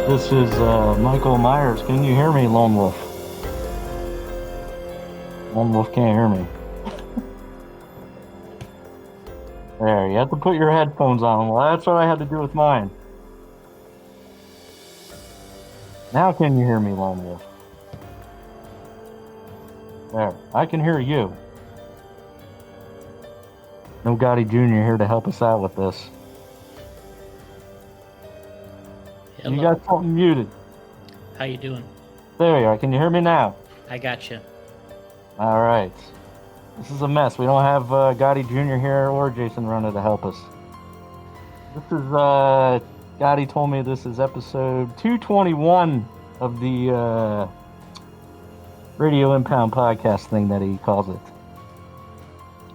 This is Michael Myers. Can you hear me, Lone Wolf? Lone Wolf can't hear me. There, you have to put your headphones on. Well, that's what I had to do with mine. Now can you hear me, Lone Wolf? There, I can hear you. No Gotti Jr. here to help us out with this. Hello. You got something muted. How you doing? There you are. Can you hear me now? I got you. All right. This is a mess. We don't have Gotti Jr. here or Jason Rona to help us. This is, Gotti told me this is episode 221 of the Radio Impound podcast thing that he calls it.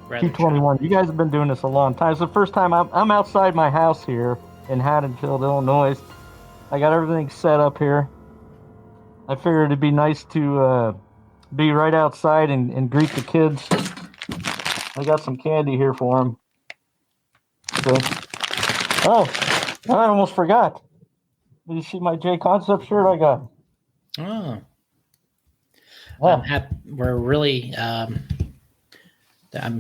Rather 221. You guys have been doing this a long time. It's the first time I'm outside my house here in Haddonfield, Illinois. I got everything set up here. I figured it'd be nice to be right outside and greet the kids. I got some candy here for them. So, oh, I almost forgot. Did you see my J Concept shirt I got? Oh. Yeah. We're really, I'm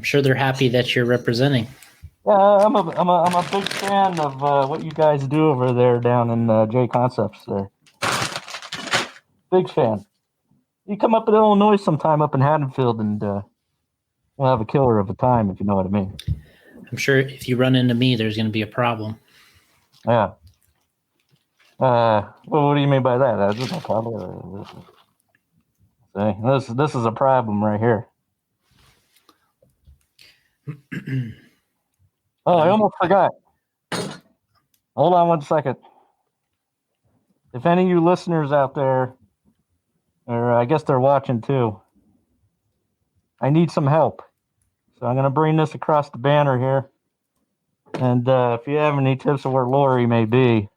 sure they're happy that you're representing. Yeah, I'm a big fan of what you guys do over there down in J Concepts there. Big fan. You come up in Illinois sometime up in Haddonfield and we'll have a killer of a time, if you know what I mean. I'm sure if you run into me, there's going to be a problem. Yeah. Well, what do you mean by that? That's just a problem. See, this is a problem right here. Oh, I almost forgot. Hold on one second. If any of you listeners out there, or I guess they're watching too, I need some help. So I'm going to bring this across the banner here. And if you have any tips of where Lori may be,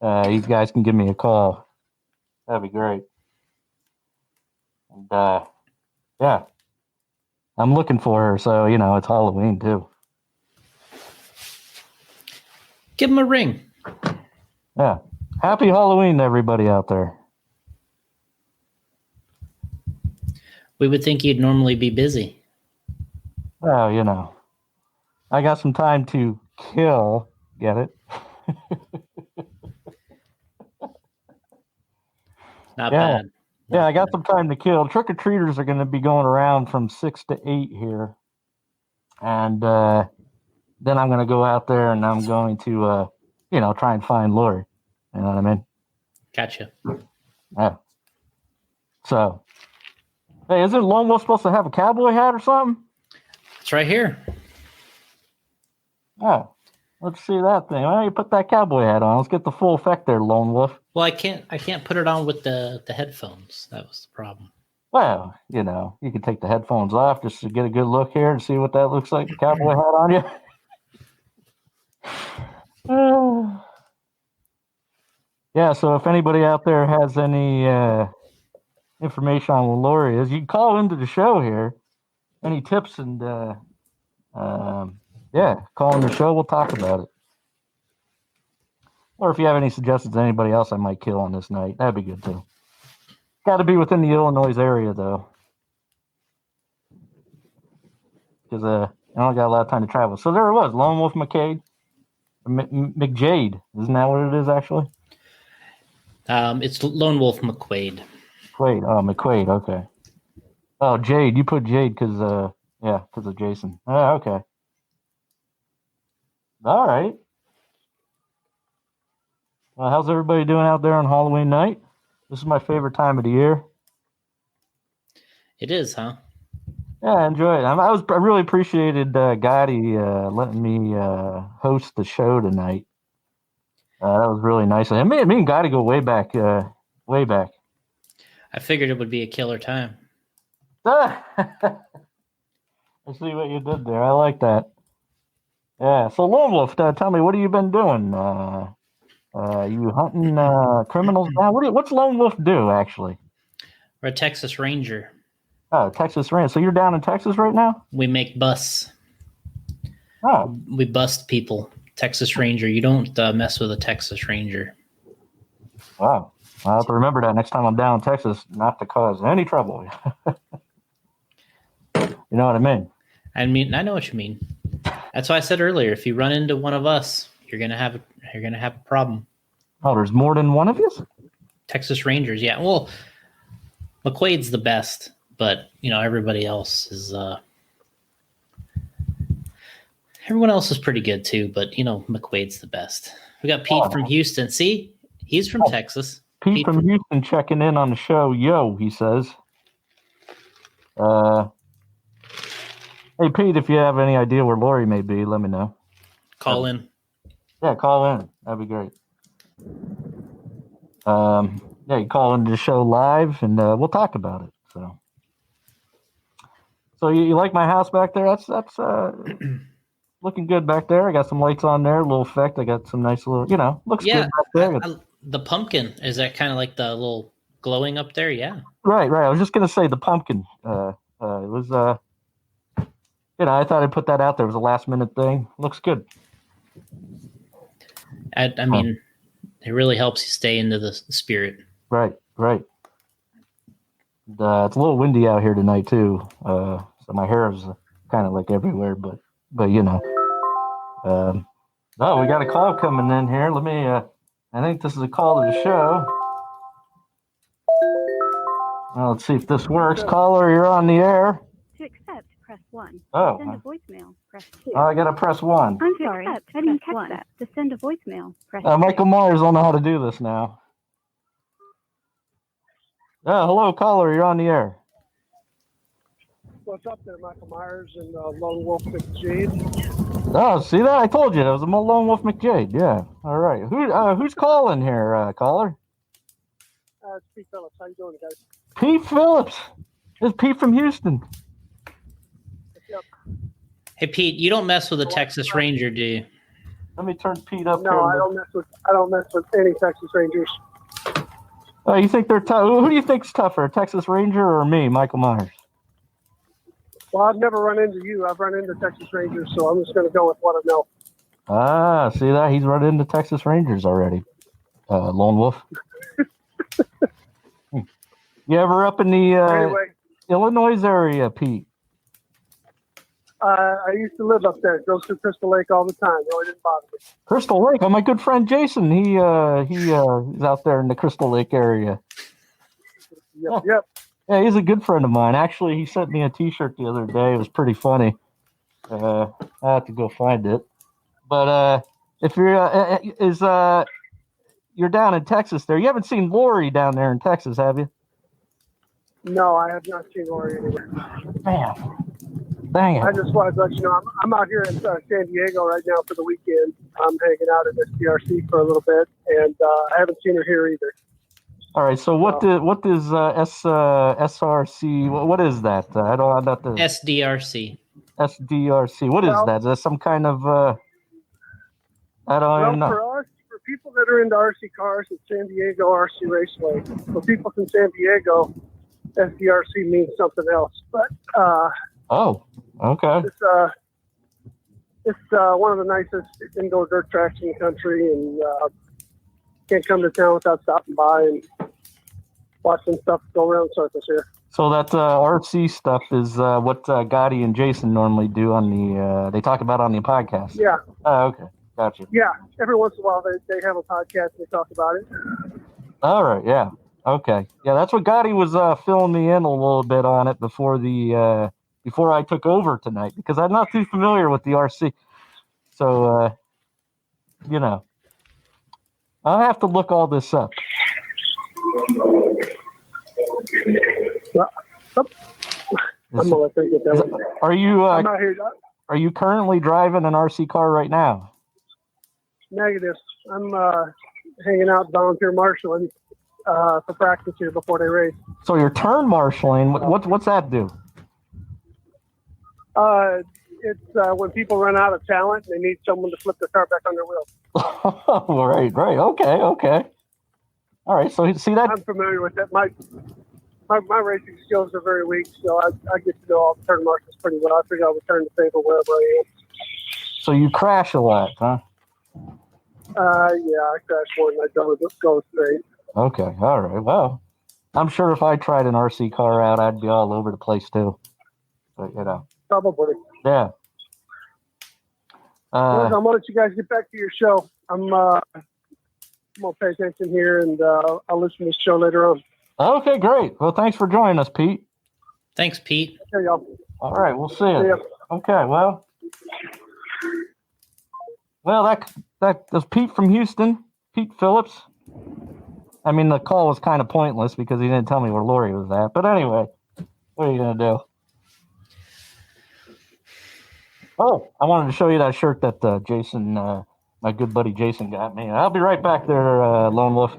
you guys can give me a call. That'd be great. And yeah, I'm looking for her. So, you know, it's Halloween too. Give him a ring. Yeah. Happy Halloween to everybody out there. We would think you'd normally be busy. Well, you know, I got some time to kill. Get it? Not bad. Yeah, I got some time to kill. Trick-or-treaters are going to be going around from 6 to 8 here. And then I'm going to go out there and I'm going to, you know, try and find Lori. You know what I mean? Gotcha. Yeah. So, hey, isn't Lone Wolf supposed to have a cowboy hat or something? It's right here. Oh, let's see that thing. Why don't you put that cowboy hat on? Let's get the full effect there, Lone Wolf. Well, I can't put it on with the headphones. That was the problem. Well, you know, you can take the headphones off just to get a good look here and see what that looks like, the cowboy hat on you. Yeah, so if anybody out there has any information on where Lori is, you can call into the show here. Any tips and, yeah, call in the show. We'll talk about it. Or if you have any suggestions to anybody else I might kill on this night, that'd be good too. Got to be within the Illinois area, though. Because I don't got a lot of time to travel. So there it was, Lone Wolf McQuade. McJade. Isn't that what it is, actually? It's Lone Wolf McQuade. McQuade. Oh, McQuade. Okay. Oh, Jade. You put Jade because, yeah, because of Jason. Oh, okay. All right. Well, how's everybody doing out there on Halloween night? This is my favorite time of the year. It is, huh? Yeah, I enjoy it. I really appreciated Gotti letting me host the show tonight. That was really nice. And me and Gotti go way back, way back. I figured it would be a killer time. I see what you did there. I like that. Yeah. So Lone Wolf, tell me, what have you been doing? You hunting criminals now? What's Lone Wolf do, actually? We're a Texas Ranger. Oh, Texas Ranger. So you're down in Texas right now? We make busts. Oh. We bust people. Texas Ranger. You don't mess with a Texas Ranger. Wow. I'll have to remember that next time I'm down in Texas, not to cause any trouble. You know what I mean? I mean, I know what you mean. That's why I said earlier, if you run into one of us, you're gonna have a problem. Oh, there's more than one of you? Texas Rangers, yeah. Well, McQuade's the best, but everybody else is. Everyone else is pretty good too, but McQuade's the best. We got Pete from Houston. See, he's from Texas. Pete from Houston checking in on the show. Yo, he says. Hey, Pete, if you have any idea where Lori may be, let me know. Call in. Yeah, call in. That'd be great. Yeah, you call into the show live, and we'll talk about it. So you like my house back there? That's looking good back there. I got some lights on there, a little effect. I got some nice little, looks good back there. The pumpkin, is that kind of like the little glowing up there? Yeah. Right. I was just gonna say the pumpkin. It was I thought I'd put that out there. It was a last minute thing. Looks good. I mean, it really helps you stay into the spirit. Right. It's a little windy out here tonight too. So my hair is kind of like everywhere, but oh, we got a call coming in here. Let me. I think this is a call to the show. Well, let's see if this works. Caller, you're on the air. To accept, press 1. Oh. To send a voicemail, press 2. I got to press 1. I'm sorry, I didn't catch that. To send a voicemail, press 2. Michael Myers don't know how to do this now. Hello, caller, you're on the air. What's up there, Michael Myers and Lone Wolf McQuade? Oh, see that? I told you it was a Lone Wolf McQuade. Yeah. All right. Who's calling here, caller? It's Pete Phillips. How you doing, guys? Pete Phillips. It's Pete from Houston. Yep. Hey, Pete, you don't mess with a Texas Ranger, do you? Let me turn Pete up. No, I don't mess with any Texas Rangers. Oh, you think they're tough? Who do you think's tougher, a Texas Ranger or me, Michael Myers? Well, I've never run into you. I've run into Texas Rangers, so I'm just going to go with what I know. Ah, see that? He's run into Texas Rangers already. Lone Wolf. You ever up in the Anyway, Illinois area, Pete? I used to live up there. Go through Crystal Lake all the time. Really didn't bother me. Crystal Lake. Oh, my good friend Jason. He is out there in the Crystal Lake area. Yep. Yeah, he's a good friend of mine. Actually, he sent me a T-shirt the other day. It was pretty funny. I have to go find it. But if you're you're down in Texas, there, you haven't seen Lori down there in Texas, have you? No, I have not seen Lori anywhere. Man, dang it! I just wanted to let you know I'm out here in San Diego right now for the weekend. I'm hanging out at SDRC for a little bit, and I haven't seen her here either. All right. So what is SRC? What is that? I'm not the SDRC. SDRC. What is that? Is that some kind of? I don't even know. For us, for people that are into RC cars, it's San Diego RC Raceway. For people from San Diego, SDRC means something else. But oh, okay. It's one of the nicest indoor dirt tracks in the country, and can't come to town without stopping by and watching stuff go around circles here. So that RC stuff is what Gotti and Jason normally do on the they talk about on the podcast. Yeah. Oh, okay. Gotcha. Yeah. Every once in a while they have a podcast and they talk about it. All right. Yeah. Okay. Yeah, that's what Gotti was filling me in a little bit on it before I took over tonight, because I'm not too familiar with the RC. So I'll have to look all this up. I'm gonna let them get that one. Are you I'm out here. are you currently driving an RC car right now? Negative. I'm hanging out volunteer marshaling for practice here before they race. So you're turn marshaling. What's that do? It's when people run out of talent and they need someone to flip their car back on their wheels. Right. Okay. All right. So see that I'm familiar with that. My racing skills are very weak, so I get to know all the turn marshals pretty well. I figure I'll return the favor wherever I am. So you crash a lot, huh? Yeah, I crash more than I go straight. Okay. All right. Well, I'm sure if I tried an RC car out, I'd be all over the place too. But Probably. yeah. I'm gonna let you guys get back to your show. I'm gonna pay attention here, and I'll listen to the show later on. Okay, great. Well, thanks for joining us, Pete. Thanks, Pete. Okay, y'all. All right, we'll see you. See ya. Okay, well, that was Pete from Houston, Pete Phillips. I mean, the call was kind of pointless because he didn't tell me where Lori was at. But anyway, what are you gonna do? Oh, I wanted to show you that shirt that Jason, my good buddy Jason, got me. I'll be right back there, Lone Wolf.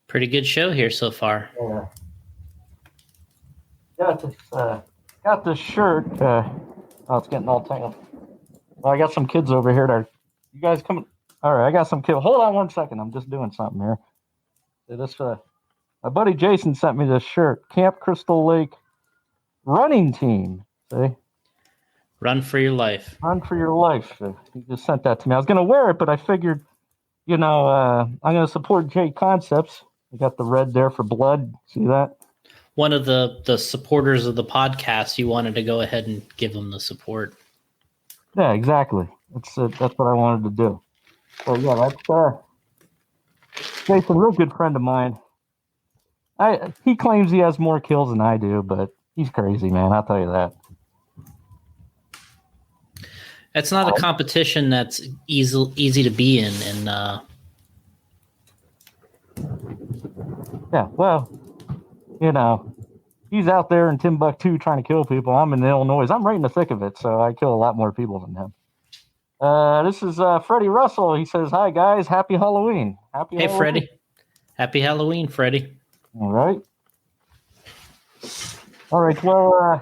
Pretty good show here so far. Yeah. Got this shirt. Oh, it's getting all tangled. Well, I got some kids over here. You guys coming? All right, I got some kids. Hold on 1 second. I'm just doing something here. My buddy Jason sent me this shirt. Camp Crystal Lake running team. See? Run for your life. Run for your life. He just sent that to me. I was going to wear it, but I figured, I'm going to support J Concepts. I got the red there for blood. See that? One of the supporters of the podcast, you wanted to go ahead and give them the support. Yeah, exactly. That's what I wanted to do. So yeah, that's Jason, real good friend of mine. He claims he has more kills than I do, but he's crazy, man. I'll tell you that. It's not a competition that's easy to be in, and yeah, well, he's out there in Timbuktu trying to kill people. I'm in Illinois. I'm right in the thick of it, so I kill a lot more people than him. This is Freddie Russell. He says, "Hi guys, happy Halloween." Hey, Freddie. Happy Halloween, Freddie. All right. Well,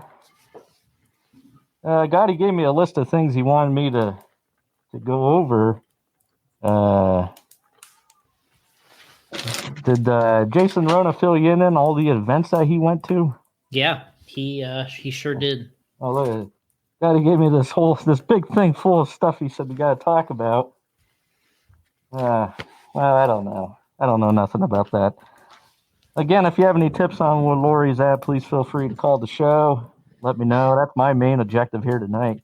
Gotti gave me a list of things he wanted me to go over. Did Jason Rona fill you in on all the events that he went to? Yeah, he sure did. Oh, look at it. Gotti gave me this big thing full of stuff he said we got to talk about. Well, I don't know. I don't know nothing about that. Again, if you have any tips on where Lori's at, please feel free to call the show. Let me know. That's my main objective here tonight.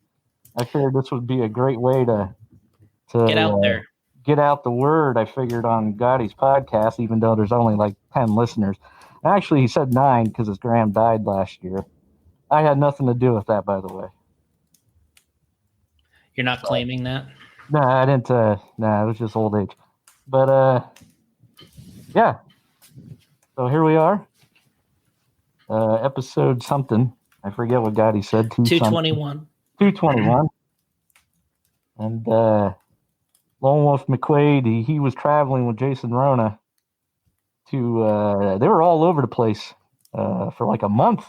I figured this would be a great way to get out there. Get out the word, I figured, on Gotti's podcast, even though there's only like 10 listeners. Actually, he said 9 because his gram died last year. I had nothing to do with that, by the way. You're not claiming that? No, I didn't. It was just old age. But, yeah. So here we are. Episode something. I forget what Gotti said. 221. 221. And Lone Wolf McQuade, he was traveling with Jason Rona to, they were all over the place for like a month.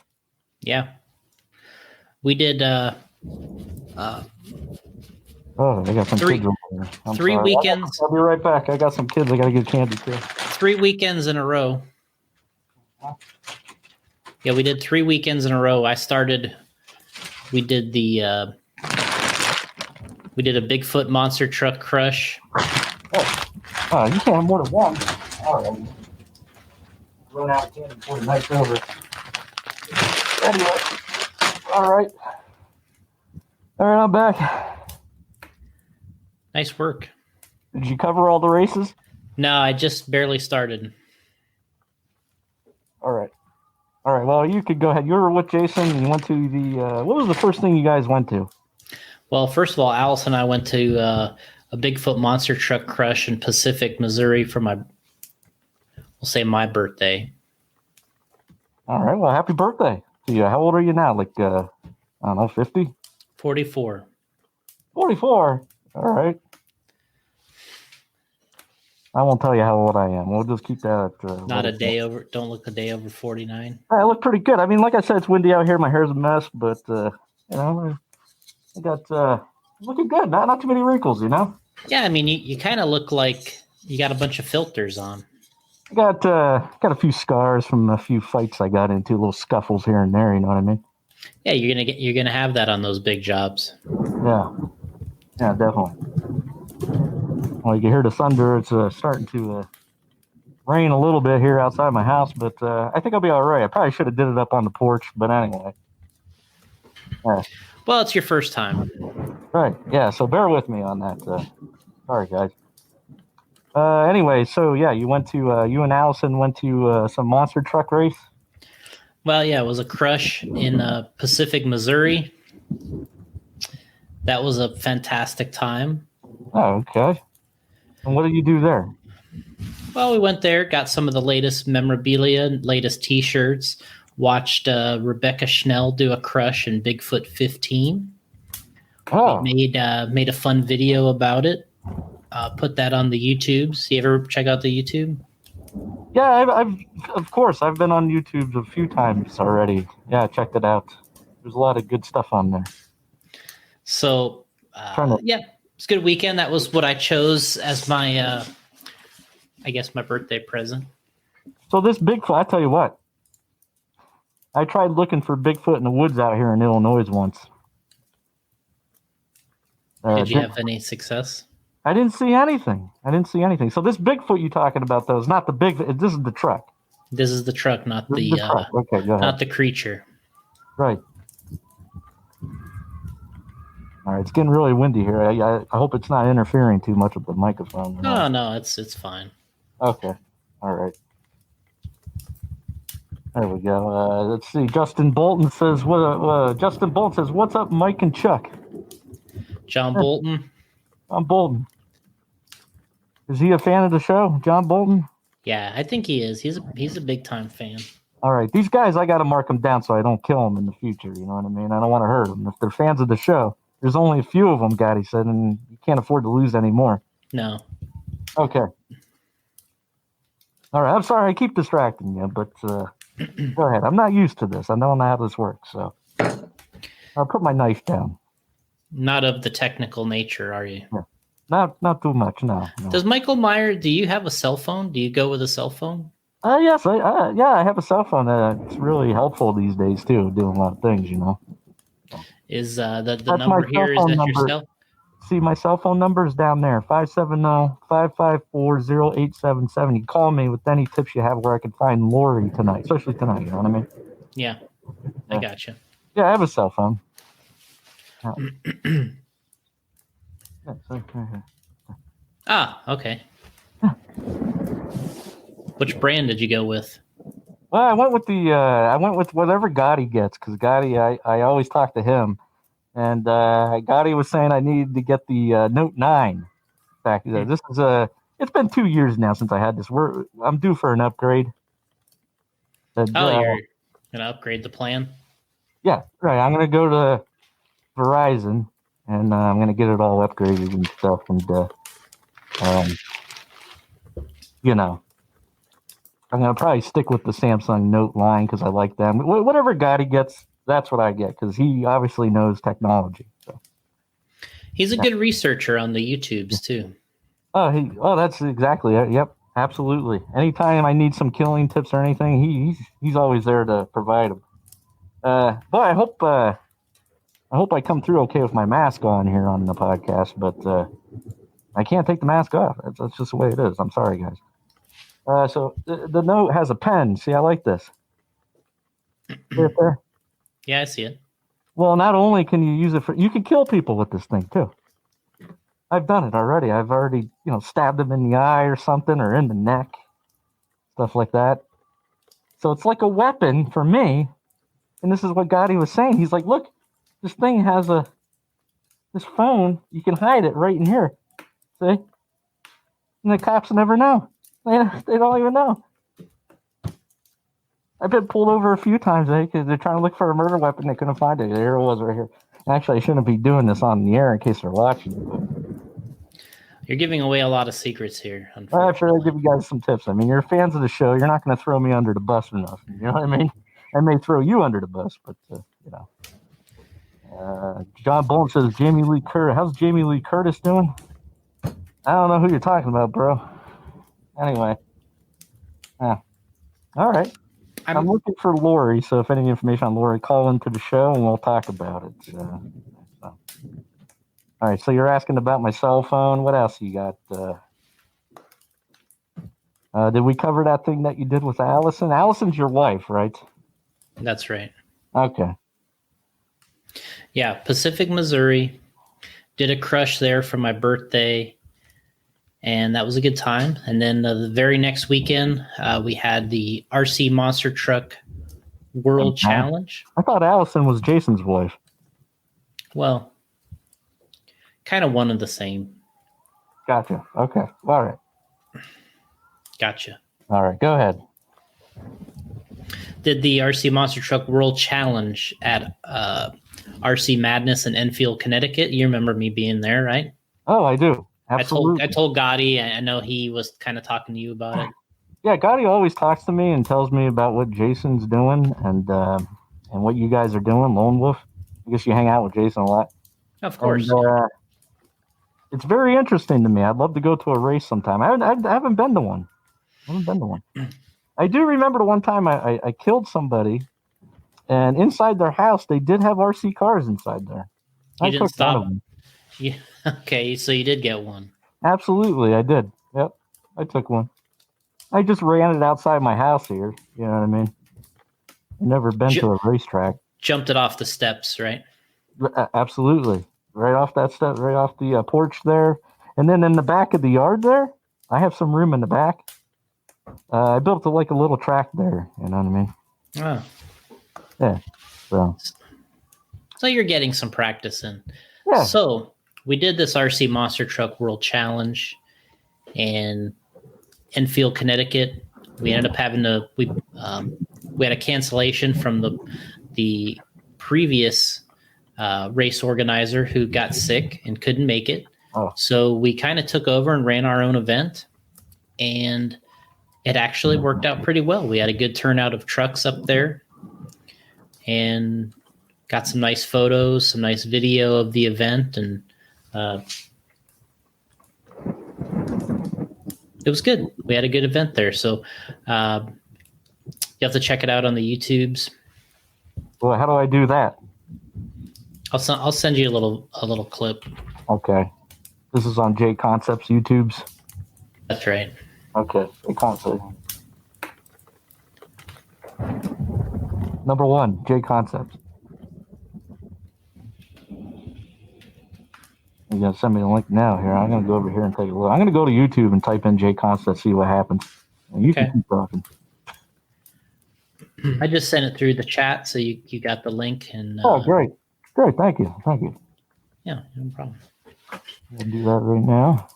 Yeah. We did, oh, I got some kids over there. Three weekends. I'll be right back. I got some kids I got to get candy to. 3 weekends in a row. Yeah, we did 3 weekends in a row. We did a Bigfoot monster truck crush. Oh, you can't have more than one. All right. Run out of candy before the night's over. Anyway, all right. All right, I'm back. Nice work. Did you cover all the races? No, I just barely started. All right. Well, you could go ahead. You were with Jason, and you went to the. What was the first thing you guys went to? Well, first of all, Alice and I went to a Bigfoot monster truck crush in Pacific, Missouri for my birthday. All right. Well, happy birthday to you. How old are you now? Like, I don't know, 50? 44. 44. All right. I won't tell you how old I am. We'll just keep that. Not a day over. Don't look a day over 49. I look pretty good. I mean, like I said, it's windy out here. My hair's a mess, but I got looking good. Not too many wrinkles, Yeah, I mean, you kind of look like you got a bunch of filters on. I got a few scars from a few fights I got into, little scuffles here and there. You know what I mean? Yeah, you're gonna have that on those big jobs. Yeah, definitely. Well, you can hear the thunder. It's starting to rain a little bit here outside my house, but I think I'll be all right. I probably should have did it up on the porch, but anyway. Well, it's your first time. Right. Yeah. So bear with me on that. Sorry, guys. Anyway, so yeah, you and Allison went to some monster truck race. Well, yeah, it was a crush in Pacific, Missouri. That was a fantastic time. Oh, okay. And what did you do there? Well, we went there, got some of the latest memorabilia, latest T-shirts, watched Rebecca Schnell do a crush in Bigfoot 15. Oh. We made a fun video about it. Put that on the YouTubes. You ever check out the YouTube? Yeah, I've of course I've been on YouTube a few times already. Yeah, I checked it out. There's a lot of good stuff on there. So yeah, it's a good weekend. That was what I chose as my, I guess, my birthday present. So this Bigfoot, I tell you what, I tried looking for Bigfoot in the woods out here in Illinois once. Did you have any success? I didn't see anything. So this Bigfoot you talking about, though, is not the Bigfoot. This is the truck. This is the truck, not the truck. Okay, go ahead. not the creature. Right. All right, it's getting really windy here. I hope it's not interfering too much with the microphone. No, it's fine. Okay. All right. There we go. Let's see. Justin Bolton says, "What's up, Mike and Chuck?" John Bolton. John Bolton. Is he a fan of the show, John Bolton? Yeah, I think he is. He's a big time fan. All right, these guys, I got to mark them down so I don't kill them in the future. You know what I mean? I don't want to hurt them. If they're fans of the show, there's only a few of them, Gotti said, and you can't afford to lose any more. No. Okay. All right, I'm sorry I keep distracting you, but go ahead. I'm not used to this. I don't know how this works, so I'll put my knife down. Not of the technical nature, are you? Yeah. Not too much, no. Does Michael Meyer, do you have a cell phone? Do you go with a cell phone? Yes, I have a cell phone. It's really helpful these days, too, doing a lot of things, you know. Is the number here, is that number. your cell? See, my cell phone number is down there, 570-554-0877. You call me with any tips you have where I can find Lori tonight, especially tonight, you know what I mean? Yeah, I gotcha. Yeah, I have a cell phone. Okay. Which brand did you go with? Well, I went with whatever Gotti gets, because Gotti, I always talk to him. And Gotti was saying I needed to get the Note 9 back. This is it's been 2 years now since I had this. I'm due for an upgrade. You're going to upgrade the plan? Yeah, right. I'm going to go to Verizon, and I'm going to get it all upgraded and stuff. And, you know, I'm going to probably stick with the Samsung Note line because I like them. Whatever Gotti gets, that's what I get because he obviously knows technology. So. He's a good researcher on the YouTubes, too. That's exactly it. Yep, absolutely. Anytime I need some killing tips or anything, he's always there to provide them. But I hope I come through okay with my mask on here on the podcast, but I can't take the mask off. That's just the way it is. I'm sorry, guys. So the Note has a pen. See, I like this. See it there? Yeah, I see it. Well, not only can you use it you can kill people with this thing too. I've done it already. I've already, stabbed them in the eye or something or in the neck, stuff like that. So it's like a weapon for me. And this is what Gotti was saying. He's like, look, this thing has this phone. You can hide it right in here. See? And the cops never know. They don't even know. I've been pulled over a few times because they're trying to look for a murder weapon. They couldn't find it. There it was right here. Actually, I shouldn't be doing this on the air in case they're watching. You're giving away a lot of secrets here. I'm sure I'll give you guys some tips. I mean, you're fans of the show. You're not going to throw me under the bus or nothing. You know what I mean? I may throw you under the bus, but, John Bolton says, Jamie Lee Curtis. How's Jamie Lee Curtis doing? I don't know who you're talking about, bro. Anyway. All right. I'm looking for Lori, so if any information on Lori, call into the show and we'll talk about it. All right, so you're asking about my cell phone. What else you got? Did we cover that thing that you did with Allison? Allison's your wife, right? That's right. Okay. Yeah, Pacific, Missouri. Did a crush there for my birthday, and that was a good time. And then the very next weekend, we had the RC Monster Truck World Challenge. I thought Allison was Jason's wife. Well, kind of one of the same. Gotcha. Okay. All right. Gotcha. All right. Go ahead. Did the RC Monster Truck World Challenge at RC Madness in Enfield, Connecticut. You remember me being there, right? Oh, I do. Absolutely. I told Gotti. I know he was kind of talking to you about it. Yeah, Gotti always talks to me and tells me about what Jason's doing and what you guys are doing, Lone Wolf. I guess you hang out with Jason a lot. Of course. And, it's very interesting to me. I'd love to go to a race sometime. I haven't been to one. I do remember the one time I killed somebody, and inside their house they did have RC cars inside there. You didn't stop. Yeah. Okay, so you did get one. Absolutely, I did. Yep, I took one. I just ran it outside my house here. You know what I mean? I've never been to a racetrack. Jumped it off the steps, right? Absolutely. Right off that step, right off the porch there. And then in the back of the yard there, I have some room in the back. I built like a little track there. You know what I mean? Oh. Yeah. So you're getting some practice in. Yeah. So we did this RC Monster Truck World Challenge in Enfield, Connecticut. We ended up having to we had a cancellation from the previous race organizer who got sick and couldn't make it. Oh. So we kind of took over and ran our own event, and it actually worked out pretty well. We had a good turnout of trucks up there and got some nice photos, some nice video of the event, and it was good. We had a good event there. So you have to check it out on the YouTubes. Well, how do I do that? I'll send you a little clip. Okay. This is on J Concepts YouTubes. That's right. Okay. J Concepts. Number 1, J Concepts. You're going to send me the link now here. I'm going to go over here and take a look. I'm going to go to YouTube and type in J Concepts, see what happens. And you can keep talking. I just sent it through the chat, so you got the link. And oh, great. Great. Thank you. Yeah, no problem. I'll do that right now.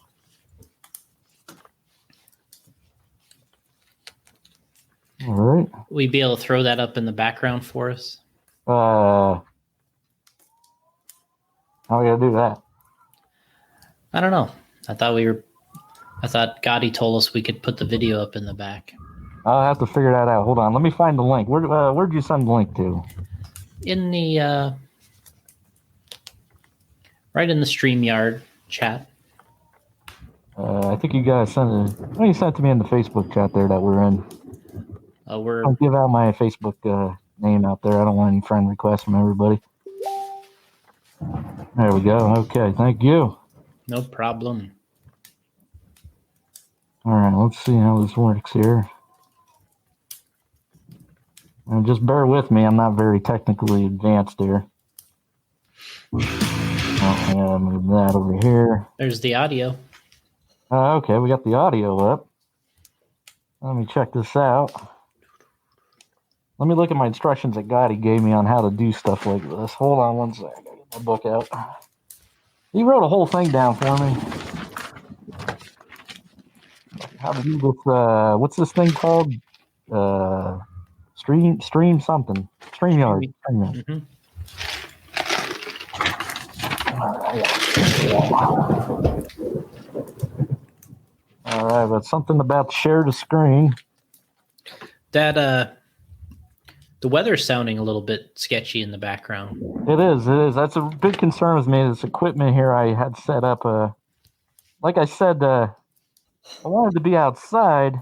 All right. Will you be able to throw that up in the background for us? How are we going to do that? I don't know. I thought Gotti told us we could put the video up in the back. I'll have to figure that out. Hold on. Let me find the link. Where'd you send the link to? In the right in the StreamYard chat. I think you guys sent it. Oh, you sent it to me in the Facebook chat there that we're in. I'll give out my Facebook name out there. I don't want any friend requests from everybody. There we go. Okay, thank you. No problem. All right, let's see how this works here. And just bear with me. I'm not very technically advanced here. Oh, I gotta move that over here. There's the audio. Okay, we got the audio up. Let me check this out. Let me look at my instructions that Gotti gave me on how to do stuff like this. Hold on one sec. I get my book out. He wrote a whole thing down for me. How to do this, what's this thing called? Stream something. StreamYard. Mm-hmm. All right, but something about share the screen. That the weather's sounding a little bit sketchy in the background. It is. That's a big concern with me. This equipment here I had set up. Like I said, I wanted to be outside.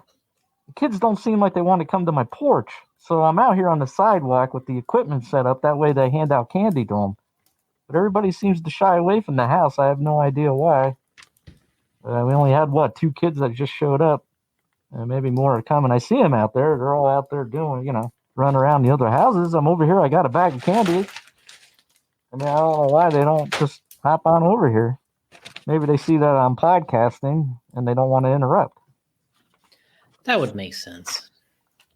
The kids don't seem like they want to come to my porch. So I'm out here on the sidewalk with the equipment set up. That way they hand out candy to them. but everybody seems to shy away from the house. I have no idea why. We only had, 2 kids that just showed up. Maybe more are coming. I see them out there. They're all out there doing, running around the other houses. I'm over here. I got a bag of candy. I mean, I don't know why they don't just hop on over here. Maybe they see that I'm podcasting and they don't want to interrupt. That would make sense.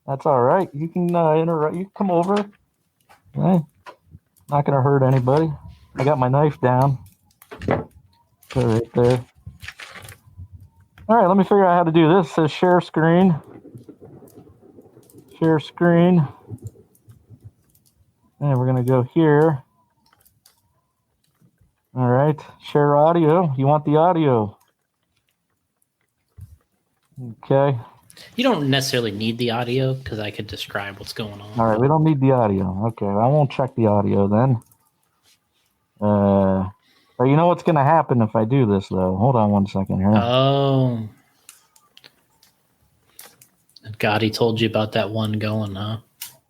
That's all right. You can interrupt. You can come over. Eh, not going to hurt anybody. I got my knife down. Put it right there. All right, let me figure out how to do this. It says share screen. Share screen. And we're going to go here. All right, share audio. You want the audio? Okay. You don't necessarily need the audio because I could describe what's going on. All right, we don't need the audio. Okay, I won't check the audio then. But you know what's going to happen if I do this, though? Hold on one second here. Oh. God, he told you about that one going, huh?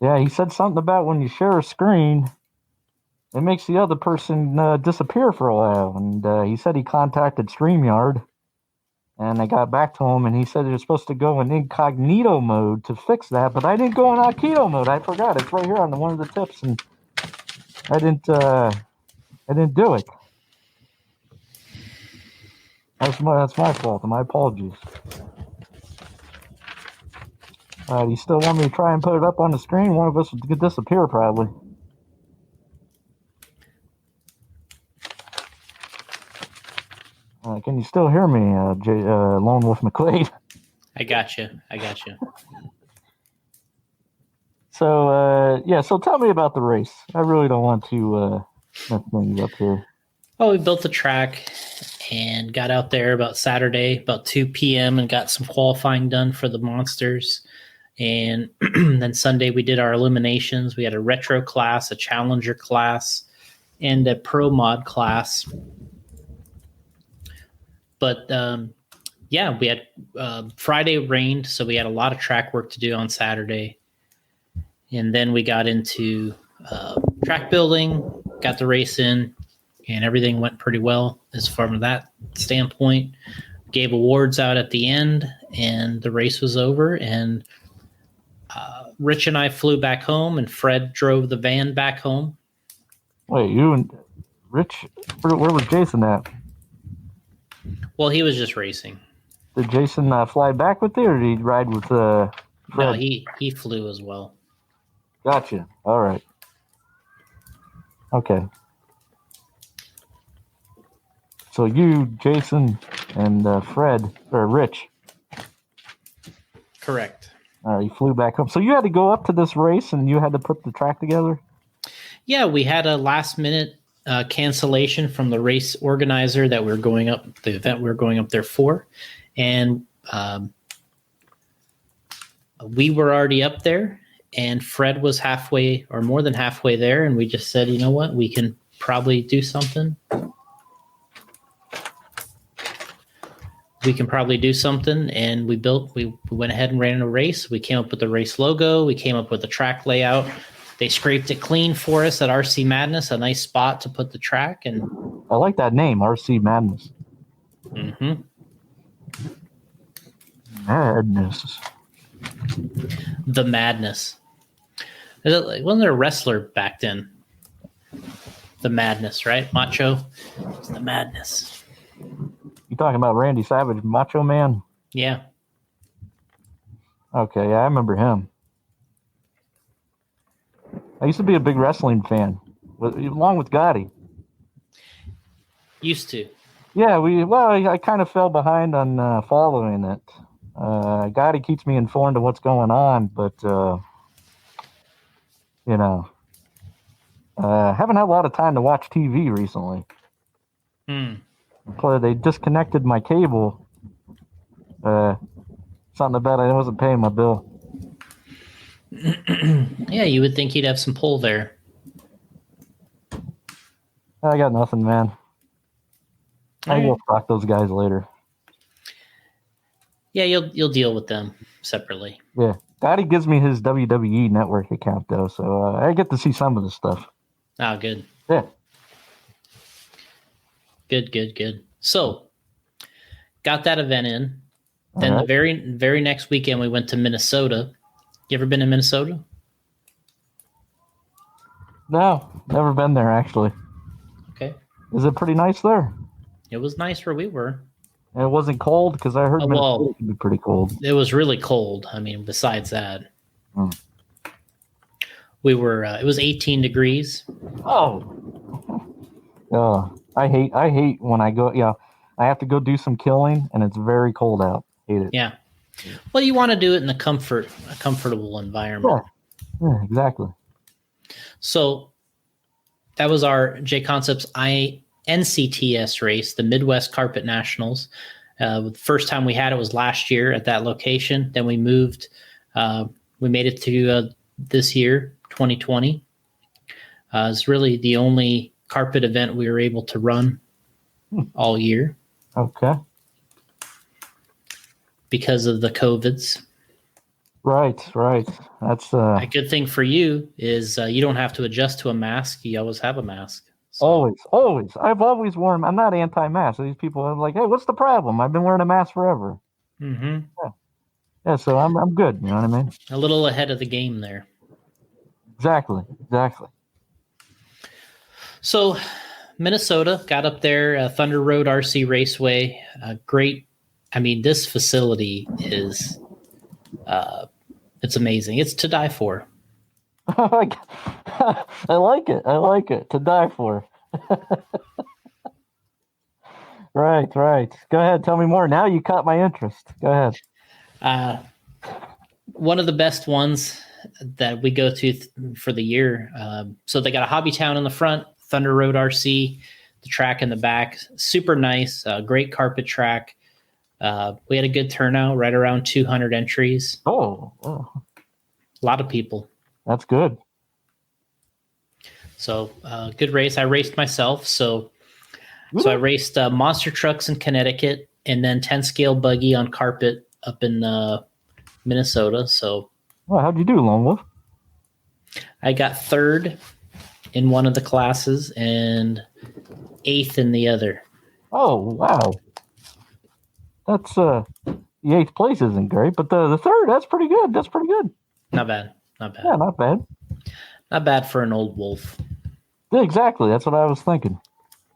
Yeah, he said something about when you share a screen, it makes the other person disappear for a while. And he said he contacted StreamYard, and I got back to him, and he said you're supposed to go in incognito mode to fix that, but I didn't go in incognito mode. I forgot. It's right here on one of the tips, and I didn't do it. That's my fault. My apologies. You still want me to try and put it up on the screen? One of us would disappear probably. Can you still hear me, Lone Wolf McQuade? I got you. So, so tell me about the race. I really don't want to mess things up here. Oh, we built the track and got out there about Saturday, about 2 p.m. and got some qualifying done for the monsters. And then Sunday we did our eliminations. We had a retro class, a challenger class, and a pro mod class. But we had Friday rained, so we had a lot of track work to do on Saturday. And then we got into track building, got the race in, and everything went pretty well as far as that standpoint. Gave awards out at the end, and the race was over. And Rich and I flew back home, and Fred drove the van back home. Wait, you and Rich? Where was Jason at? Well, he was just racing. Did Jason fly back with you, or did he ride with Fred? No, he flew as well. Gotcha. All right. Okay. So you, Jason, and Fred, or Rich. Correct. You flew back home. So you had to go up to this race, and you had to put the track together? Yeah, we had a last-minute cancellation from the race organizer that the event we were going up there for. And we were already up there, and Fred was halfway or more than halfway there. And we just said, you know what, we can probably do something. And we went ahead and ran a race. We came up with the race logo. We came up with the track layout. They scraped it clean for us at RC Madness, a nice spot to put the track. And I like that name, RC Madness. Mm-hmm. Madness. The Madness. Wasn't there a wrestler back then? The Madness, right? Macho. It's the Madness. You talking about Randy Savage, Macho Man? Yeah. Okay, yeah, I remember him. I used to be a big wrestling fan, along with Gotti. Used to. Yeah, I kind of fell behind on following it. Gotti keeps me informed of what's going on, but haven't had a lot of time to watch TV recently. They disconnected my cable. Something about I wasn't paying my bill. Yeah, you would think he'd have some pull there. I got nothing, man. I will talk those guys later. Yeah, you'll deal with them separately. Yeah, Gotti gives me his WWE Network account though, so I get to see some of the stuff. Oh, good. Yeah. Good. So, got that event in. All Then right. the very next weekend, we went to Minnesota. You ever been to Minnesota? No, never been there actually. Okay. Is it pretty nice there? It was nice where we were. And it wasn't cold because I heard Minnesota Well, can be pretty cold. it was really cold. I mean, besides that, we were. It was 18 degrees. I hate when I go. Yeah, I have to go do some killing, and it's very cold out. Hate it. Yeah. Well, you want to do it in a comfortable environment. Yeah, exactly. So that was our J Concepts NCTS race, the Midwest Carpet Nationals. The first time we had it was last year at that location. Then we moved. We made it to this year, 2020. It's really the only carpet event we were able to run all year. Okay. Because of the COVIDs. Right. That's A good thing for you is you don't have to adjust to a mask. You always have a mask. So. Always. I've always worn. I'm not anti-mask. These people are like, "Hey, what's the problem? I've been wearing a mask forever." Mm-hmm. Yeah. So I'm good. You know what I mean? A little ahead of the game there. Exactly. So, Minnesota got up there, Thunder Road RC Raceway. Great. I mean, this facility is, it's amazing. It's to die for. I like it. To die for. Right. Go ahead. Tell me more. Now you caught my interest. Go ahead. One of the best ones that we go to for the year. So they got a hobby town in the front, Thunder Road RC, the track in the back. Super nice. Great carpet track. We had a good turnout, right around 200 entries. Oh. A lot of people. That's good. So good race. I raced myself. So I raced monster trucks in Connecticut and then 10 scale buggy on carpet up in Minnesota. So well, how'd you do, Lone Wolf? I got third in one of the classes and eighth in the other. Oh, wow. That's the eighth place isn't great, but the third, that's pretty good. Not bad. Yeah, not bad. Not bad for an old wolf. Yeah, exactly. That's what I was thinking.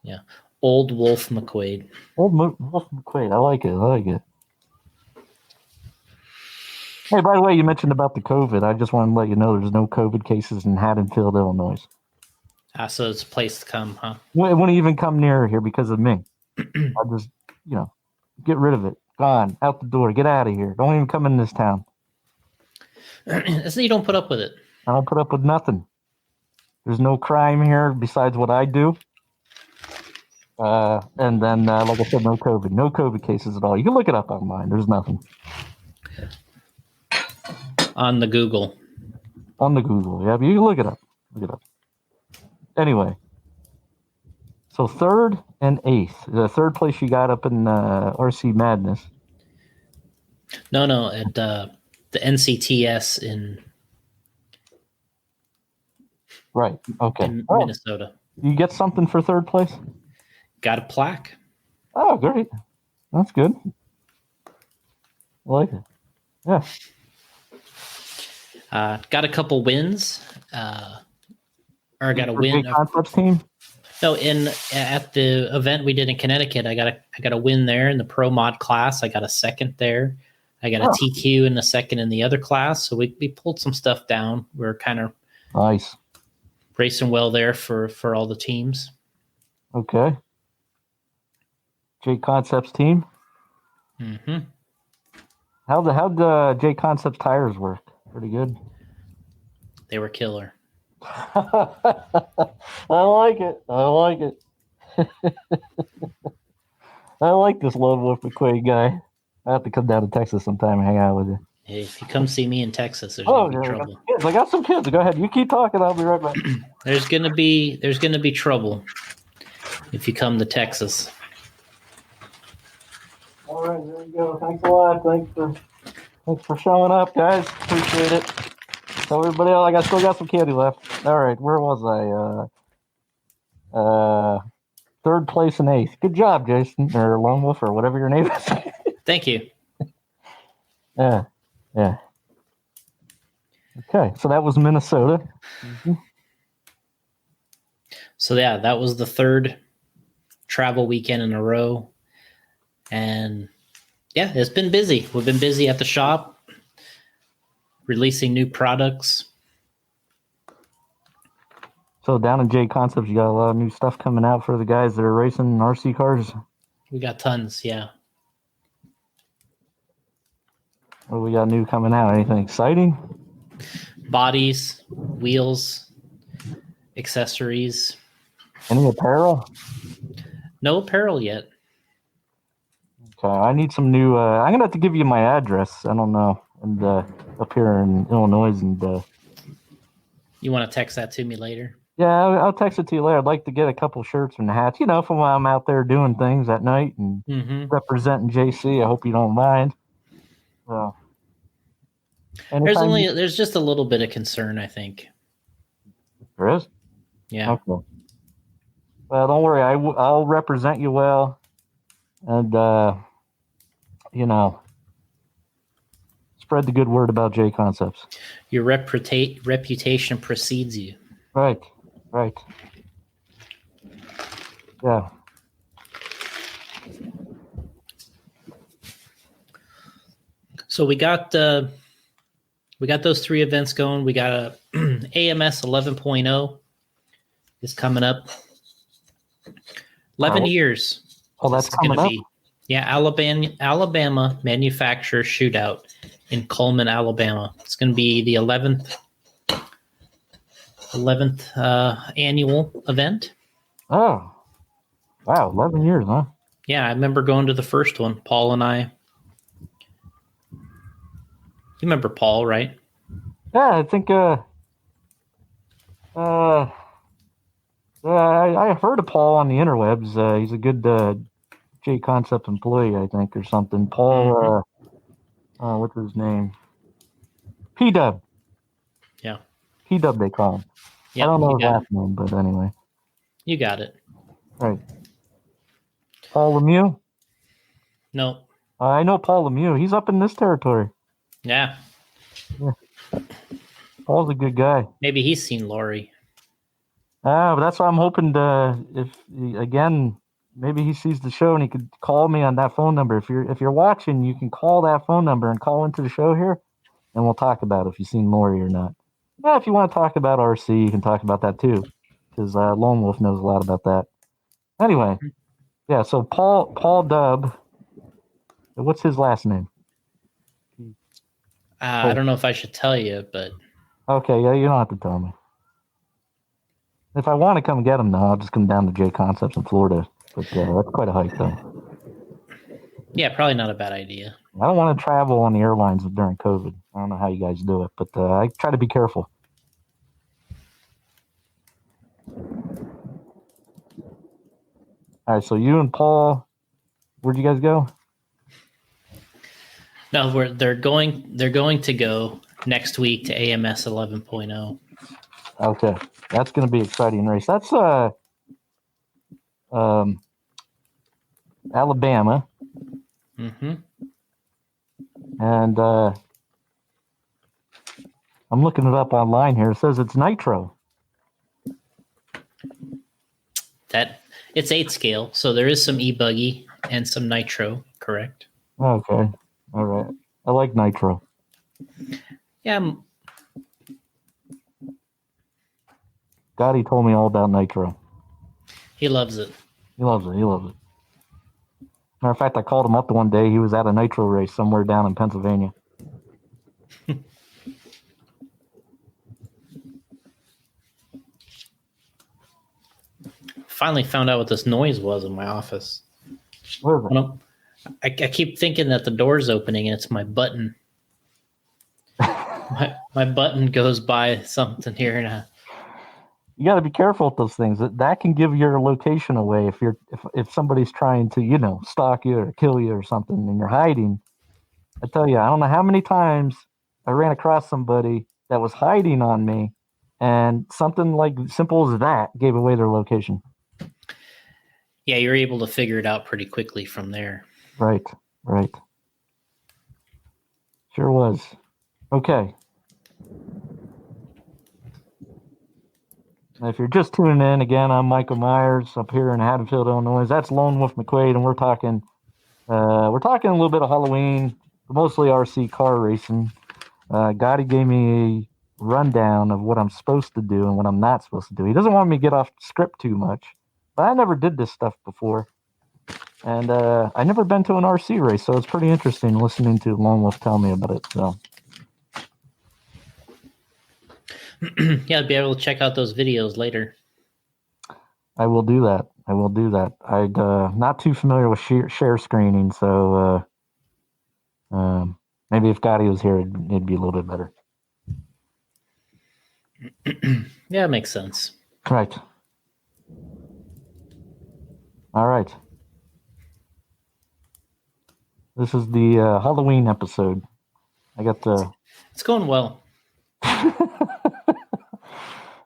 Yeah. Old Wolf McQuade. Wolf McQuade. I like it. Hey, by the way, you mentioned about the COVID. I just want to let you know there's no COVID cases in Haddonfield, Illinois. So it's a place to come, huh? It wouldn't even come near here because of me. I just, get rid of it. Gone. Out the door. Get out of here. Don't even come in this town. So you don't put up with it. I don't put up with nothing. There's no crime here besides what I do. And then, like I said, no COVID. No COVID cases at all. You can look it up online. There's nothing. On the Google. Yeah, but you can look it up. Anyway. So third and eighth. The third place you got up in RC Madness. No, at the NCTS in right. Okay. In Minnesota. You get something for third place? Got a plaque. Oh, great. That's good. I like it. Yeah. Got a couple wins. Or got a win. Concepts team? No, at the event we did in Connecticut, I got a win there in the pro mod class. I got a second there. I got a TQ in the second in the other class. So we pulled some stuff down. We were kind of nice racing well there for all the teams. Okay. J Concepts team. Mm-hmm. How'd the J Concepts tires work? Pretty good. They were killer. I like it. I like this Lone Wolf McQuade guy. I have to come down to Texas sometime and hang out with you. Hey, if you come see me in Texas, there's gonna be trouble. I got some kids. Go ahead. You keep talking. I'll be right back. There's gonna be trouble if you come to Texas. All right, there you go. Thanks a lot. Thanks for showing up, guys. Appreciate it. Tell everybody else I still got some candy left. All right, where was I? third place and eighth. Good job, Jason, or Lone Wolf, or whatever your name is. Thank you. Yeah. Okay, so that was Minnesota. Mm-hmm. So yeah, that was the third travel weekend in a row. And yeah, it's been busy. We've been busy at the shop, releasing new products. So down in J Concepts, you got a lot of new stuff coming out for the guys that are racing RC cars. We got tons, yeah. What do we got new coming out? Anything exciting? Bodies, wheels, accessories. Any apparel? No apparel yet. Okay, I need some new. I'm gonna have to give you my address. I don't know, and up here in Illinois, and You want to text that to me later? yeah, I'll text it to you later. I'd like to get a couple shirts and hats, from when I'm out there doing things at night and representing JC. I hope you don't mind. So, there's just a little bit of concern, I think. There is? Yeah. Okay. Well, don't worry. I'll represent you well, and spread the good word about J Concepts. Your reputation precedes you. Right. Yeah. So we got those 3 events going. We got a AMS 11.0 is coming up. 11 years. Oh, that's coming up. Yeah, Alabama Manufacturer Shootout in Coleman, Alabama. It's going to be the 11th annual event. Oh, wow, 11 years, huh? Yeah, I remember going to the first one. Paul and I. You remember Paul, right? Yeah, I think. I heard of Paul on the interwebs. He's a good J Concept employee, I think, or something. Paul. What's his name? P Dub. Yeah. P Dub, they call him. Yep, I don't know his last name, but anyway. You got it. Right. Paul Lemieux? No. I know Paul Lemieux. He's up in this territory. Yeah. Paul's a good guy. Maybe he's seen Lori. But that's why I'm hoping maybe he sees the show and he could call me on that phone number. If you're watching, you can call that phone number and call into the show here, and we'll talk about if you've seen Lori or not. Yeah, if you want to talk about RC, you can talk about that too, because Lone Wolf knows a lot about that. Anyway, yeah. So Paul Dub. What's his last name? I don't know if I should tell you, but okay, yeah, you don't have to tell me. If I want to come get him, though, I'll just come down to J Concepts in Florida. But that's quite a hike, though. Yeah, probably not a bad idea. I don't want to travel on the airlines during COVID. I don't know how you guys do it, but I try to be careful. All right, so you and Paul, where'd you guys go? No, they're going to go next week to AMS 11.0. Okay, that's going to be an exciting race. That's Alabama. Mm-hmm. And I'm looking it up online here. It says it's nitro. It's 8 scale, so there is some e-buggy and some nitro, correct? Okay, all right. I like nitro. Yeah. Gotti told me all about nitro. He loves it. He loves it. Matter of fact, I called him up the one day. He was at a nitro race somewhere down in Pennsylvania. Finally found out what this noise was in my office. What is it? I keep thinking that the door's opening and it's my button. my button goes by something here now. You got to be careful with those things. That can give your location away if somebody's trying to, stalk you or kill you or something and you're hiding. I tell you, I don't know how many times I ran across somebody that was hiding on me and something like simple as that gave away their location. Yeah, you're able to figure it out pretty quickly from there. Right. Sure was. Okay. Now, if you're just tuning in, again, I'm Michael Myers up here in Haddonfield, Illinois. That's Lone Wolf McQuade, and we're talking a little bit of Halloween, but mostly RC car racing. Gotti gave me a rundown of what I'm supposed to do and what I'm not supposed to do. He doesn't want me to get off script too much, but I never did this stuff before. And I never been to an RC race, so it's pretty interesting listening to Lone Wolf tell me about it. So, Yeah, I'll be able to check out those videos later. I will do that. I'd not too familiar with share screening, so maybe if Gotti was here, it'd be a little bit better. Yeah, it makes sense. Right. All right. This is the Halloween episode. I got the. It's going well.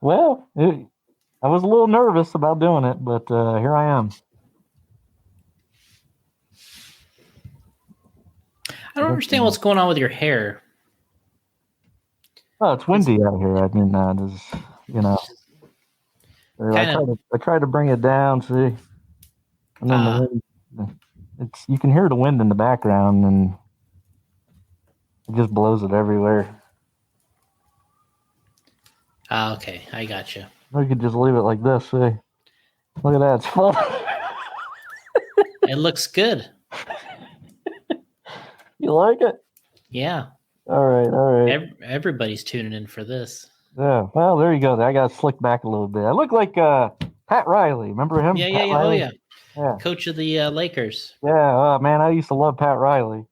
Well, I was a little nervous about doing it, but here I am. I don't understand what's going on with your hair. Oh, it's windy out here. I mean, I tried to bring it down. See, and then the wind, you can hear the wind in the background, and it just blows it everywhere. Okay, I got you. We could just leave it like this. See, look at that. It's full. It looks good. You like it? Yeah. All right. Everybody's tuning in for this. Yeah. Well, there you go. I got to slick back a little bit. I look like Pat Riley. Remember him? Yeah. Riley? Oh, yeah. Coach of the Lakers. Yeah. Oh, man, I used to love Pat Riley.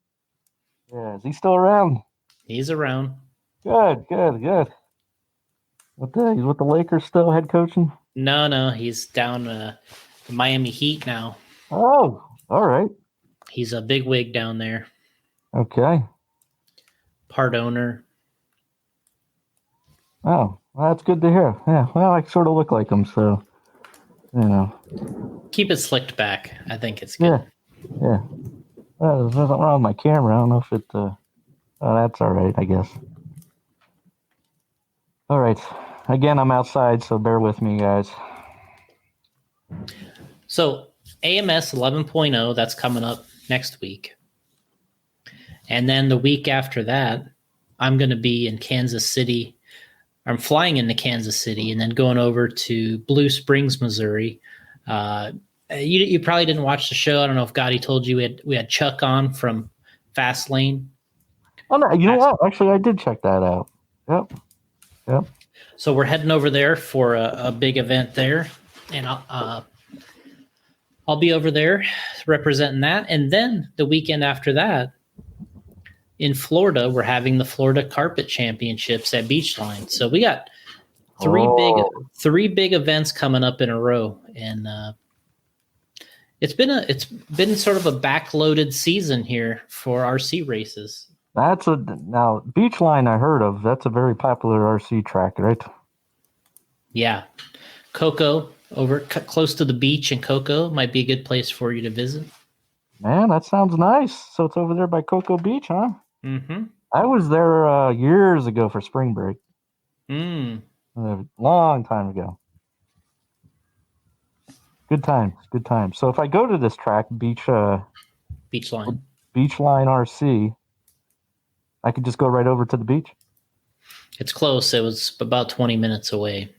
Yeah. Is he still around? He's around. Good. He's with the Lakers still, head coaching? No. He's down the Miami Heat now. Oh, all right. He's a big wig down there. Okay. Part owner. Oh, well, that's good to hear. Yeah, well, I sort of look like him, so, Keep it slicked back. I think it's good. Yeah. Well, there's nothing wrong with my camera. I don't know if it, that's all right, I guess. All right. Again, I'm outside, so bear with me, guys. So, AMS 11.0, that's coming up next week. And then the week after that, I'm going to be in Kansas City. I'm flying into Kansas City and then going over to Blue Springs, Missouri. You probably didn't watch the show. I don't know if Gotti told you we had Chuck on from Fastlane. Oh, no, you know what? Actually, I did check that out. Yep. So we're heading over there for a big event there. And I'll be over there representing that. And then the weekend after that, in Florida, we're having the Florida Carpet Championships at Beachline. So we got three big events coming up in a row, and it's been sort of a backloaded season here for RC races. Now Beachline I heard of. That's a very popular RC track, right? Yeah, Cocoa over close to the beach in Cocoa might be a good place for you to visit. Man, that sounds nice. So it's over there by Cocoa Beach, huh? Mm-hmm. I was there years ago for spring break. A long time ago. Good times. So if I go to this track, Beachline RC, I could just go right over to the beach? It's close. It was about 20 minutes away.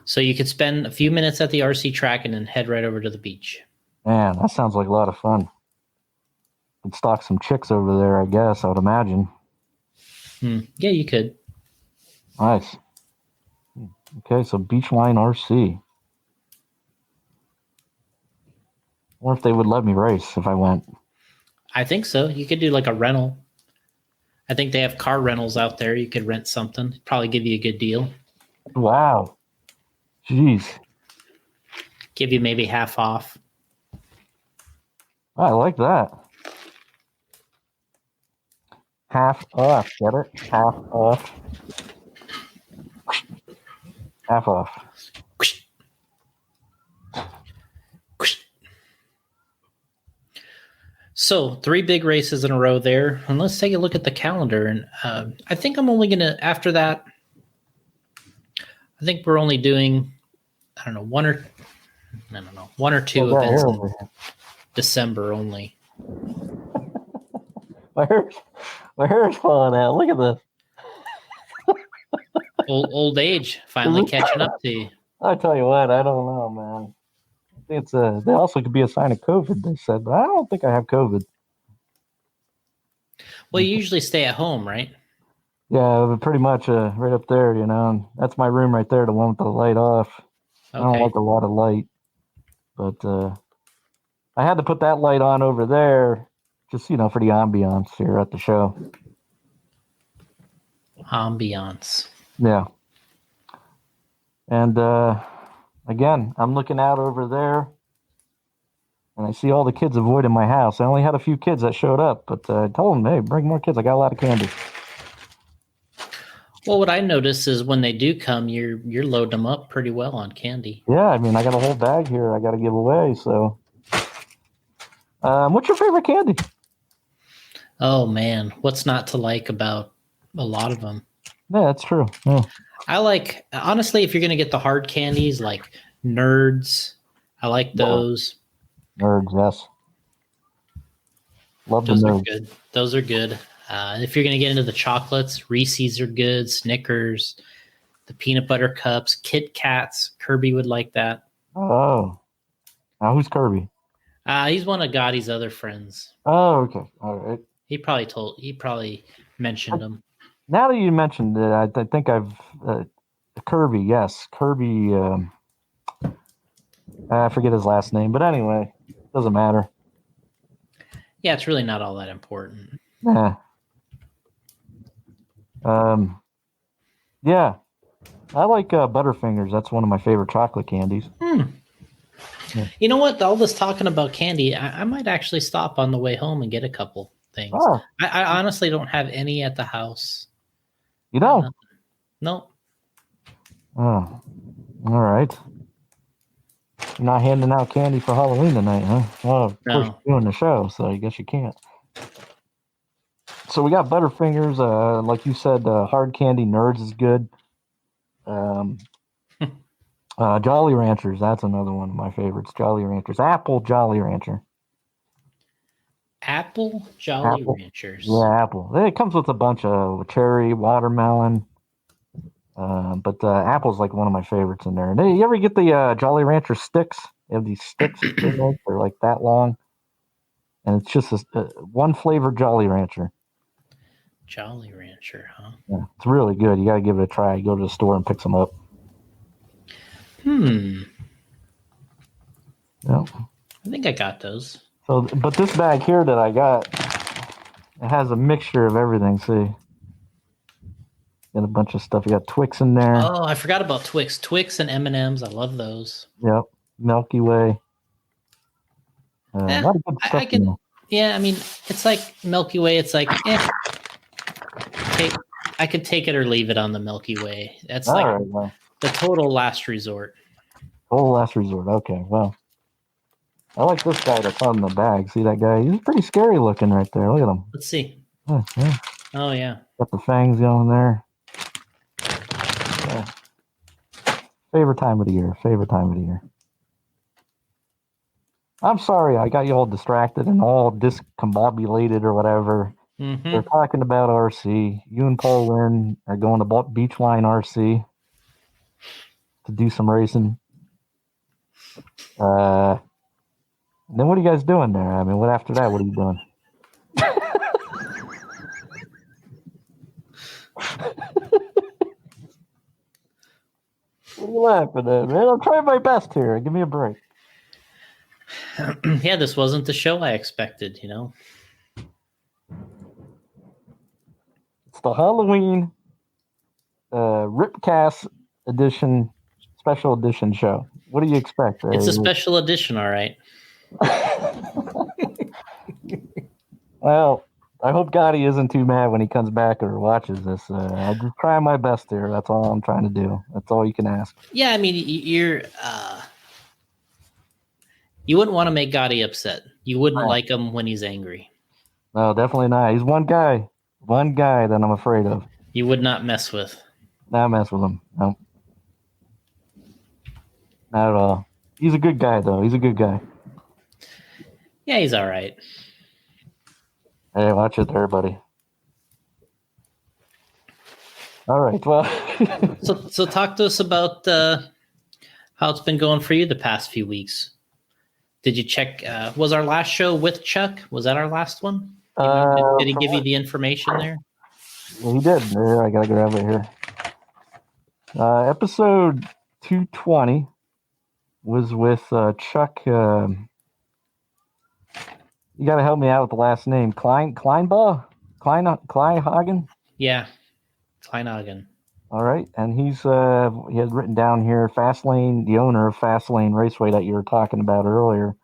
So you could spend a few minutes at the RC track and then head right over to the beach. Man, that sounds like a lot of fun. Could stalk some chicks over there, I guess, I would imagine. Yeah, you could. Nice. Okay, so Beachline RC. I wonder if they would let me race if I went. I think so. You could do like a rental. I think they have car rentals out there. You could rent something. Probably give you a good deal. Wow. Jeez. Give you maybe half off. I like that. Half off, get it? Half off. So 3 big races in a row there, and let's take a look at the calendar. And I think I'm only gonna after that. I think we're only doing, I don't know, one or two events in December only. My hair's falling out. Look at this. Old age finally catching up to you. I tell you what, I don't know, man. I think it's they also could be a sign of COVID. They said, but I don't think I have COVID. Well, you usually stay at home, right? Yeah, but pretty much right up there, you know. And that's my room right there, the one with the light off. Okay. I don't like a lot of light, but I had to put that light on over there, just for the ambiance here at the show. Ambiance. Yeah. And again, I'm looking out over there, and I see all the kids avoiding my house. I only had a few kids that showed up, but I told them, hey, bring more kids. I got a lot of candy. Well, what I notice is when they do come, you're loading them up pretty well on candy. Yeah, I mean, I got a whole bag here I got to give away. So, what's your favorite candy? Oh man, what's not to like about a lot of them? Yeah, that's true. Yeah. I like, honestly, if you're gonna get the hard candies like Nerds, I like those. Nerds, yes. Love Those the are nerds. good. Those are good. If you're gonna get into the chocolates, Reese's are good. Snickers, the peanut butter cups, Kit Kats. Kirby would like that. Oh, now who's Kirby? He's one of Gotti's other friends. Oh, okay, all right. He probably mentioned him. Now that you mentioned it, I think I've Kirby. Yes, Kirby. I forget his last name, but anyway, doesn't matter. Yeah, it's really not all that important. Yeah. Yeah, I like Butterfingers. That's one of my favorite chocolate candies. Yeah. You know what? All this talking about candy, I might actually stop on the way home and get a couple things. Oh. I honestly don't have any at the house. You don't? No. Oh, all right. You're not handing out candy for Halloween tonight, huh? Well, of course you're doing the show, so I guess you can't. So we got Butterfingers. Like you said, hard candy Nerds is good. Jolly Ranchers, that's another one of my favorites. Jolly Ranchers. Apple Jolly Rancher. Apple Jolly Ranchers. Yeah, apple. It comes with a bunch of cherry, watermelon. But apple's like one of my favorites in there. And you ever get the Jolly Rancher sticks? They have these sticks. They're like that long. And it's just one flavor Jolly Rancher. Jolly Rancher, huh? Yeah, it's really good. You got to give it a try. You go to the store and pick some up. Yeah. I think I got those. So, but this bag here that I got, it has a mixture of everything. See, got a bunch of stuff. You got Twix in there. Oh, I forgot about Twix. Twix and M&Ms. I love those. Yep. Milky Way. A lot of good stuff. Yeah, I mean, it's like Milky Way. It's like, I could take it or leave it on the Milky Way. That's the total last resort. Total last resort. Okay, well, I like this guy that's on the bag. See that guy? He's pretty scary looking right there. Look at him. Let's see. Yeah. Oh, yeah. Got the fangs going there. Yeah. Favorite time of the year. I'm sorry I got you all distracted and all discombobulated or whatever. Mm-hmm. They're talking about RC. You and Paul Lynn are going to Beachline RC to do some racing. Then what are you guys doing there? I mean, what after that? What are you doing? What are you laughing at, man? I'm trying my best here. Give me a break. Yeah, this wasn't the show I expected, you know. It's the Halloween Ripcast edition, special edition show. What do you expect? It's a special edition, all right. Well, I hope Gotti isn't too mad when he comes back or watches this. I'm just trying my best here. That's all I'm trying to do. That's all you can ask. Yeah, I mean, you're... You wouldn't want to make Gotti upset. You wouldn't like him when he's angry. No, definitely not. He's one guy that I'm afraid of. You would not mess with. Not mess with him. No, not at all. He's a good guy, though. He's a good guy. Yeah, he's all right. Hey, watch it there, buddy. All right, well. So talk to us about how it's been going for you the past few weeks. Did you check? Was our last show with Chuck? Was that our last one? Did he give you the information there? Yeah, he did. There, I gotta grab it here. Episode 220 was with Chuck. You gotta help me out with the last name. Kleinhagen? Yeah, Kleinhagen. All right, and he had written down here Fastlane, the owner of Fastlane Raceway that you were talking about earlier,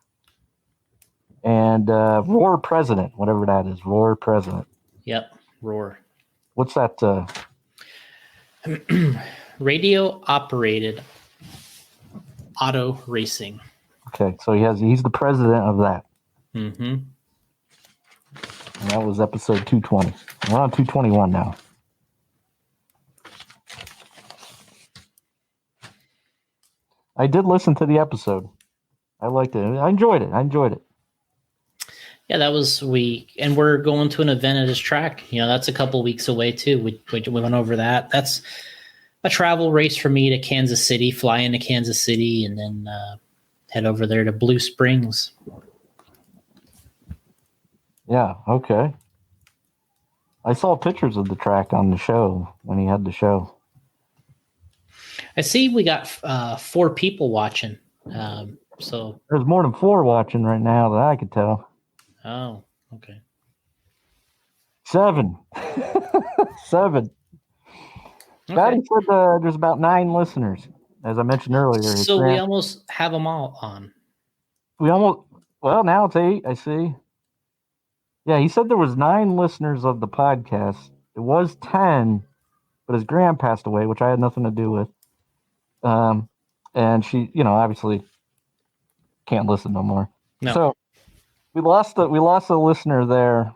and Roar President, whatever that is, Roar President. Yep, Roar. What's that? Radio operated auto racing. Okay, so he's the president of that. Mm-hmm. And that was episode 220. We're on 221 now. I did listen to the episode. I liked it. I enjoyed it. Yeah, that was and we're going to an event at his track. That's a couple weeks away too. We went over that. That's a travel race for me to Kansas City, fly into Kansas City, and then head over there to Blue Springs. Yeah, okay. I saw pictures of the track on the show when he had the show. I see we got 4 people watching. So there's more than 4 watching right now that I could tell. Oh, okay. 7. 7. Okay. Patty said there's about 9 listeners, as I mentioned earlier. So we almost have them all on. Well, now it's 8, I see. Yeah, he said there was 9 listeners of the podcast. It was 10, but his grand passed away, which I had nothing to do with. And she, obviously can't listen no more. No. So we lost a listener there,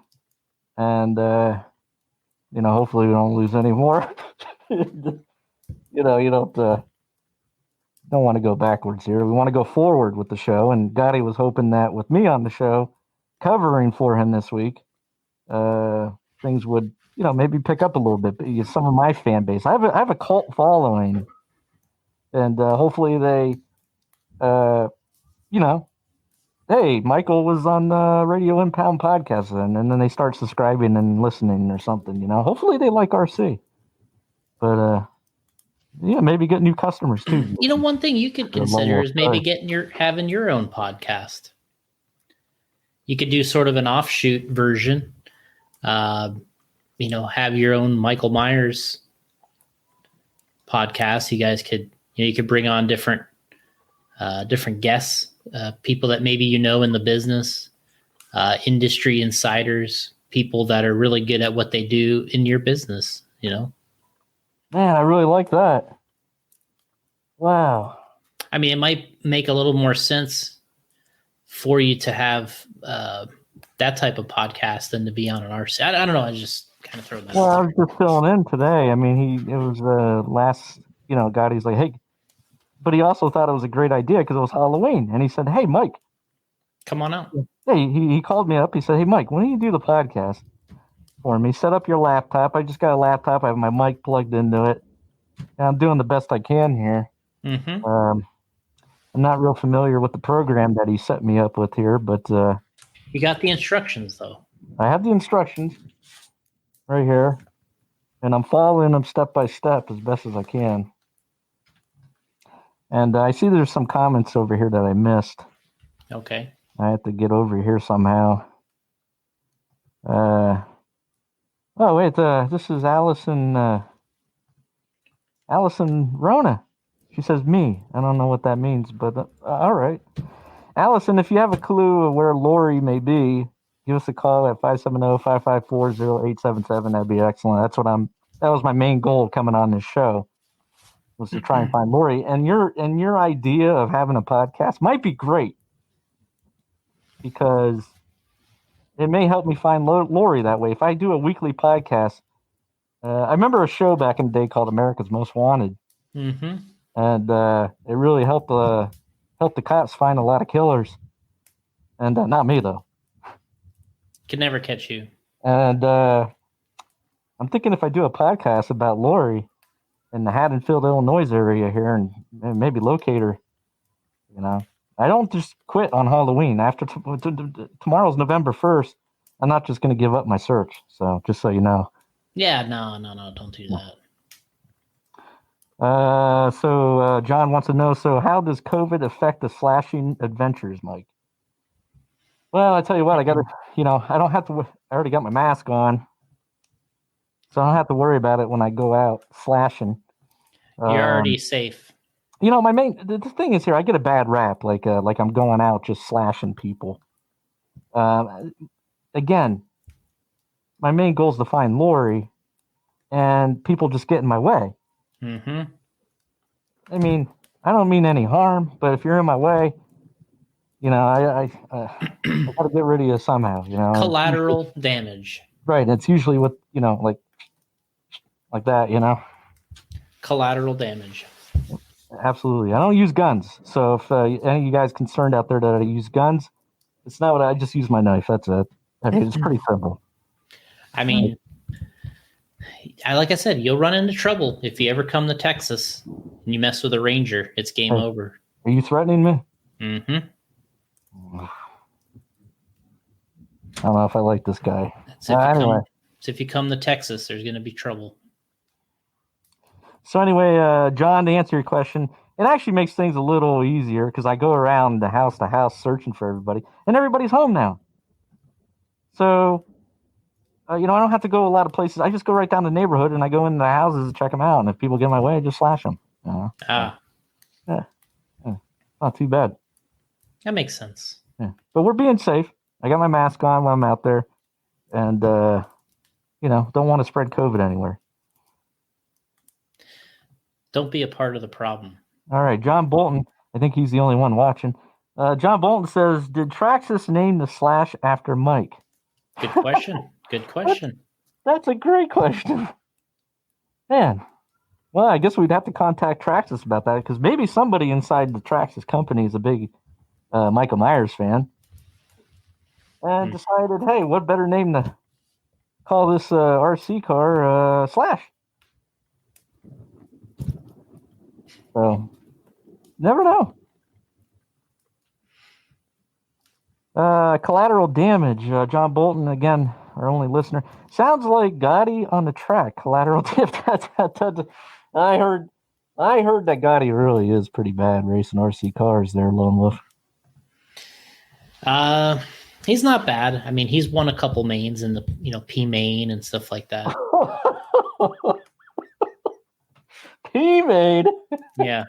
and hopefully we don't lose any more. You don't want to go backwards here. We want to go forward with the show, and Gotti was hoping that with me on the show, covering for him this week, things would, maybe pick up a little bit. Some of my fan base, I have a cult following, and hopefully they, hey, Michael was on the Radio Impound podcast, and then they start subscribing and listening or something. Hopefully they like RC, but maybe get new customers too. One thing you could consider is maybe having your own podcast. You could do sort of an offshoot version. Have your own Michael Myers podcast. You guys could, you could bring on different guests, people that maybe in the business, industry insiders, people that are really good at what they do in your business. Man, I really like that. Wow. I mean, it might make a little more sense for you to have that type of podcast than to be on an RC. I don't know. I just kind of throw that. Well, I was just filling in today. I mean, it was the last, Gotti's like, hey, but he also thought it was a great idea because it was Halloween. And he said, hey, Mike. Come on out. Hey, he called me up. He said, hey, Mike, when do you do the podcast for me? Set up your laptop. I just got a laptop. I have my mic plugged into it. And I'm doing the best I can here. Mm-hmm. I'm not real familiar with the program that he set me up with here, but you got the instructions, though. I have the instructions right here, and I'm following them step by step as best as I can. And I see there's some comments over here that I missed. Okay. I have to get over here somehow. Oh, wait, this is Allison Rona. She says me. I don't know what that means, but all right. Allison, if you have a clue of where Lori may be, give us a call at 570-554-0877. That'd be excellent. That was my main goal coming on this show, was to try and find Lori. And your idea of having a podcast might be great. because it may help me find Lori that way. If I do a weekly podcast, I remember a show back in the day called America's Most Wanted, Mm-hmm. and it really helped the cops find a lot of killers, and not me though. Could never catch you. And I'm thinking if I do a podcast about Lori in the Haddonfield, Illinois area here, and maybe locate her, I don't just quit on Halloween. After tomorrow's November 1st, I'm not just going to give up my search. So just so you know. Yeah, no, don't do that. So John wants to know, so how does COVID affect the slashing adventures, Mike? Well, I tell you what, I got to, I don't have to, I already got my mask on, so I don't have to worry about it when I go out slashing. You're already safe. The thing is here, I get a bad rap, like I'm going out just slashing people. Again, my main goal is to find Lori, and people just get in my way. Mm-hmm. I mean, I don't mean any harm, but if you're in my way, I got to get rid of you somehow. Collateral damage. Right, and it's usually with like that. Collateral damage. Absolutely. I don't use guns, so if any of you guys concerned out there that I use guns, it's not what I just use my knife. That's it. I mean, it's pretty simple. I mean, like I said, you'll run into trouble if you ever come to Texas and you mess with a ranger. It's game over. Are you threatening me? Mm-hmm. I don't know if I like this guy. So anyway. If you come to Texas, there's going to be trouble. So anyway, John, to answer your question, it actually makes things a little easier because I go around the house to house searching for everybody, and everybody's home now. So, I don't have to go a lot of places. I just go right down the neighborhood, and I go into the houses and check them out. And if people get in my way, I just slash them. Yeah, not too bad. That makes sense. Yeah, but we're being safe. I got my mask on when I'm out there, and don't want to spread COVID anywhere. Don't be a part of the problem. All right, John Bolton. I think he's the only one watching. John Bolton says, "Did Traxxas name the slash after Mike?" Good question. Good question. That's a great question, man. Well, I guess we'd have to contact Traxxas about that because maybe somebody inside the Traxxas company is a big Michael Myers fan and decided, hey, what better name to call this RC car Slash? So, never know. Collateral damage. John Bolton, again, our only listener. Sounds like Gotti on the track. Collateral damage. I heard that Gotti really is pretty bad racing RC cars there, Lone Wolf. He's not bad. I mean, he's won a couple mains in the P main and stuff like that. P main? Yeah.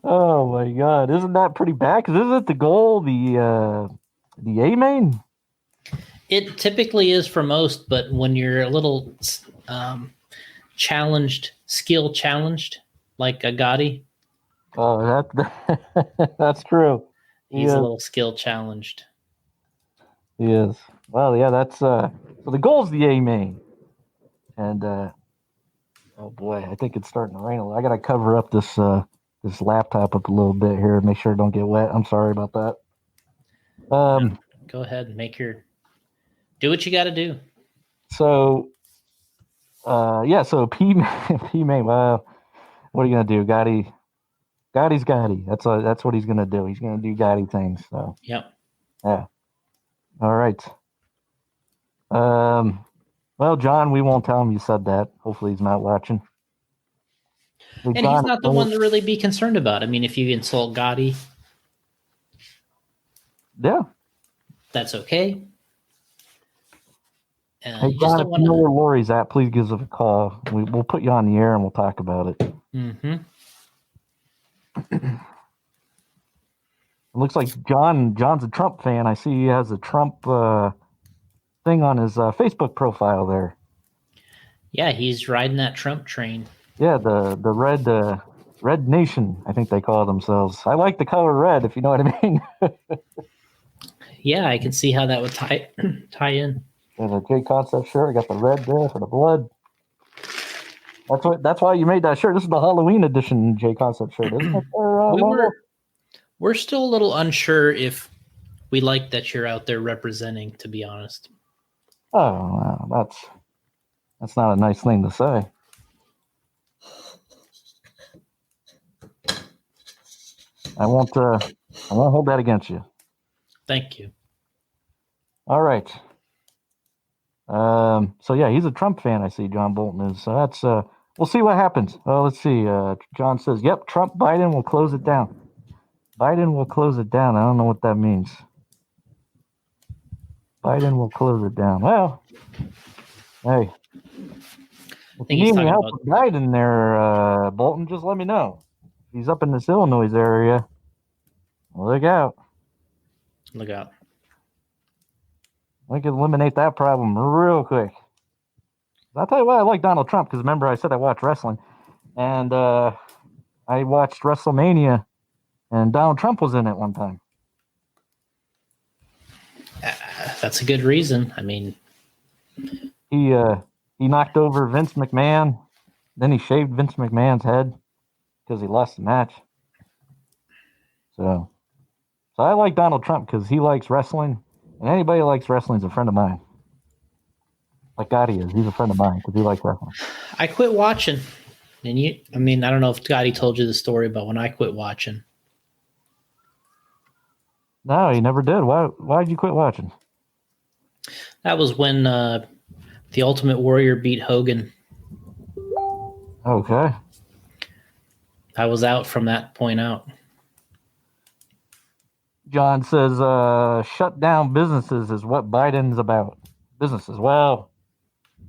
Oh my God! Isn't that pretty bad? Because isn't the goal the A main? It typically is for most, but when you're a little skill challenged, like a Gotti. Oh, that's true. He's a little skill challenged. He is. Well, yeah, that's so the goal is the A main, and oh boy, I think it's starting to rain. I gotta cover up this laptop up a little bit here, make sure it don't get wet. I'm sorry about that. Go ahead and do what you got to do. So, so P main. Well, what are you gonna do, Gotti's Gotti. That's what he's gonna do. He's gonna do Gotti things. So, yep. Yeah. All right. Well, John, we won't tell him you said that. Hopefully, he's not watching. And John, he's not the one to really be concerned about. I mean, if you insult Gotti, yeah, that's okay. Hey, John, if you know where Lori's at, please give us a call. We'll put you on the air and we'll talk about it. Mm-hmm. It looks like John's a Trump fan. I see he has a Trump thing on his Facebook profile there. Yeah, he's riding that Trump train. Yeah, the red Red Nation, I think they call themselves. I like the color red, if you know what I mean. Yeah, I can see how that would tie in. There's a J Concept shirt. I got the red there for the blood. That's why you made that shirt. This is the Halloween edition J Concept shirt, isn't it? We're still a little unsure if we like that you're out there representing, to be honest. Oh, wow, that's not a nice thing to say. I won't hold that against you. Thank you. All right. So yeah, he's a Trump fan. I see John Bolton is. So that's we'll see what happens. Well, let's see. John says, "Yep, Biden will close it down." Biden will close it down. I don't know what that means. Biden will close it down. Well, hey, if you need any help with Biden there, Bolton, just let me know. If he's up in this Illinois area, look out. Look out. We can eliminate that problem real quick. I'll tell you why I like Donald Trump, because remember I said I watch wrestling, and I watched WrestleMania, and Donald Trump was in it one time. That's a good reason. I mean, he knocked over Vince McMahon, then he shaved Vince McMahon's head because he lost the match. So I like Donald Trump because he likes wrestling, and anybody who likes wrestling is a friend of mine. Like Gotti is. He's a friend of mine because he likes wrestling. I quit watching. And I don't know if Gotti told you the story about when I quit watching. No, he never did. Why did you quit watching? That was when the Ultimate Warrior beat Hogan. Okay. I was out from that point out. John says, shut down businesses is what Biden's about. Businesses. Well,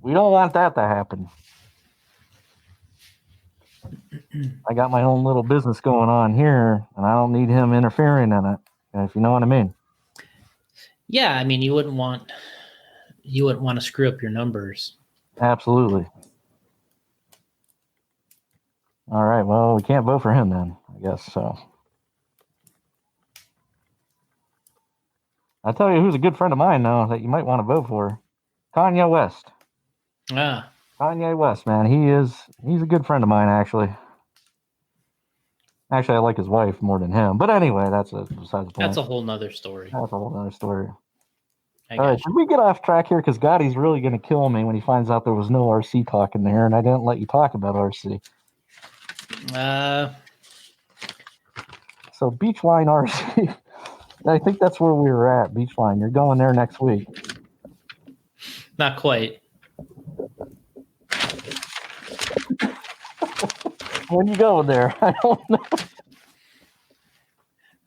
we don't want that to happen. I got my own little business going on here, and I don't need him interfering in it, if you know what I mean. Yeah, I mean, you wouldn't want to screw up your numbers. Absolutely. All right, well, we can't vote for him then, I guess so. I'll tell you who's a good friend of mine, though, that you might want to vote for. Kanye West. Kanye West, man. He's a good friend of mine, actually. Actually, I like his wife more than him. But anyway, that's besides the point. That's a whole nother story. All right, should we get off track here? Because Gotti's really going to kill me when he finds out there was no RC talk in there, and I didn't let you talk about RC. So Beachline RC, I think that's where we were at, Beachline. You're going there next week. Not quite. When you going there? I don't know.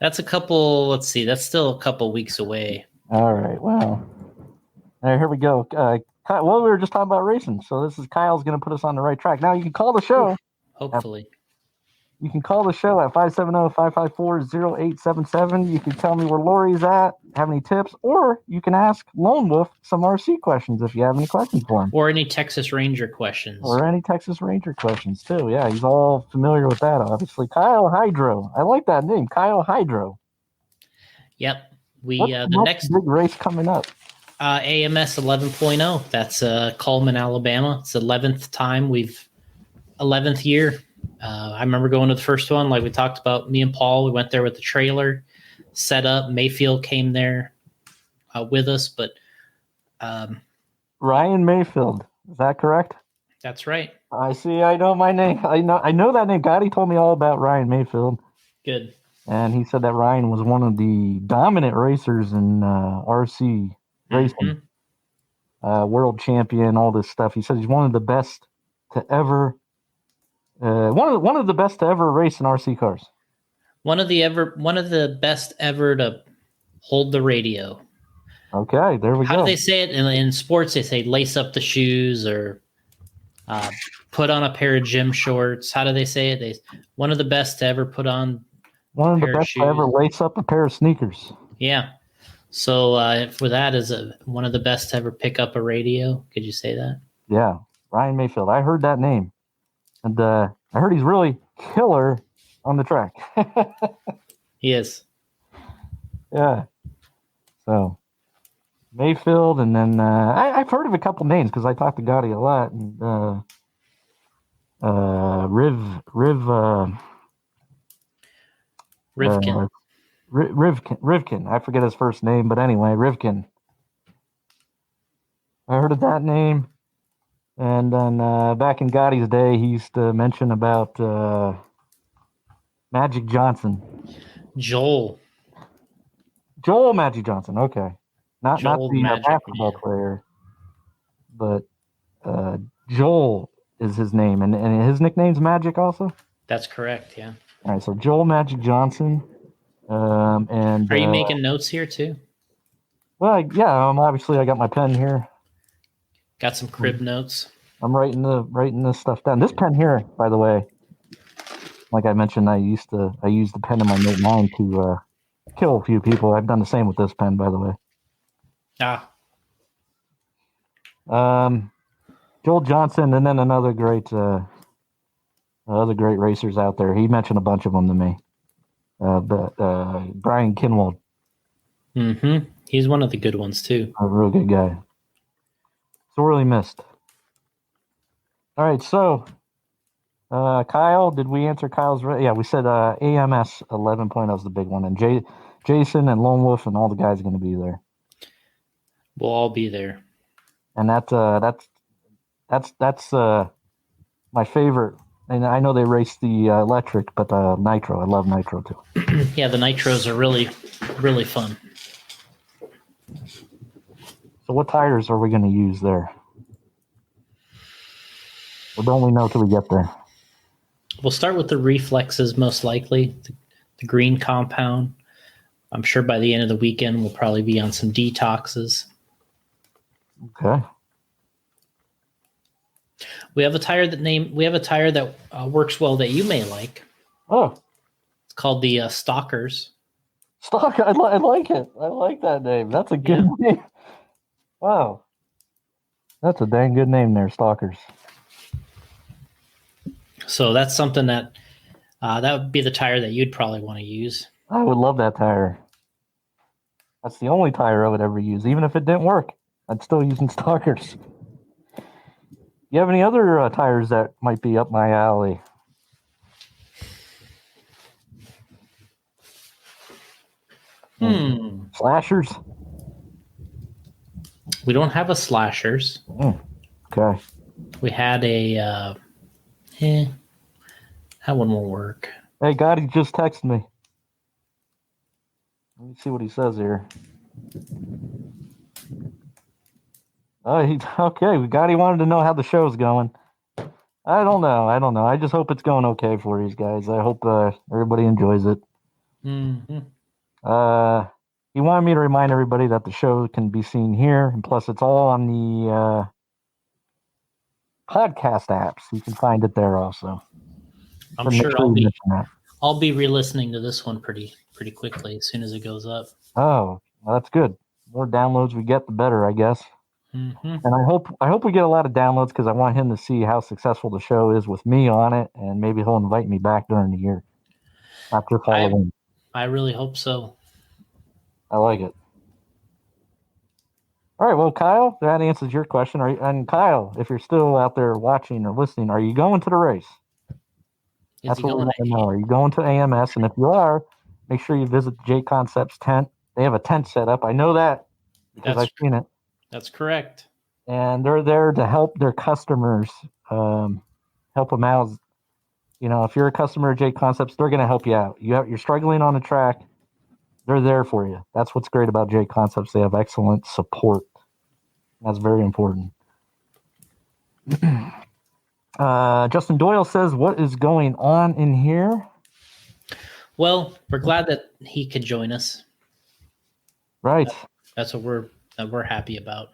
That's still a couple weeks away. All right, well. All right, here we go. Well, we were just talking about racing, so this is Kyle's going to put us on the right track. Now, you can call the show. Hopefully. You can call the show at 570-554-0877. You can tell me where Lori's at, have any tips, or you can ask Lone Wolf some RC questions if you have any questions for him. Or any Texas Ranger questions. Too. Yeah, he's all familiar with that, obviously. Kyle Hydro. I like that name, Kyle Hydro. Yep. The next big race coming up? AMS 11.0. That's Cullman, Alabama. It's 11th year. I remember going to the first one, like we talked about. Me and Paul, we went there with the trailer set up. Mayfield came there with us, but Ryan Mayfield, is that correct? That's right. I see. I know my name. I know that name. Gotti told me all about Ryan Mayfield. Good. And he said that Ryan was one of the dominant racers in RC racing, world champion, all this stuff. He said he's one of the best to ever. One of the best to ever race in RC cars. One of the best ever to hold the radio. Okay, there we go. How do they say it in sports? They say lace up the shoes or put on a pair of gym shorts. How do they say it? One of the best to ever put on. One of the best to ever lace up a pair of sneakers. Yeah. So for that is one of the best to ever pick up a radio. Could you say that? Yeah, Ryan Mayfield. I heard that name. And I heard he's really killer on the track. He is. Yeah. So Mayfield, and then I've heard of a couple names because I talked to Gotti a lot, and Rivkin. Rivkin. I forget his first name, but anyway, Rivkin. I heard of that name, and then back in Gotti's day, he used to mention about Magic Johnson. Joel Magic Johnson. Okay, not the Magic basketball Man. player, but Joel is his name, and his nickname's Magic also. That's correct. Yeah. All right, so Joel Magic Johnson. And Are you making notes here too? well, yeah, obviously I got my pen here. Got some crib notes. I'm writing this stuff down. This pen here, by the way, like I mentioned, I used the pen in my Note 9 to kill a few people. I've done the same with this pen, by the way. Joel Johnson, and then other great racers out there. He mentioned a bunch of them to me. But Brian Kinwald. Mm-hmm. He's one of the good ones too. A real good guy. Sorely missed. All right, so Kyle, did we answer Kyle's? Yeah, we said AMS 11.0 is the big one, and Jason and Lone Wolf and all the guys are going to be there. We'll all be there. And that's my favorite. And I know they race the electric, but nitro. I love nitro too. Yeah, the nitros are really, really fun. So what tires are we going to use there? Or don't we know till we get there? We'll start with the reflexes, most likely. The green compound. I'm sure by the end of the weekend, we'll probably be on some detoxes. Okay. We have a tire that works well that you may like. Oh. It's called the Stalkers. Stalker, I like it. I like that name. That's a good name. Wow. That's a dang good name there, Stalkers. So that's something that would be the tire that you'd probably want to use. I would love that tire. That's the only tire I would ever use. Even if it didn't work, I'd still using Stalkers. You have any other tires that might be up my alley? Slashers? We don't have a Slashers. Okay. We had a that one will work. Hey, Gotti just texted me. Let me see what he says here. Oh, Gotti wanted to know how the show's going. I don't know. I just hope it's going okay for you guys. I hope everybody enjoys it. Mm-hmm. He wanted me to remind everybody that the show can be seen here, and plus it's all on the podcast apps. You can find it there also. I'm sure I'll be re-listening to this one pretty quickly as soon as it goes up. Oh, well, that's good. The more downloads we get, the better, I guess. Mm-hmm. And I hope we get a lot of downloads because I want him to see how successful the show is with me on it, and maybe he'll invite me back during the year after Halloween. I really hope so. I like it. All right, well, Kyle, that answers your question. And Kyle, if you're still out there watching or listening, are you going to the race? That's what we want to know. Are you going to AMS? And if you are, make sure you visit the J Concepts tent. They have a tent set up. I know that because I've seen it. That's correct. And they're there to help their customers, help them out. You know, if you're a customer of J Concepts, they're going to help you out. You're struggling on the track, they're there for you. That's what's great about J Concepts. They have excellent support. That's very important. Justin Doyle says, "What is going on in here?" Well, we're glad that he could join us. Right. That's what we're happy about.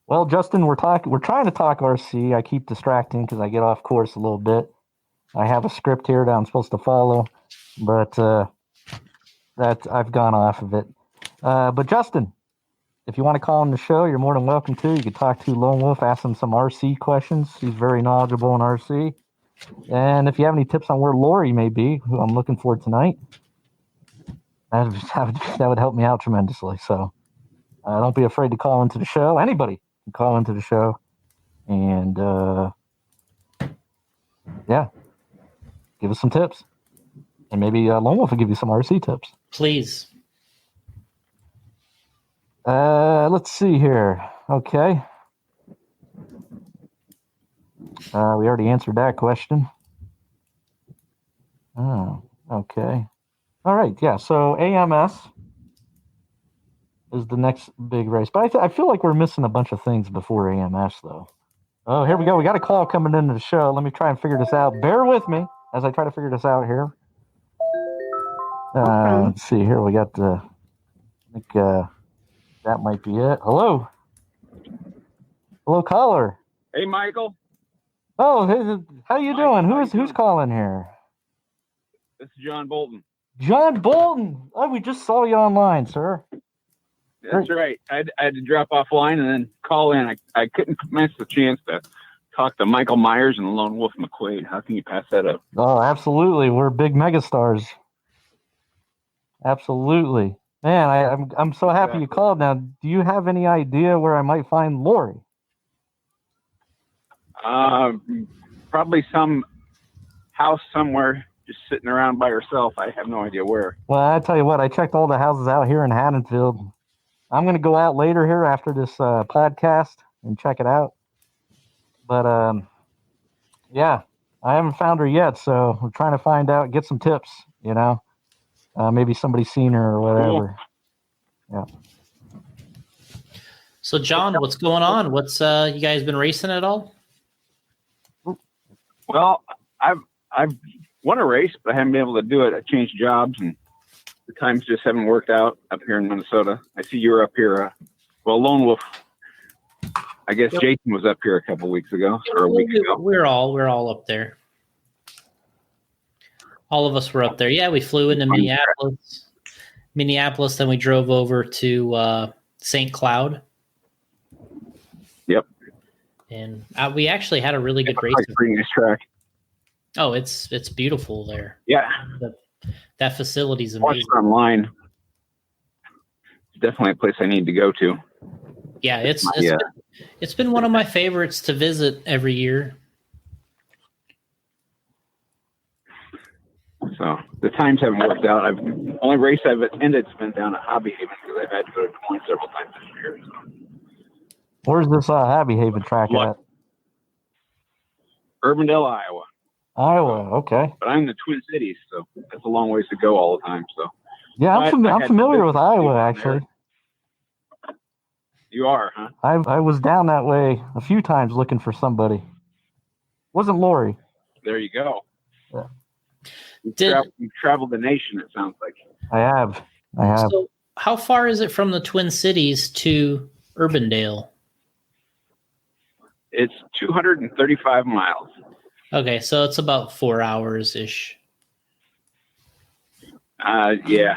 Well, Justin, we're trying to talk RC. I keep distracting because I get off course a little bit. I have a script here that I'm supposed to follow, but that I've gone off of it. But Justin, if you want to call on the show, you're more than welcome to. You can talk to Lone Wolf, ask him some RC questions. He's very knowledgeable in RC. And if you have any tips on where Lori may be, who I'm looking for tonight, that would help me out tremendously. So don't be afraid to call into the show. Anybody can call into the show. And yeah, give us some tips. And maybe Lone Wolf will give you some RC tips. Please. Let's see here. Okay. We already answered that question. Oh, okay. All right. Yeah. So AMS is the next big race. But I feel like we're missing a bunch of things before AMS, though. Oh, here we go. We got a call coming into the show. Let me try and figure this out. Bear with me as I try to figure this out here. Let's see here. We got I think that might be it. Hello. Hello, caller. Hey, Michael. Oh, hey, how you doing? Who's calling here? This is John Bolton. John Bolton. Oh, we just saw you online, sir. That's right. I had to drop offline and then call in. I couldn't miss the chance to talk to Michael Myers and Lone Wolf McQuade. How can you pass that up? Oh, absolutely. We're big megastars. Absolutely. Man, I'm so happy you called. Now, do you have any idea where I might find Lori? Probably some house somewhere just sitting around by herself. I have no idea where. Well, I tell you what, I checked all the houses out here in Haddonfield. I'm going to go out later here after this podcast and check it out. But, yeah, I haven't found her yet, so we're trying to find out, get some tips, you know. Maybe somebody's seen her or whatever. Cool. Yeah. So, John, what's going on? What's you guys been racing at all? Well, I've won a race, but I haven't been able to do it. I changed jobs, and the times just haven't worked out up here in Minnesota. I see you're up here. Well, Lone Wolf, I guess Jason was up here a couple weeks ago or a week ago. We're all up there. All of us were up there. Yeah, we flew into Minneapolis, then we drove over to St. Cloud. Yep. And we actually had a really good race. Pretty nice track. Oh, it's beautiful there. Yeah. That facility's amazing. Watched it online. It's definitely a place I need to go to. Yeah, it's been one of my favorites to visit every year. So the times haven't worked out. Only race I've ended's been down at Hobby Haven because I've had to go to Des Moines several times this year. So. Where's this Hobby Haven track at? Urbandale, Iowa. Iowa, okay. But I'm in the Twin Cities, so that's a long ways to go all the time. So yeah, I'm familiar with Iowa actually. You are, huh? I was down that way a few times looking for somebody. Wasn't Lori? There you go. Yeah. You've traveled the nation, it sounds like. I have. So how far is it from the Twin Cities to Urbandale? It's 235 miles. Okay, so it's about 4 hours-ish. Yeah, 3.5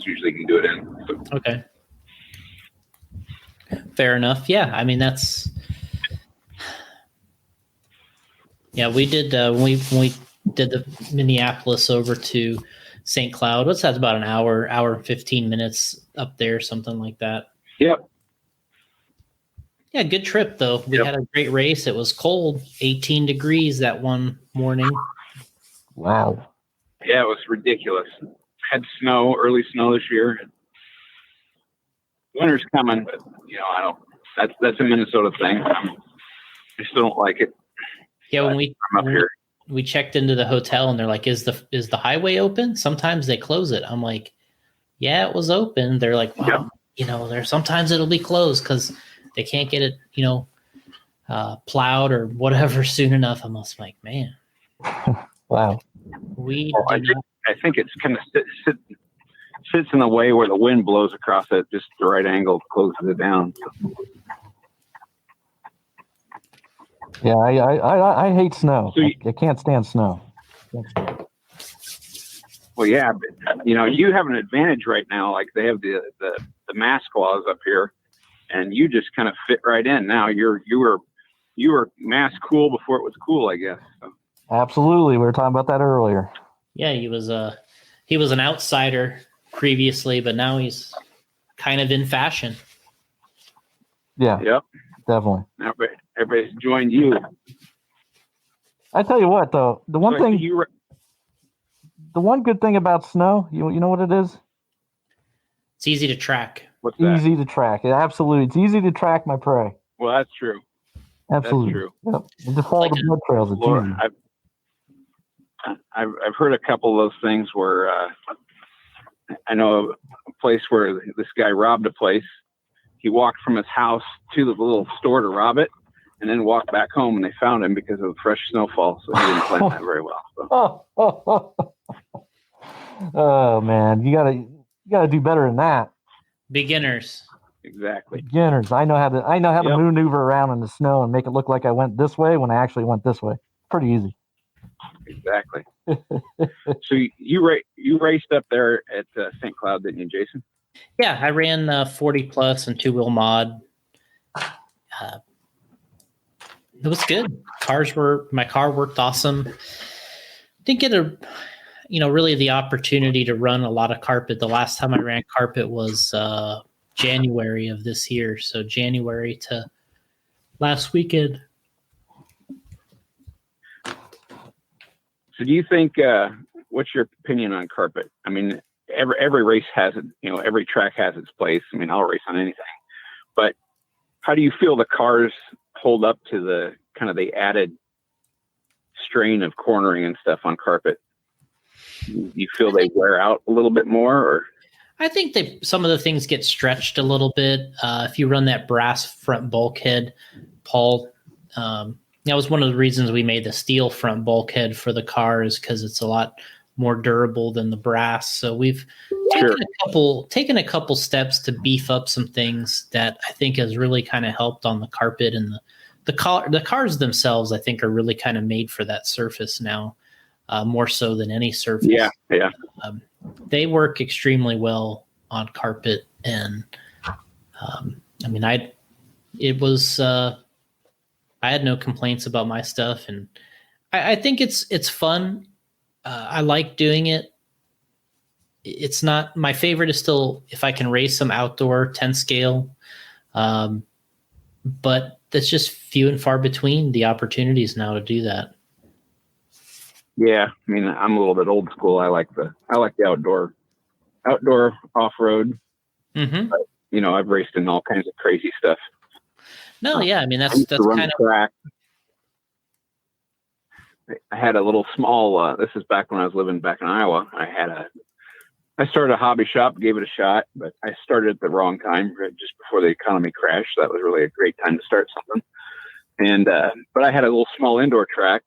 usually can do it in. So. Okay. Fair enough. Yeah, I mean, that's... Yeah, we did, when we did the Minneapolis over to St. Cloud. What's that, about an hour and 15 minutes up there, something like that. Yep. Yeah, good trip, though. We had a great race. It was cold, 18 degrees that one morning. Wow. Yeah, it was ridiculous. Had snow, early snow this year. Winter's coming, but, I don't. That's a Minnesota thing. I still don't like it. Yeah, I'm up here. We checked into the hotel, and they're like, "Is the highway open?" Sometimes they close it. I'm like, "Yeah, it was open." They're like, "Wow, there's sometimes it'll be closed because they can't get it, plowed or whatever soon enough." I'm just like, "Man, wow." I think it's kind of sits in the way where the wind blows across it, just the right angle closes it down. Yeah, I hate snow. So I can't stand snow. Well, yeah, but you have an advantage right now. Like they have the mask laws up here, and you just kind of fit right in. Now you were mask cool before it was cool, I guess. So. Absolutely. We were talking about that earlier. Yeah, he was an outsider previously, but now he's kind of in fashion. Yeah. Yep. Definitely. Everybody's joined you. I tell you what, though, the one good thing about snow, you know what it is? It's easy to track. What's that? Easy to track. Absolutely. It's easy to track my prey. Well, that's true. Absolutely. That's true. Yep. And to follow the blood trails, it's Lord, easy. I've heard a couple of those things where I know a place where this guy robbed a place. He walked from his house to the little store to rob it, and then walked back home, and they found him because of the fresh snowfall. So he didn't plan that very well. So. Oh man, you gotta do better than that. Beginners. Exactly. Beginners. I know how to maneuver around in the snow and make it look like I went this way when I actually went this way. Pretty easy. Exactly. So you raced up there at St. Cloud, didn't you, Jason? Yeah, I ran 40 plus and 2-wheel mod. It was good. My car worked awesome. Didn't get really the opportunity to run a lot of carpet. The last time I ran carpet was January of this year. So January to last weekend. So do you think, what's your opinion on carpet? I mean, every race has it, every track has its place. I mean, I'll race on anything, but how do you feel the cars hold up to the kind of the added strain of cornering and stuff on carpet? You feel they wear out a little bit more, or? I think some of the things get stretched a little bit. If you run that brass front bulkhead, Paul, that was one of the reasons we made the steel front bulkhead for the car, is because it's a lot more durable than the brass. So we've taken a couple steps to beef up some things that I think has really kind of helped on the carpet, and the cars themselves, I think, are really kind of made for that surface now, more so than any surface. Yeah. They work extremely well on carpet, and I had no complaints about my stuff, and I think it's fun. I like doing it. It's not my favorite. Is still if I can race some outdoor 10 scale, but that's just few and far between the opportunities now to do that. Yeah, I mean, I'm a little bit old school. I like the outdoor off road. Mm-hmm. But, I've raced in all kinds of crazy stuff. No, yeah, I mean that's kind of track. I had a little small. This is back when I was living back in Iowa. I started a hobby shop, gave it a shot, but I started at the wrong time, right just before the economy crashed. So that was really a great time to start something. And but I had a little small indoor track.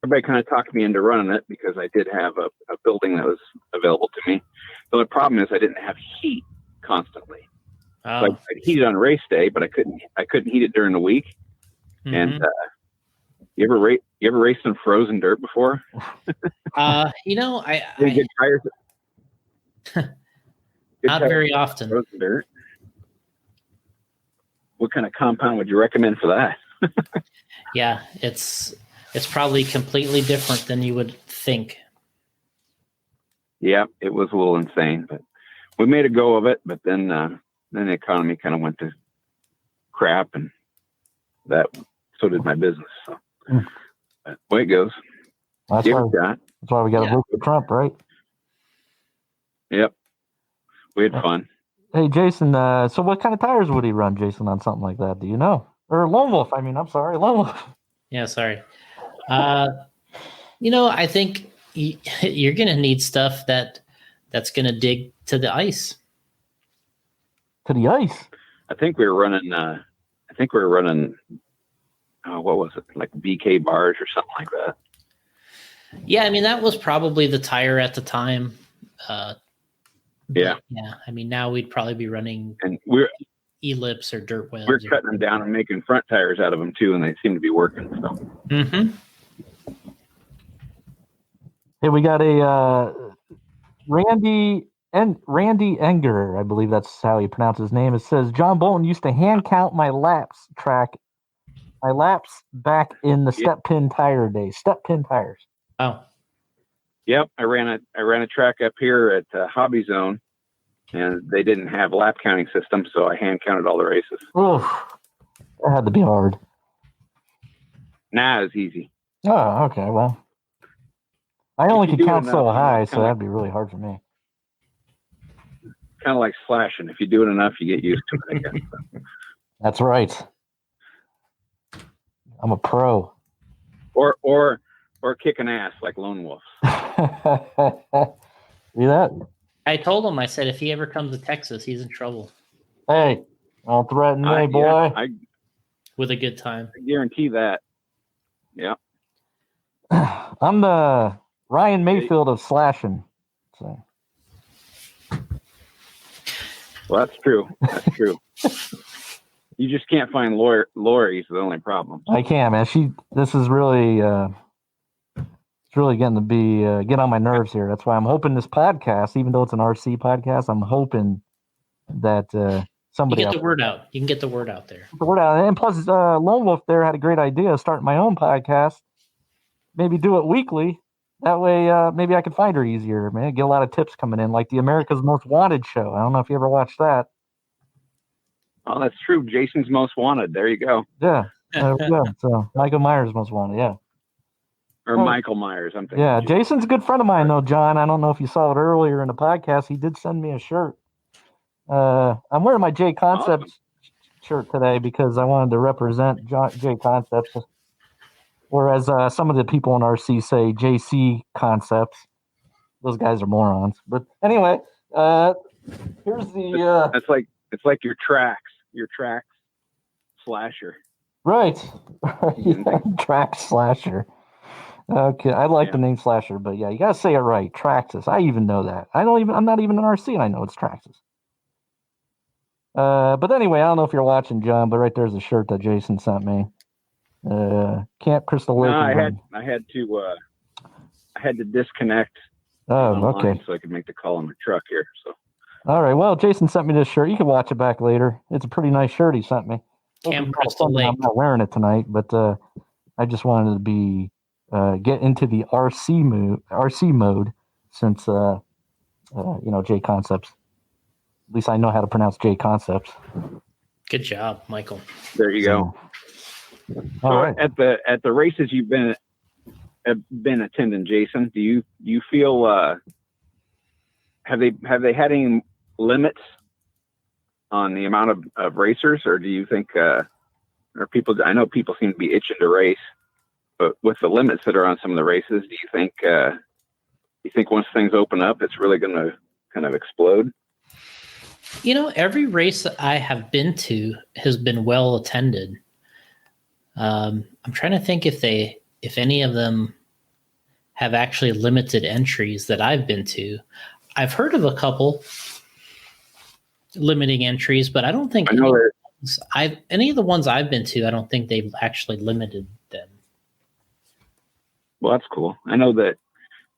Everybody kind of talked me into running it because I did have a building that was available to me. The only problem is I didn't have heat constantly. Oh. So I'd heat it on race day, but I couldn't heat it during the week. Mm-hmm. And you ever raced in frozen dirt before? I good tires. Not very often. Frozen dirt. What kind of compound would you recommend for that? Yeah, it's probably completely different than you would think. Yeah, it was a little insane, but we made a go of it. But then the economy kind of went to crap, and so did my business. So way it goes. That's why we got to vote for Trump, right? Yep, we had fun. Hey, Jason. So what kind of tires would he run, Jason, on something like that? Do you know? Or Lone Wolf? I mean, I'm sorry, Lone Wolf. Yeah, sorry. I think you're going to need stuff that's going to dig to the ice. To the ice? I think we were running. What was it? Like BK bars or something like that. Yeah, I mean that was probably the tire at the time. Yeah. I mean now we'd probably be running and we're ellipse or dirt webs. We're cutting them down and making front tires out of them too, and they seem to be working. So. Mm-hmm. Hey, we got a Randy Enger, I believe that's how you pronounce his name. It says John Bolton used to hand count my laps track My laps back in the Yeah. step pin tire days. Step pin tires. Oh, Yep, I ran a track up here at Hobby Zone, and they didn't have lap counting system, so I hand counted all the races. Oof. That had to be hard. Nah, it's easy. Oh, okay. Well, I only If you could do it count so enough, high, it's so kinda that'd be really hard for me. Kind of like slashing. If you do it enough, you get used to it, I guess. That's right. I'm a pro. Or kicking ass like Lone Wolf. See that? I told him. I said if he ever comes to Texas, he's in trouble Hey, don't threaten me, boy. Yeah, I with a good time. guarantee that. Yeah. I'm the Ryan Mayfield of slashing. So. Well, that's true. That's true. You just can't find Lori's the only problem. I can, man. This is really, it's really getting to be get on my nerves here. That's why I'm hoping this podcast, even though it's an RC podcast, I'm hoping that You somebody get the word out. You can get the word out there. the word out. And plus, Lone Wolf there had a great idea of starting my own podcast. Maybe do it weekly. That way, maybe I can find her easier. Man, get a lot of tips coming in, like the America's Most Wanted show. I don't know if you ever watched that. Oh, that's true. Jason's Most Wanted. There you go. Yeah, there we go. So Michael Myers Most Wanted. Yeah. Or Oh. Michael Myers. I'm thinking. Yeah, Jason's a good friend of mine, though, John. I don't know if you saw it earlier in the podcast. He did send me a shirt. I'm wearing my J Concepts shirt today because I wanted to represent J Concepts, whereas some of the people in RC say JC Concepts. Those guys are morons. But anyway, here's the It's like your tracks slasher. right track slasher. Okay, I like Yeah. the name Slasher, but yeah, you gotta say it right. Traxxas. I even know that. I'm not even an RC, and I know it's Traxxas. But anyway, I don't know if you're watching, John, but right there's a shirt that Jason sent me. Camp Crystal Lake. No, I had to disconnect. Oh, okay. So I could make the call on the truck here. So. All right. Well, Jason sent me this shirt. You can watch it back later. It's a pretty nice shirt he sent me. Camp Crystal Lake. I'm not wearing it tonight, but I just wanted to be get into the RC mode since J Concepts. At least I know how to pronounce J Concepts. Good job, Michael. There you go. All right. At the races you've been attending, Jason, do you feel have they had any limits on the amount of racers, or do you think or people? I know people seem to be itching to race, but with the limits that are on some of the races, do you think once things open up, it's really going to kind of explode? Every race that I have been to has been well attended. I'm trying to think if any of them have actually limited entries that I've been to. I've heard of a couple limiting entries, but I don't think any of the ones I've been to, I don't think they've actually limited them. Well, that's cool. I know that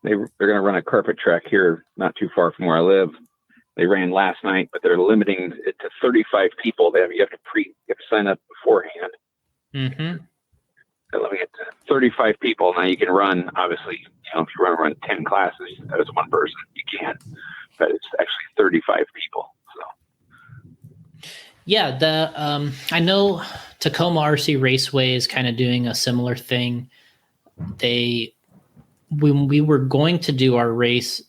they're going to run a carpet track here not too far from where I live. They ran last night, but they're limiting it to 35 people. You have to sign up beforehand. Mm-hmm. They're limiting it to 35 people. Now you can run, obviously, if you run 10 classes as one person, you can, but it's actually 35 people. So. Yeah, I know Tacoma RC Raceway is kind of doing a similar thing. When we were going to do our race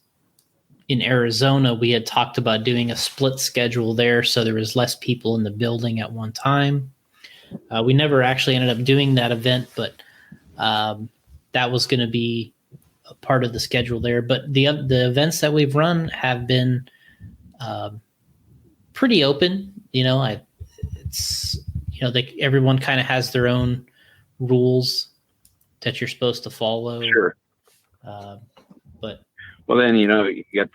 in Arizona, we had talked about doing a split schedule there, so there was less people in the building at one time. We never actually ended up doing that event, but that was going to be a part of the schedule there. But the events that we've run have been pretty open. Everyone kind of has their own rules that you're supposed to follow. Sure. But well, then you got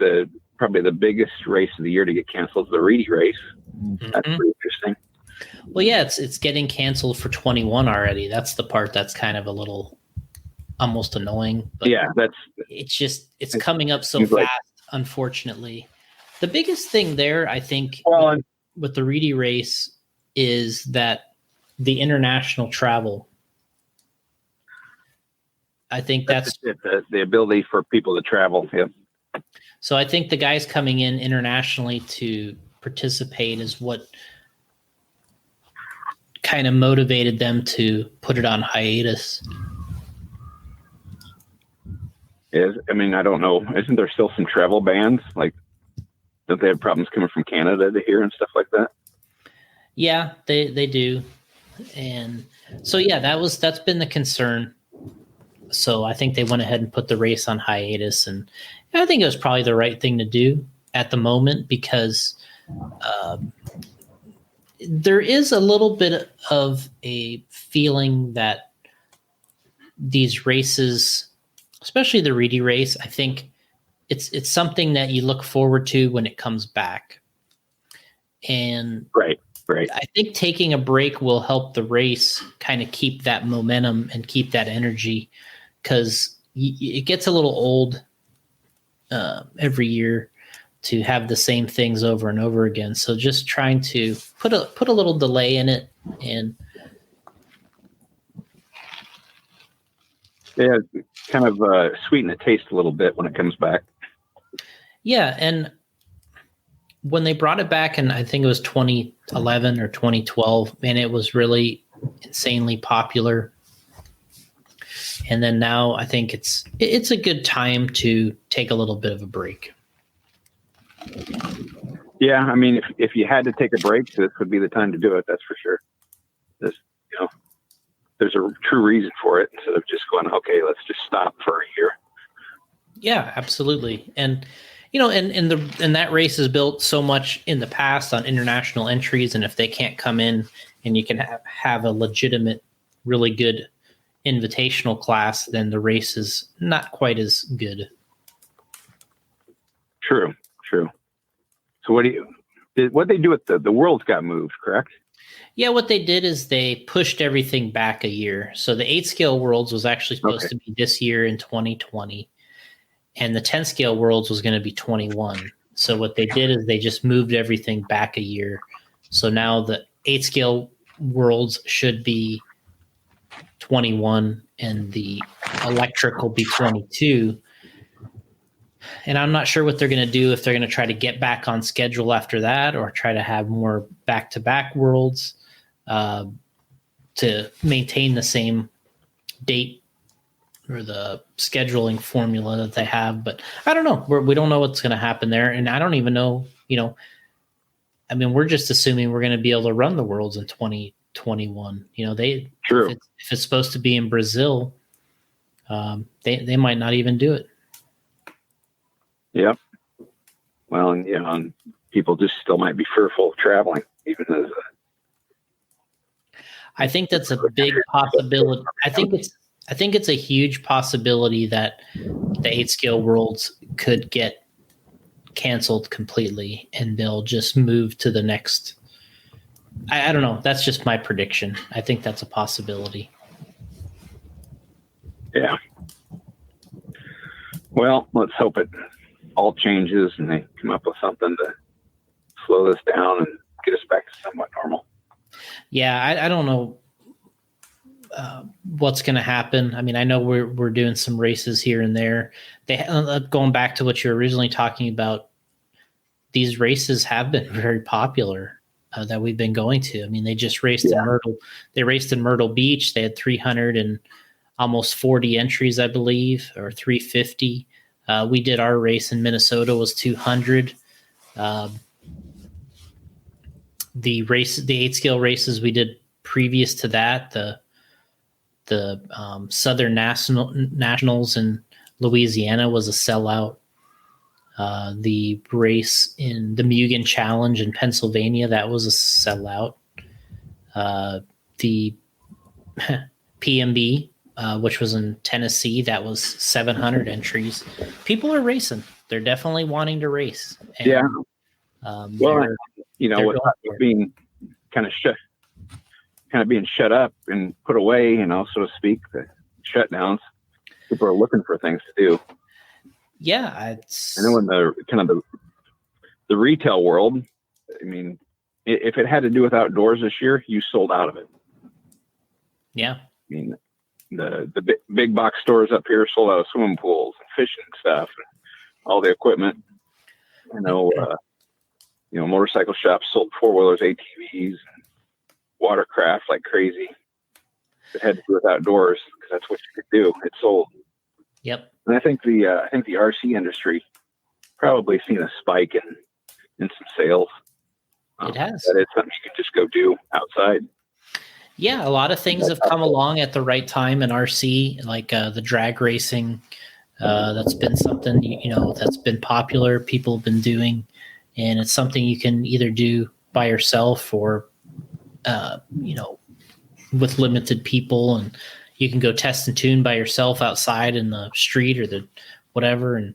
probably the biggest race of the year to get canceled, the Reedy race. Mm-hmm. That's pretty interesting. Well, yeah, it's getting canceled for 21 already. That's the part that's kind of a little almost annoying. But yeah, it's coming up so fast, unfortunately. The biggest thing there, I think, with the Reedy race is that the international travel. I think that's it, the ability for people to travel. Yeah. So I think the guys coming in internationally to participate is what kind of motivated them to put it on hiatus. I mean, I don't know. Isn't there still some travel bans? Like, don't they have problems coming from Canada to here and stuff like that? Yeah, they do. And so, yeah, that's been the concern. So I think they went ahead and put the race on hiatus. And I think it was probably the right thing to do at the moment because there is a little bit of a feeling that these races, especially the Reedy race, I think it's something that you look forward to when it comes back. And right. I think taking a break will help the race kind of keep that momentum and keep that energy because it gets a little old every year to have the same things over and over again. So just trying to put a little delay in it and yeah, kind of sweeten the taste a little bit when it comes back. Yeah, and when they brought it back, and I think it was 2011 or 2012, and it was really insanely popular. And then now I think it's a good time to take a little bit of a break. Yeah, I mean, if you had to take a break, this would be the time to do it. That's for sure. There's a true reason for it instead of just going, okay, let's just stop for a year. Yeah, absolutely. And and that race is built so much in the past on international entries, and if they can't come in and you can have a legitimate, really good invitational class, then the race is not quite as good. True. So what they do with the Worlds got moved, correct? Yeah, what they did is they pushed everything back a year. So the 8 scale Worlds was actually supposed to be this year in 2020, and the 10 scale Worlds was going to be 21. So what they did is they just moved everything back a year. So now the 8 scale Worlds should be 21 and the electric will be 22. And I'm not sure what they're going to do, if they're going to try to get back on schedule after that or try to have more back-to-back Worlds to maintain the same date or the scheduling formula that they have. But I don't know. We don't know what's going to happen there. And I don't even know, I mean, we're just assuming we're going to be able to run the Worlds in 2021. True. If it's supposed to be in Brazil, they might not even do it. Yep. Well, and people just still might be fearful of traveling, even as. I think that's a big possibility. I think it's a huge possibility that the 8 scale Worlds could get canceled completely, and they'll just move to the next. I don't know. That's just my prediction. I think that's a possibility. Yeah. Well, let's hope it all changes and they come up with something to slow this down and get us back to somewhat normal. Yeah, I don't know what's going to happen. I mean, I know we're doing some races here and there. Going back to what you were originally talking about, these races have been very popular that we've been going to. I mean, they just raced in Myrtle. They raced in Myrtle Beach. They had 300 and almost 40 entries, I believe, or 350. We did our race in Minnesota was 200. The 8 scale races we did previous to that, the Southern Nationals in Louisiana was a sellout. The race in the Mugen Challenge in Pennsylvania, that was a sellout. The PMB, which was in Tennessee, that was 700 entries. People are racing. They're definitely wanting to race. And, yeah. Well, with being kind of being shut up and put away, so to speak, the shutdowns, people are looking for things to do. Yeah. I know in the retail world, I mean, if it had to do with outdoors this year, you sold out of it. Yeah. I mean, the big box stores up here sold out of swimming pools and fishing stuff, and all the equipment. I know, motorcycle shops sold 4-wheelers, ATVs, and watercraft like crazy. It had to do with outdoors because that's what you could do. It sold. Yep. And I think the RC industry probably seen a spike in some sales. It has. That is something you can just go do outside. Yeah, a lot of things have come along at the right time in RC, like the drag racing. That's been something that's been popular. People have been doing, and it's something you can either do by yourself or, with limited people, and you can go test and tune by yourself outside in the street or the whatever, and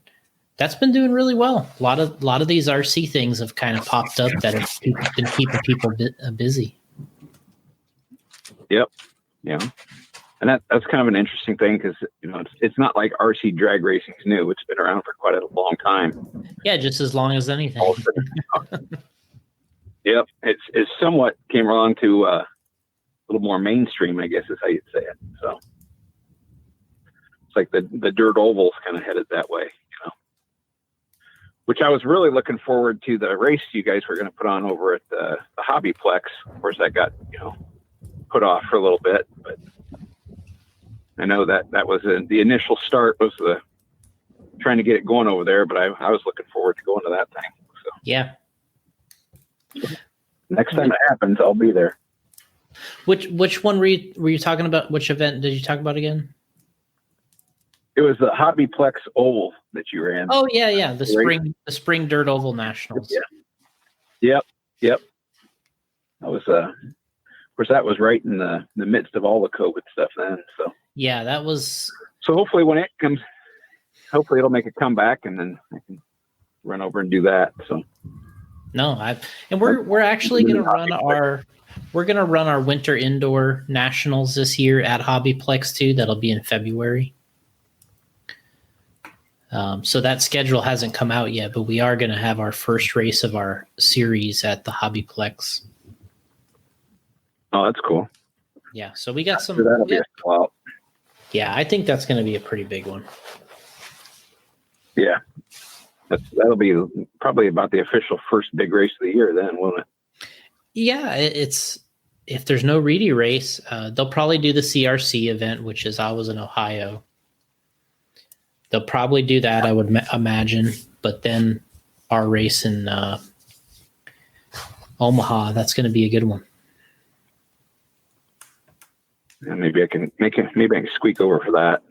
that's been doing really well. A lot of these RC things have kind of popped up that have been keeping people busy. Yep. Yeah. And that's kind of an interesting thing because, it's not like RC drag racing is new. It's been around for quite a long time. Yeah, just as long as anything. Yep. It's somewhat came along to a little more mainstream, I guess is how you'd say it. So it's like the dirt ovals kind of headed that way, which I was really looking forward to the race you guys were going to put on over at the Hobbyplex. Of course, that got, put off for a little bit, but I know that was the initial start was trying to get it going over there, but I was looking forward to going to that thing. So Yeah. Next time it happens, I'll be there. Which one were you talking about? Which event did you talk about again? It was the Hobbyplex Oval that you ran. Oh yeah. The spring Dirt Oval Nationals. Yeah. Yep. That was of course that was right in the midst of all the COVID stuff then. So yeah, that was. So hopefully when it comes, it'll make a comeback, and then I can run over and do that. So we're actually going to run our winter indoor nationals this year at Hobbyplex too. That'll be in February. So that schedule hasn't come out yet, but we are going to have our first race of our series at the Hobbyplex. Oh, that's cool. Yeah, so we got some. That'll be a swap. Yeah, I think that's going to be a pretty big one. Yeah, that'll be probably about the official first big race of the year then, won't it? Yeah, it's if there's no Reedy race, they'll probably do the CRC event, which is always in Ohio. They'll probably do that, I would imagine. But then our race in Omaha, that's going to be a good one. Yeah, maybe I can squeak over for that.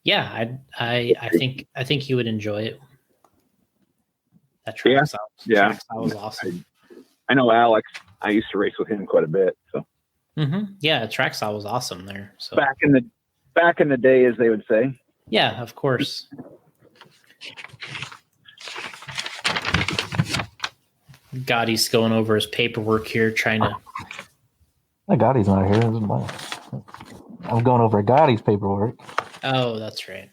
Yeah, I think you would enjoy it. That track was awesome. I know Alex. I used to race with him quite a bit. So yeah, track style was awesome there. So back in the day, as they would say. Yeah, of course. Gotti's going over his paperwork here, trying to. Gotti's not here. I'm going over Gotti's paperwork. Oh, that's right.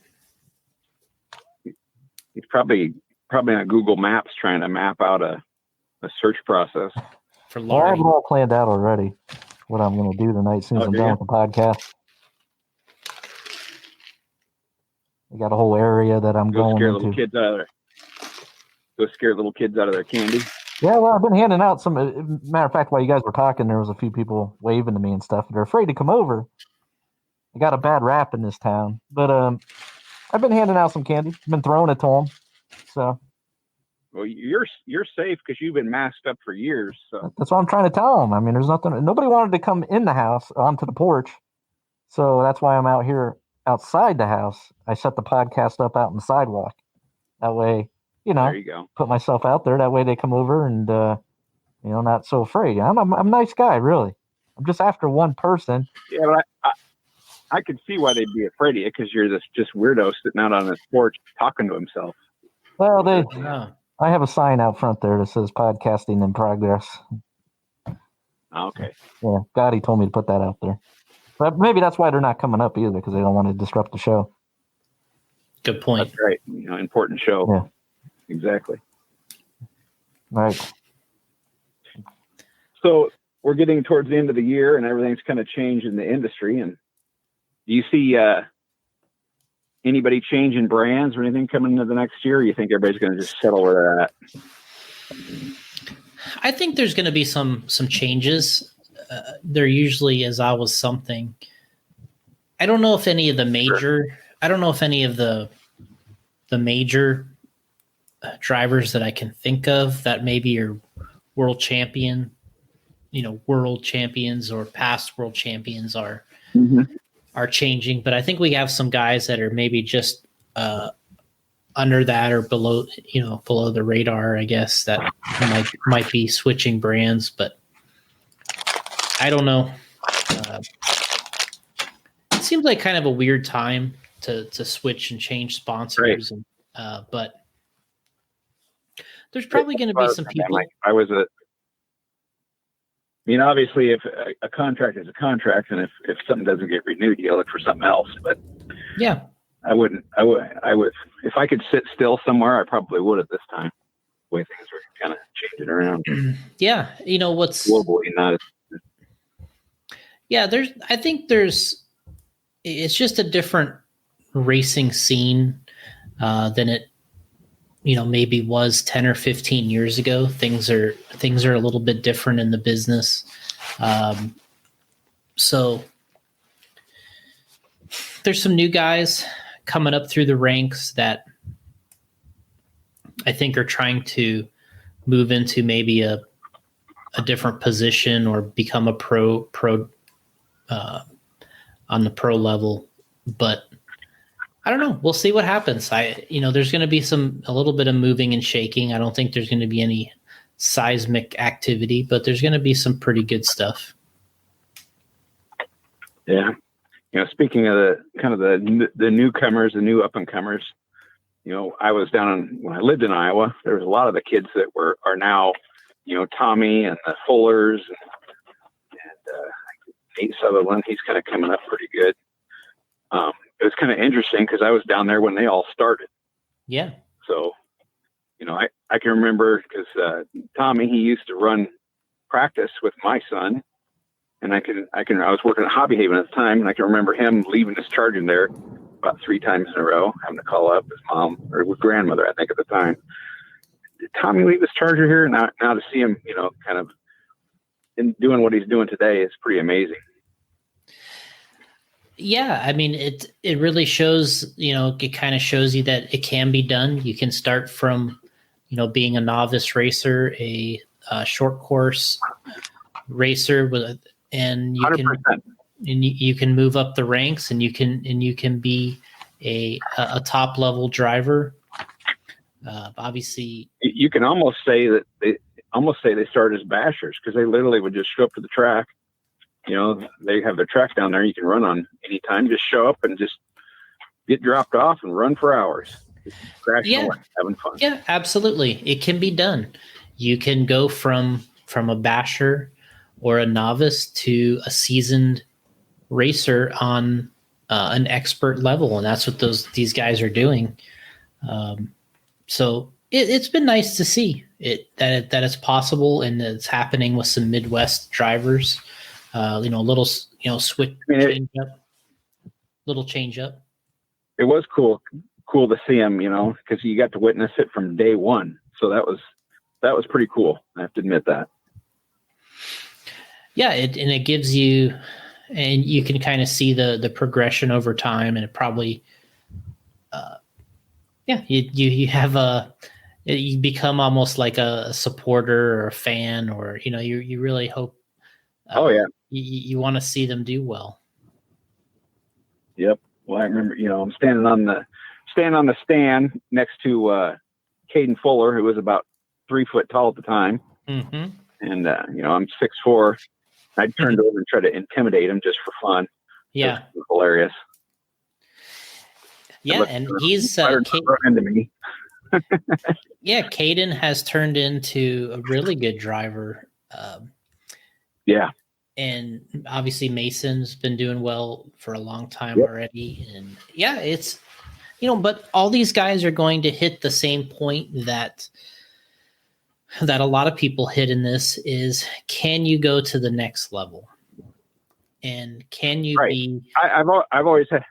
He's probably on Google Maps trying to map out a search process. For Laurie. Well, I have it all planned out already. What I'm going to do tonight, as soon as I'm done with the podcast. I got a whole area that I'm going scare into. Little kids out of there. Go scare little kids out of their candy. Yeah, well, I've been handing out some. Matter of fact, while you guys were talking, there was a few people waving to me and stuff. They're afraid to come over. I got a bad rap in this town, but I've been handing out some candy. I've been throwing it to them. So. Well, you're safe because you've been masked up for years. So that's what I'm trying to tell them. I mean, there's nothing. Nobody wanted to come in the house onto the porch, so that's why I'm out here outside the house. I set the podcast up out on the sidewalk. That way, there you go. Put myself out there. That way they come over and, not so afraid. I'm a nice guy, really. I'm just after one person. Yeah, but I could see why they'd be afraid of you because you're this just weirdo sitting out on his porch talking to himself. Well, I have a sign out front there that says podcasting in progress. Okay. Yeah, Gotti told me to put that out there. But maybe that's why they're not coming up either, because they don't want to disrupt the show. Good point. That's right. Important show. Yeah. Exactly. Right. So we're getting towards the end of the year, and everything's kind of changed in the industry. And do you see anybody changing brands or anything coming into the next year? Or you think everybody's going to just settle where they're at? I think there's going to be some changes. There usually is always something. I don't know if any of the major. I don't know if any of the major drivers that I can think of that maybe are world champions or past world champions are changing. But I think we have some guys that are maybe just under that or below the radar, I guess, that might be switching brands, but I don't know. It seems like kind of a weird time to switch and change sponsors, right. But there's probably going to be some people. Obviously, if a contract is a contract, and if something doesn't get renewed, you look for something else. But yeah, I would. If I could sit still somewhere, I probably would at this time. The way things are kind of changing around. Yeah, what's globally not. Yeah, it's just a different racing scene than it maybe was 10 or 15 years ago. Things are a little bit different in the business. So there's some new guys coming up through the ranks that I think are trying to move into maybe a different position or become a pro on the pro level, but I don't know. We'll see what happens. There's going to be a little bit of moving and shaking. I don't think there's going to be any seismic activity, but there's going to be some pretty good stuff. Yeah. Speaking of the newcomers, the new up and comers, I was when I lived in Iowa, there was a lot of the kids that are now, Tommy and the Fullers and Nate Sutherland. He's kind of coming up pretty good. It was kind of interesting because I was down there when they all started. Yeah. So, I can remember because Tommy, he used to run practice with my son, and I was working at Hobby Haven at the time, and I can remember him leaving his Charger there about 3 times in a row, having to call up his mom or his grandmother, I think at the time. Did Tommy leave his Charger here? Now to see him, kind of doing what he's doing today is pretty amazing. Yeah, I mean, it really shows, it kind of shows you that it can be done. You can start from, being a novice racer, a short course racer and you 100%. You can move up the ranks, and you can be a top level driver. Obviously, you can almost say that they started as bashers because they literally would just show up to the track. They have their track down there you can run on anytime. Just show up and just get dropped off and run for hours. Crashing away, having fun. Yeah, absolutely. It can be done. You can go from a basher or a novice to a seasoned racer on an expert level, and that's what these guys are doing. So it's been nice to see that it's possible, and it's happening with some Midwest drivers. Little switch, change up. It was cool to see him, because you got to witness it from day one. So that was pretty cool. I have to admit that. Yeah, it gives you, and you can kind of see the progression over time, and it probably, you have you become almost like a supporter or a fan, or you really hope. You want to see them do well. Yep. Well, I remember, I'm standing on the stand next to Caden Fuller, who was about 3 foot tall at the time. Mm-hmm. And, I'm 6'4". I turned over and tried to intimidate him just for fun. Yeah. It was hilarious. Yeah. And he's into me. Yeah. Caden has turned into a really good driver. Yeah. And obviously Mason's been doing well for a long time already. And yeah, it's, but all these guys are going to hit the same point that that a lot of people hit in this is, can you go to the next level? And can you Right. be? I've always had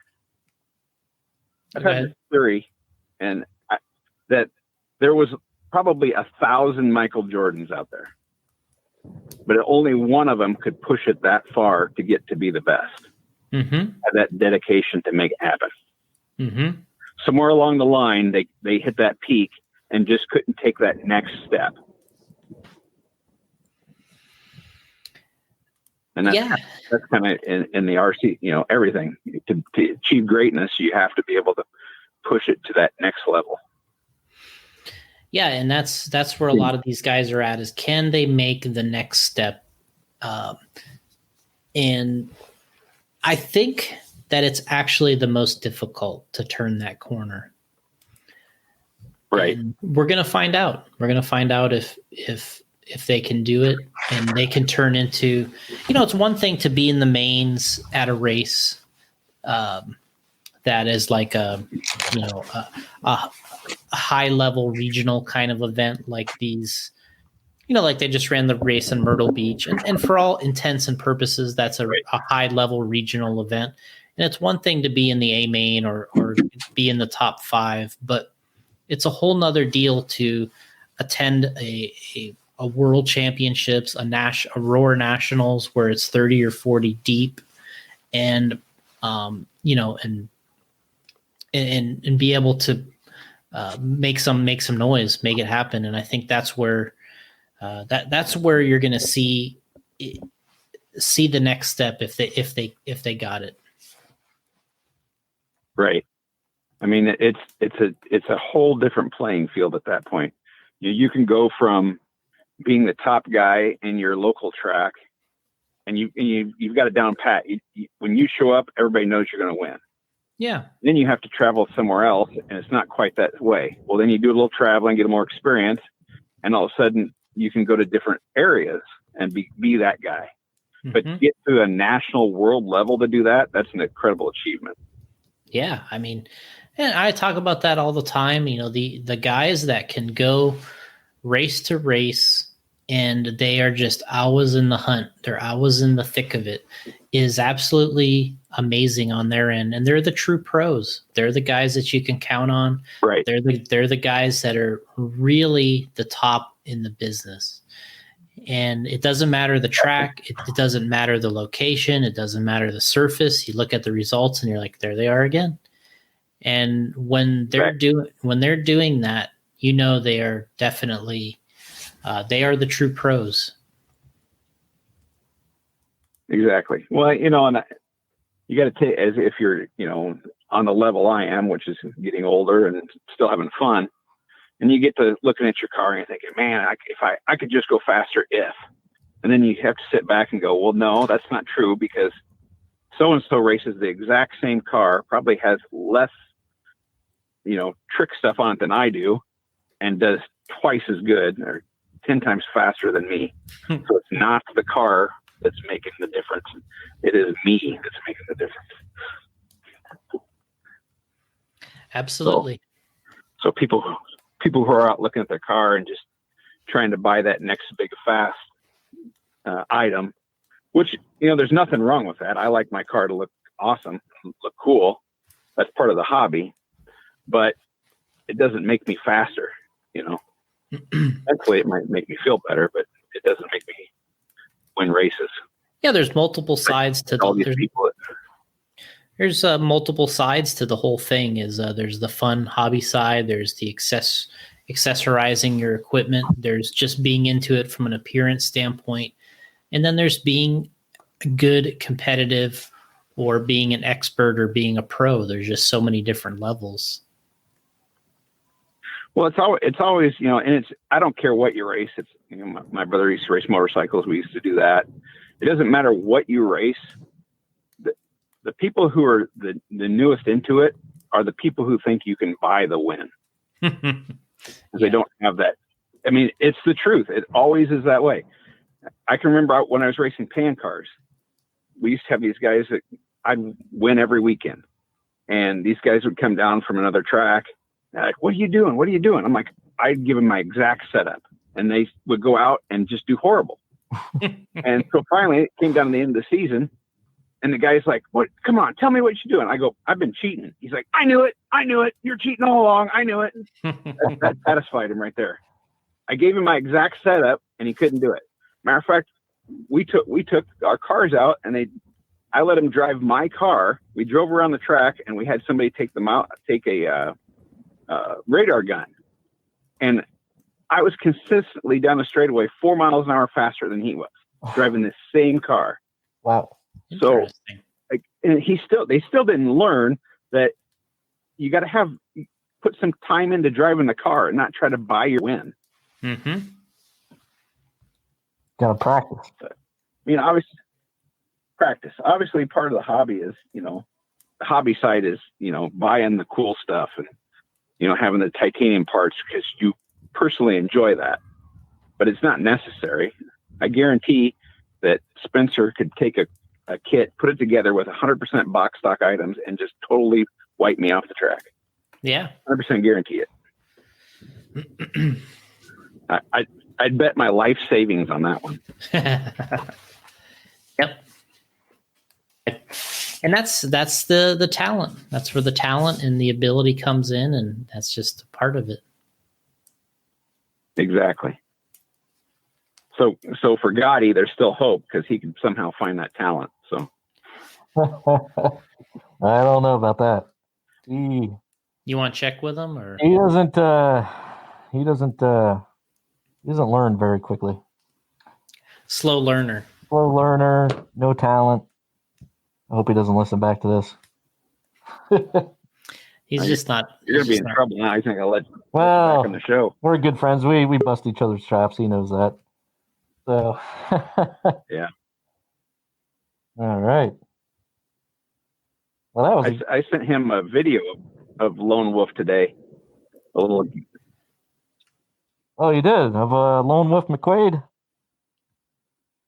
this theory, and that there was probably 1,000 Michael Jordans out there, but only one of them could push it that far to get to be the best. Mm-hmm. Have that dedication to make it happen. Mm-hmm. Somewhere along the line, they hit that peak and just couldn't take that next step. And that's kind of in the RC, everything. To achieve greatness, you have to be able to push it to that next level. Yeah, and that's where a lot of these guys are at, is can they make the next step? And I think that it's actually the most difficult to turn that corner. Right. And we're going to find out. We're going to find out if they can do it, and they can turn into, it's one thing to be in the mains at a race that is like a high level regional kind of event, like these, like they just ran the race in Myrtle Beach, and for all intents and purposes, that's a high level regional event. And it's one thing to be in the A main or be in the top 5, but it's a whole nother deal to attend a world championships, a Roar Nationals where it's 30 or 40 deep, and and be able to make some noise, make it happen. And I think that's where that's where you're going to see the next step if they got it. Right. I mean, it's a whole different playing field at that point. You can go from being the top guy in your local track, and you've got it down pat. When you show up, everybody knows you're going to win. Yeah. Then you have to travel somewhere else, and it's not quite that way. Well, then you do a little traveling, get more experience, and all of a sudden you can go to different areas and be that guy. Mm-hmm. But to get to a national world level to do that, that's an incredible achievement. Yeah. I mean, and I talk about that all the time. The guys that can go race to race and they are just hours in the hunt, they're hours in the thick of it, is absolutely amazing on their end. And they're the true pros. They're the guys that you can count on. Right. They're the guys that are really the top in the business. And it doesn't matter the track. It doesn't matter the location. It doesn't matter the surface. You look at the results and you're like, there they are again. And when they're doing that, they are definitely, they are the true pros. Exactly. Well, and you got to take, as if you're, on the level I am, which is getting older and still having fun. And you get to looking at your car and you're thinking, man, if I could just go faster and then you have to sit back and go, well, no, that's not true, because so-and-so races the exact same car, probably has less, trick stuff on it than I do, and does twice as good or 10 times faster than me. So it's not the car that's making the difference. It is me that's making the difference. Absolutely. So people who are out looking at their car and just trying to buy that next big fast item, which, there's nothing wrong with that. I like my car to look awesome, look cool. That's part of the hobby, but it doesn't make me faster. Thankfully, it might make me feel better, but it doesn't make me win races. Yeah, there's multiple sides to all these people. There's multiple sides to the whole thing. There's the fun hobby side. There's the accessorizing your equipment. There's just being into it from an appearance standpoint. And then there's being good competitive, or being an expert, or being a pro. There's just so many different levels. Well, it's always, and I don't care what you race. It's, my brother used to race motorcycles. We used to do that. It doesn't matter what you race. The people who are the newest into it are the people who think you can buy the win. They don't have that. I mean, it's the truth. It always is that way. I can remember when I was racing pan cars, we used to have these guys that I'd win every weekend. And these guys would come down from another track. They're like, what are you doing? What are you doing? I'm like, I'd give them my exact setup. and they would go out and just do horrible. And so finally it came down to the end of the season, and the guy's like, "What? Come on, tell me what you're doing." I go, "I've been cheating." He's like, I knew it. You're cheating all along. I knew it." That satisfied him right there. I gave him my exact setup, and he couldn't do it. Matter of fact, we took our cars out, and I let him drive my car. We drove around the track, and we had somebody take a radar gun, and I was consistently down the straightaway 4 miles an hour faster than he was driving the same car. Wow. So, like, and they still didn't learn that you got to put some time into driving the car and not try to buy your win. Mm-hmm. Got to practice. I mean, obviously, practice. Obviously, part of the hobby is, the hobby side is, buying the cool stuff and, having the titanium parts because you personally enjoy that, but it's not necessary. I guarantee that Spencer could take a kit, put it together with 100% box stock items, and just totally wipe me off the track. Yeah, 100% guarantee it. I'd bet my life savings on that one. Yep. And that's the talent. That's where the talent and the ability comes in, and that's just a part of it. Exactly. So for Gotti, there's still hope because he can somehow find that talent. So I don't know about that. You want to check with him, or He doesn't learn very quickly. slow learner? Slow learner, no talent. I hope he doesn't listen back to this. He's just not. You're gonna be in trouble now. He's not gonna let you Well, back on the show. we're good friends. We bust each other's chops. He knows that. So Yeah. All right. Well, that was I sent him a video of Lone Wolf today. A little. Oh, you did? Of Lone Wolf McQuade?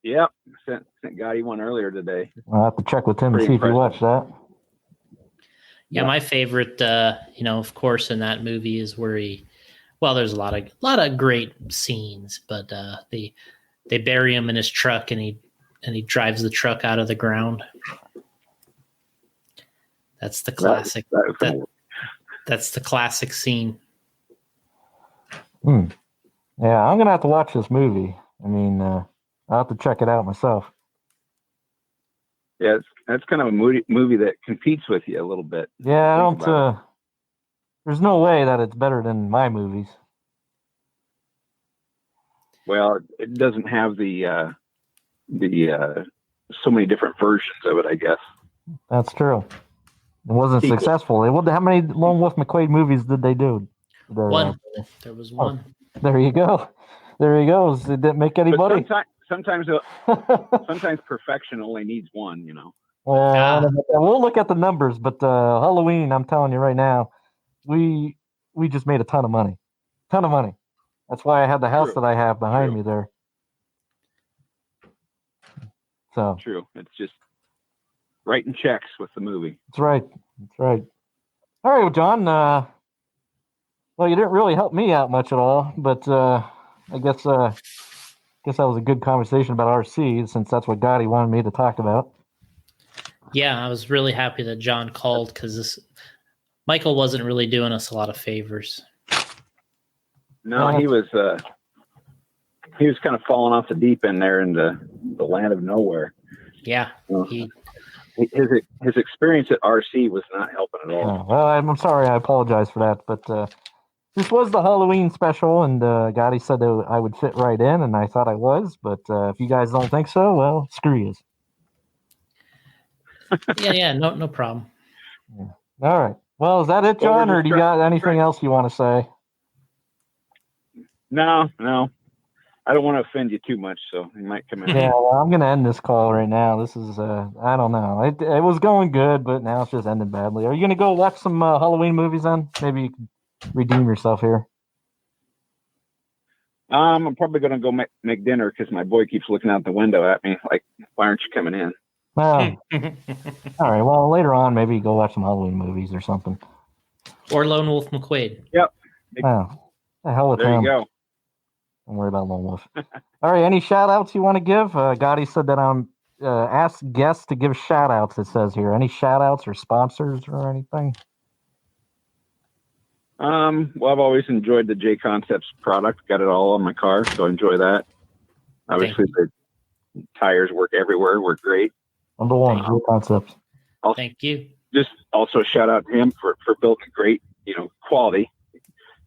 Yep. Sent Gotti one earlier today. I'll have to check with him and Pretty see if he impressive. watched that. Yeah, my favorite, of course, in that movie is where there's a lot of great scenes, but they bury him in his truck and he drives the truck out of the ground. That's the classic. That's the classic scene. Yeah, I'm gonna have to watch this movie. I mean, I'll have to check it out myself. Yeah, that's kind of a movie that competes with you a little bit. Yeah, I don't. There's no way that it's better than my movies. Well, it doesn't have the so many different versions of it, I guess. That's true. It wasn't Sequel. successful. How many Lone Wolf McQuade movies did they do? One. There was one. There you go. There he goes. It didn't make any money. Sometimes perfection only needs one, Well, we'll look at the numbers, but Halloween, I'm telling you right now, we just made a ton of money. That's why I have the house that I have behind me there. So true. It's just writing checks with the movie. That's right. All right, well, John. Well, you didn't really help me out much at all, but I guess that was a good conversation about RC, since that's what Gotti wanted me to talk about. Yeah, I was really happy that John called because Michael wasn't really doing us a lot of favors. No, he was kind of falling off the deep end there in the land of nowhere. Yeah, his experience at RC was not helping at all. Well, I'm sorry. I apologize for that, but this was the Halloween special, and Gotti said that I would fit right in, and I thought I was. But if you guys don't think so, well, screw you. Yeah, no problem. Yeah. All right. Well, is that it, John, or do you got anything else you want to say? No. I don't want to offend you too much, so you might come in. Yeah, well, I'm going to end this call right now. This is, I don't know. It was going good, but now it's just ended badly. Are you going to go watch some Halloween movies then? Maybe you can redeem yourself here. I'm probably going to go make dinner because my boy keeps looking out the window at me like, why aren't you coming in? Well, all right. Well, later on, maybe go watch some Halloween movies or something. Or Lone Wolf McQuade. Yep. Oh, the hell with there him. you go. Don't worry about Lone Wolf. All right, any shout outs you want to give? Gotti said that I'm ask guests to give shout outs, it says here. Any shout outs or sponsors or anything? Well, I've always enjoyed the J Concepts product. Got it all on my car, so I enjoy that. Obviously, the tires work everywhere. Work great. Number one, J Concepts. Thank you. Just also shout out to him for building great, quality.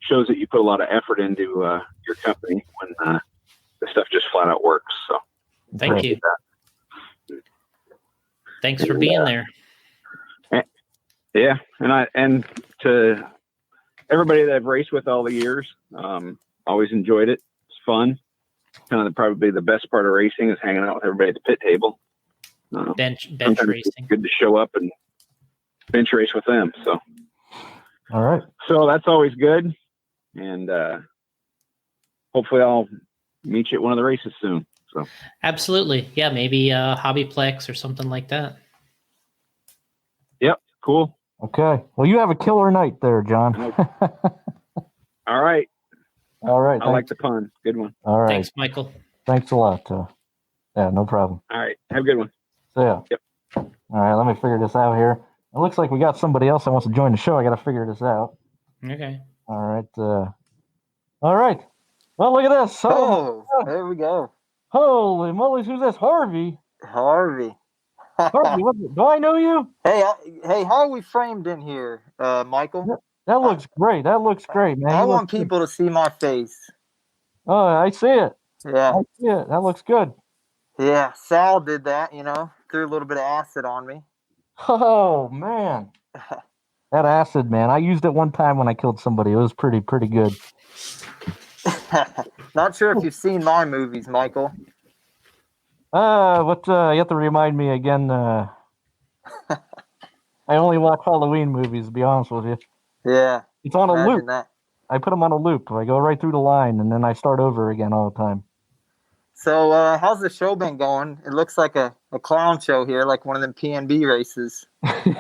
Shows that you put a lot of effort into your company when the stuff just flat out works. So thank you. Thanks for being there. Yeah, and to everybody that I've raced with all the years, always enjoyed it. It's fun. Kind of probably the best part of racing is hanging out with everybody at the pit table. Bench racing. It's good to show up and bench race with them. So, all right. So that's always good, and hopefully I'll meet you at one of the races soon. So absolutely, yeah, maybe Hobbyplex or something like that. Yep, cool. Okay. Well, you have a killer night there, John. All right. All right. I like the pun. Good one. All right. Thanks, Michael. Thanks a lot. Yeah, no problem. All right. Have a good one. So, yeah. Yep. All right. Let me figure this out here. It looks like we got somebody else that wants to join the show. I got to figure this out. Okay. All right. All right. Well, look at this. Oh, there we go. Holy moly. Who's this? Harvey. Harvey. Harvey, do I know you? Hey, how are we framed in here, Michael? That looks great. That looks great, man. I want people to see my face. Oh, I see it. Yeah. I see it. That looks good. Yeah, Sal did that, threw a little bit of acid on me. Oh, man. That acid, man. I used it one time when I killed somebody. It was pretty good. Not sure if you've seen my movies, Michael. You have to remind me again. I only watch Halloween movies, to be honest with you. Yeah. It's on a loop. That. I put them on a loop. I go right through the line, and then I start over again all the time. So, how's the show been going? It looks like a clown show here, like one of them PNB races. Hey,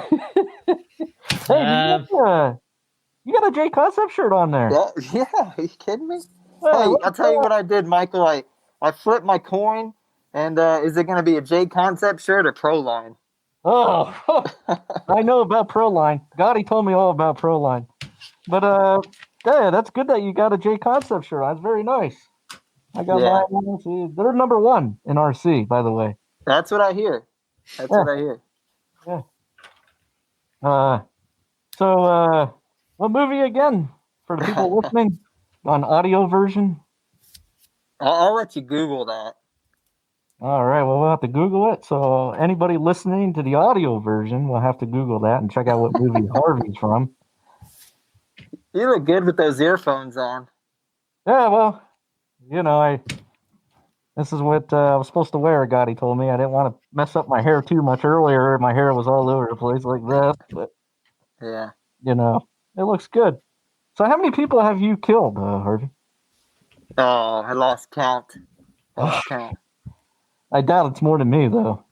you got a J Concept shirt on there. Yeah, are you kidding me? Hey, I'll tell you what I did, Michael. I flipped my coin, and is it going to be a J Concept shirt or Proline? Oh, I know about Proline. Gotti told me all about Proline. But, yeah, that's good that you got a J Concept shirt. That's very nice. I got mine. They're number one in RC, by the way. That's what I hear. What I hear. Yeah. So, what movie again for the people listening on audio version? I'll let you Google that. All right. Well, we'll have to Google it. So anybody listening to the audio version will have to Google that and check out what movie Harvey's from. You look good with those earphones on. Yeah, well, this is what I was supposed to wear, Gotti told me. I didn't want to mess up my hair too much earlier. My hair was all over the place like this, but yeah, it looks good. So how many people have you killed, Harvey? Oh, I lost count. I doubt it's more than me, though.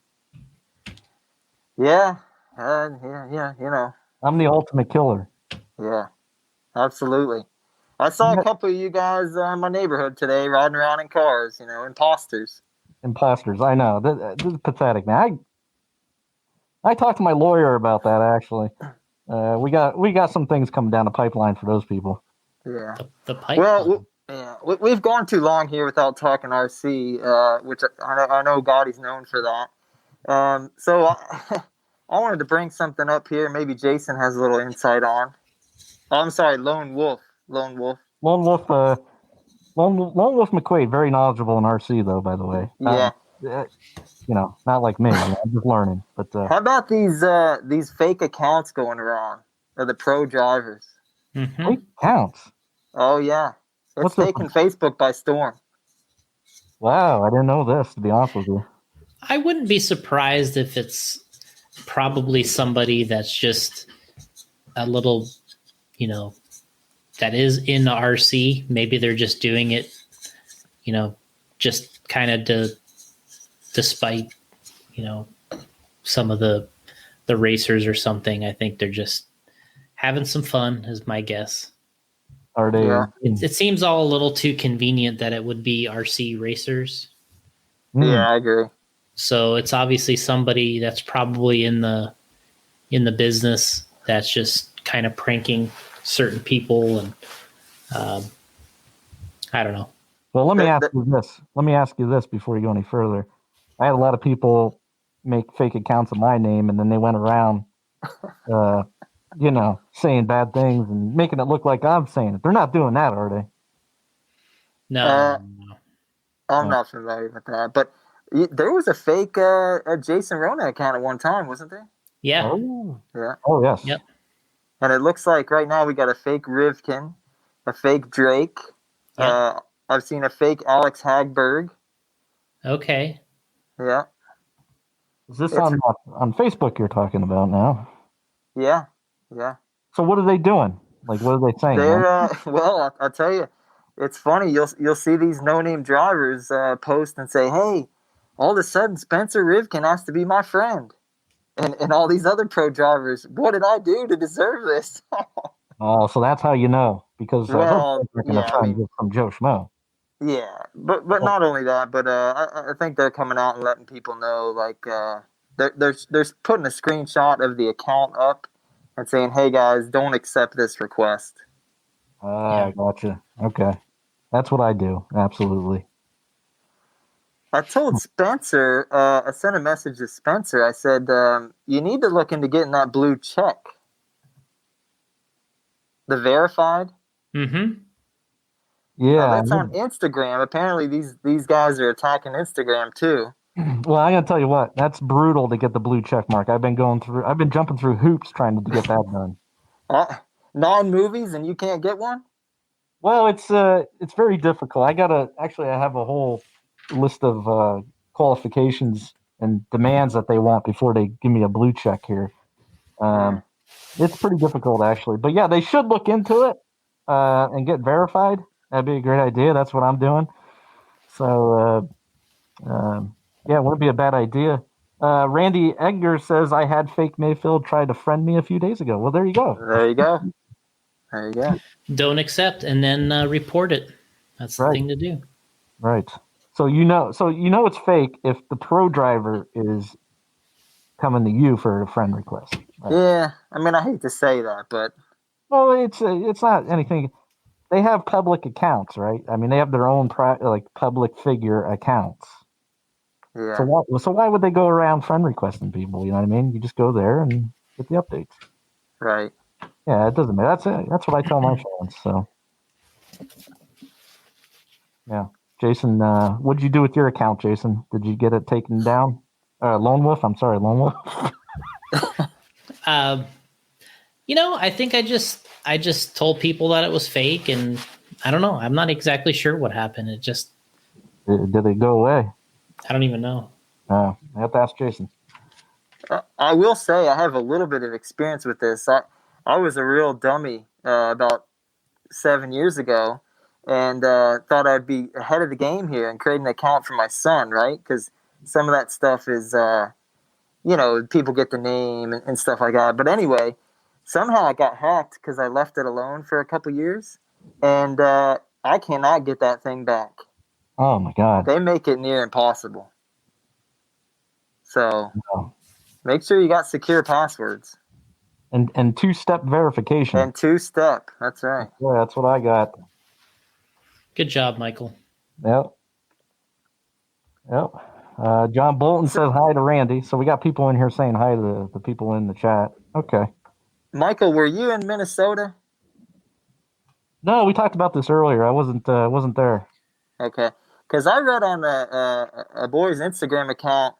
Yeah, I'm the ultimate killer. Yeah, absolutely. I saw a couple of you guys in my neighborhood today riding around in cars, imposters. Imposters, I know. This is pathetic, man. I talked to my lawyer about that, actually. We got some things coming down the pipeline for those people. Yeah. The pipeline. Well, we've gone too long here without talking RC, which I know Gotti's known for that. So I wanted to bring something up here. Maybe Jason has a little insight on. Oh, I'm sorry, Lone Wolf McQuade, very knowledgeable in RC, though, by the way. Yeah. Not like me. I'm just learning. But how about these fake accounts going around of the pro drivers? Mm-hmm. Fake accounts? Oh, yeah. It's taking Facebook by storm. Wow, I didn't know this, to be honest with you. I wouldn't be surprised if it's probably somebody that's just a little, that is in the RC. Maybe they're just doing it, just kind of despite, some of the racers or something. I think they're just having some fun, is my guess. Are they? Yeah. It seems all a little too convenient that it would be RC racers. Yeah, I agree. So it's obviously somebody that's probably in the business that's just kind of pranking certain people, and I don't know. Well, let me ask you this. Let me ask you this before you go any further. I had a lot of people make fake accounts of my name, and then they went around, saying bad things and making it look like I'm saying it. They're not doing that, are they? No. I'm not familiar with that, but there was a fake Jason Rona account at one time, wasn't there? Yeah. Oh, Yeah. Oh, yes. Yep. And it looks like right now we got a fake Rivkin, a fake Drake. Yeah. I've seen a fake Alex Hagberg. Okay. Yeah. Is this on Facebook you're talking about now? Yeah. Yeah. So what are they doing? Like, what are they saying? They're well, I'll tell you, it's funny. You'll see these no-name drivers post and say, "Hey, all of a sudden Spencer Rivkin has to be my friend," and all these other pro drivers. What did I do to deserve this? Oh, so that's how you know, because Well, they're going to yeah, I find mean, you from Joe Schmo. yeah, but not only that, but I think they're coming out and letting people know, like they're putting a screenshot of the account up and saying, "Hey guys, don't accept this request." I gotcha. Okay, that's what I do. Absolutely. I told Spencer, I sent a message to Spencer. I said, "You need to look into getting that blue check, the verified." Mm-hmm. Yeah. That's on Instagram. Apparently, these guys are attacking Instagram too. Well, I gotta tell you what, that's brutal to get the blue check mark. I've been jumping through hoops trying to get that done. 9 movies and you can't get one? Well, it's very difficult. I have a whole list of qualifications and demands that they want before they give me a blue check here. It's pretty difficult actually, but yeah, they should look into it and get verified. That'd be a great idea. That's what I'm doing. So yeah, it wouldn't be a bad idea. Randy Edgar says I had fake Mayfield try to friend me a few days ago. Well, there you go. There you go. There you go. Don't accept and then report it. That's the thing to do. Right. So you know it's fake if the pro driver is coming to you for a friend request. Right? Yeah, I mean, I hate to say that, but well, it's not anything. They have public accounts, right? I mean, they have their own public figure accounts. yeah. So why would they go around friend requesting people? You know what I mean? You just go there and get the updates. Right. Yeah, it doesn't matter. That's what I tell my fans. So, yeah, Jason, what did you do with your account, Jason? Did you get it taken down? Lone Wolf. I'm sorry, Lone Wolf. I think I just told people that it was fake, and I don't know. I'm not exactly sure what happened. It just did it go away? I don't even know. I have to ask Jason. I will say I have a little bit of experience with this. I was a real dummy about 7 years ago, and thought I'd be ahead of the game here and create an account for my son, right? Because some of that stuff is, people get the name and stuff like that. But anyway, somehow I got hacked because I left it alone for a couple years, and I cannot get that thing back. Oh my God! They make it near impossible. So make sure you got secure passwords. And two-step verification. And two-step, that's right. Yeah, that's what I got. Good job, Michael. Yep. John Bolton says hi to Randy. So we got people in here saying hi to the people in the chat. Okay. Michael, were you in Minnesota? No, we talked about this earlier. I wasn't there. Okay. Because I read on a boy's Instagram account,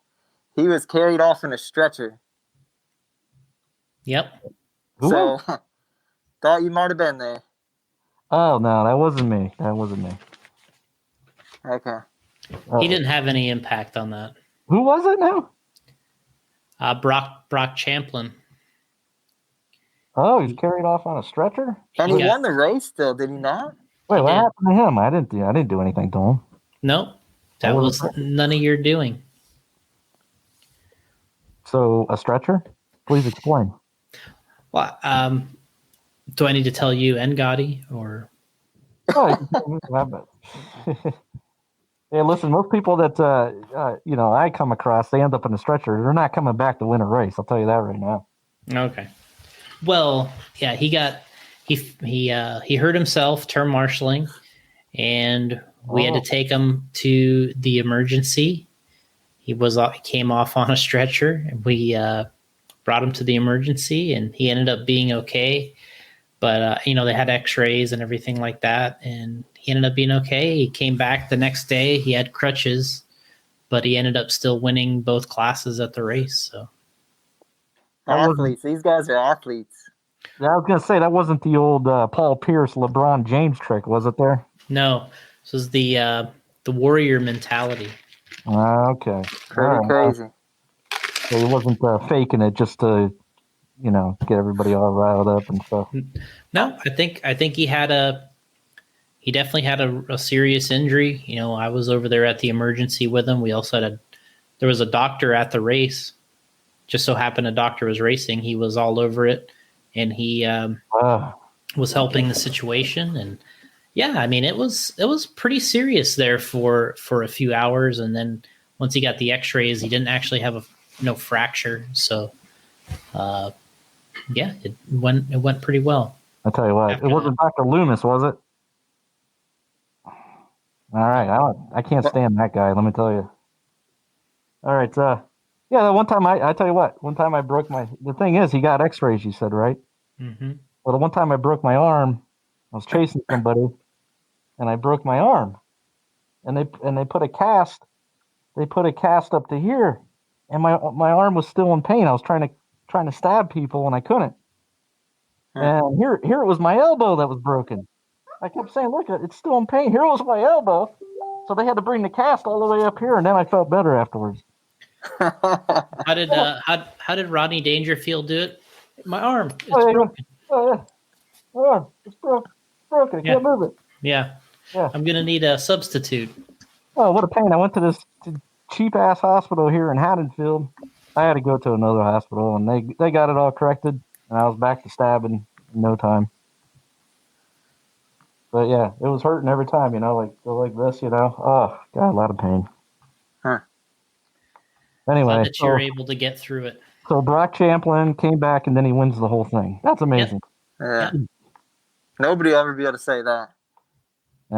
he was carried off in a stretcher. Yep. So, thought you might have been there. Oh, no, that wasn't me. Okay. He didn't have any impact on that. Who was it now? Brock Champlin. Oh, he's carried off on a stretcher? And he won the race still, did he not? Wait, what happened to him? I didn't do anything to him. Nope. That was none of your doing. So, a stretcher? Please explain. Well, do I need to tell you and Gotti, or? Oh, you can't move that, but hey, listen, most people that I come across, they end up in a stretcher. They're not coming back to win a race. I'll tell you that right now. Okay. Well, yeah, he hurt himself term marshaling, and we had to take him to the emergency. He came off on a stretcher, and we brought him to the emergency, and he ended up being okay. But they had X-rays and everything like that, and he ended up being okay. He came back the next day. He had crutches, but he ended up still winning both classes at the race. So Athletes. These guys are athletes. Yeah, I was gonna say that wasn't the old Paul Pierce, LeBron James trick, was it? There. no, this was the warrior mentality. Okay. Pretty crazy. So he wasn't faking it just to, get everybody all riled up and stuff. No, I think he definitely had a serious injury. I was over there at the emergency with him. We also there was a doctor at the race. Just so happened a doctor was racing. He was all over it, and he was helping the situation. And yeah, I mean, it was pretty serious there for a few hours, and then once he got the X-rays, he didn't actually have no fracture. So, yeah, it went pretty well. I tell you what, it wasn't Dr. Loomis, was it? All right, I can't stand that guy. Let me tell you. All right, yeah, the one time I tell you what, one time I broke the thing is he got X-rays, you said, right? Mm-hmm. Well, the one time I broke my arm, I was chasing somebody, and I broke my arm, and they put a cast up to here, and my arm was still in pain. I was trying to stab people, and I couldn't. And here it was my elbow that was broken. I kept saying, look, it's still in pain. Here was my elbow. So they had to bring the cast all the way up here, and then I felt better afterwards. How did Rodney Dangerfield do it? My arm, it's broken. Oh yeah, my arm, it's broken. I can't move it. Yeah, Yeah. I'm gonna need a substitute. Oh, what a pain! I went to this cheap ass hospital here in Haddonfield. I had to go to another hospital, and they got it all corrected, and I was back to stabbing in no time. But yeah, it was hurting every time, like this, Oh, God, a lot of pain. Huh. Anyway, glad that you're able to get through it. So Brock Champlin came back, and then he wins the whole thing. That's amazing. Yeah. Nobody will ever be able to say that.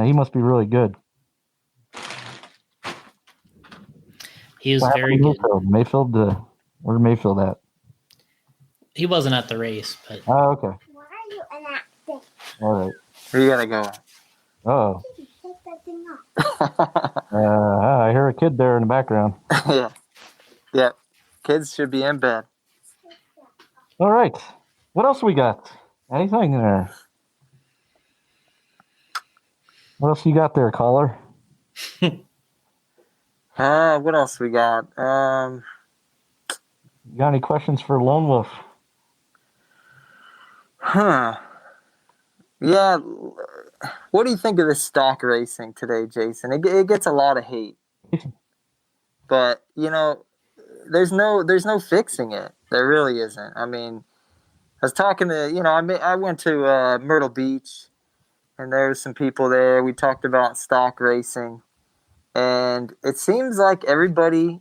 He must be really good. He was very good. Mayfield, where's Mayfield at? He wasn't at the race, but. Oh, okay. Why are you enacting? All right. Where you gotta go? Oh. I hear a kid there in the background. Yeah. Yeah. Kids should be in bed. All right. What else we got? Anything there? What else you got there, caller? What else we got? You got any questions for Lone Wolf? Huh. Yeah. What do you think of this stock racing today, Jason? It gets a lot of hate. But, there's no fixing it. There really isn't. I mean, I was talking to, I went to Myrtle Beach, and there was some people there. We talked about stock racing. And it seems like everybody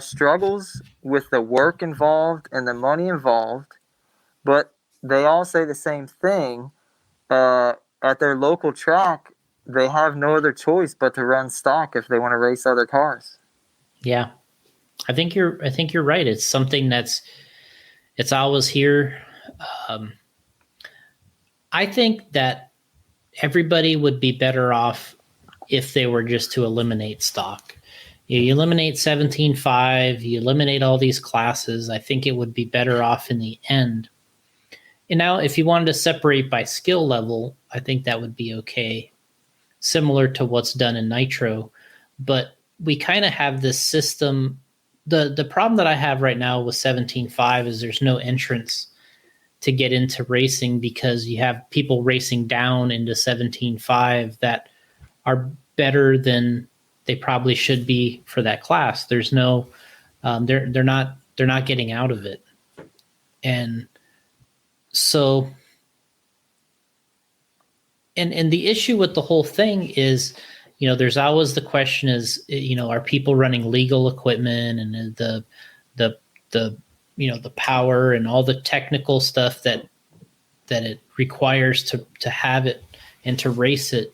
struggles with the work involved and the money involved, but they all say the same thing. At their local track, they have no other choice but to run stock if they want to race other cars. Yeah, I think you're right. It's something it's always here. I think that everybody would be better off if they were just to eliminate stock. You eliminate 17.5, you eliminate all these classes. I think it would be better off in the end. And now, if you wanted to separate by skill level, I think that would be okay, similar to what's done in Nitro. But we kind of have this system. The problem that I have right now with 17.5 is there's no entrance to get into racing because you have people racing down into 17.5 that are better than they probably should be for that class. There's no, they're not getting out of it, and so and the issue with the whole thing is, there's always the question is, are people running legal equipment, and the the power and all the technical stuff that it requires to have it and to race it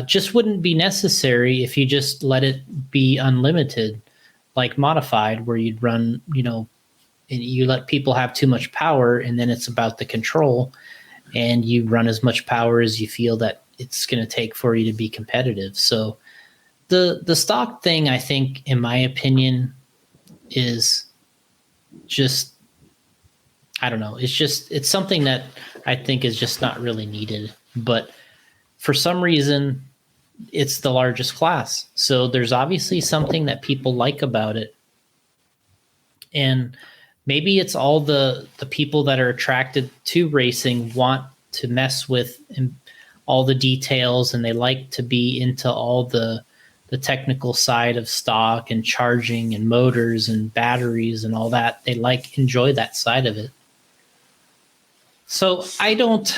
just wouldn't be necessary if you just let it be unlimited, like modified, where you'd run, and you let people have too much power, and then it's about the control, and you run as much power as you feel that it's going to take for you to be competitive. So the stock thing, I think, in my opinion, is just, I don't know. It's something that I think is just not really needed. But for some reason, it's the largest class. So there's obviously something that people like about it. And maybe it's all the people that are attracted to racing want to mess with all the details, and they like to be into all the technical side of stock and charging and motors and batteries and all that. They enjoy that side of it. So I don't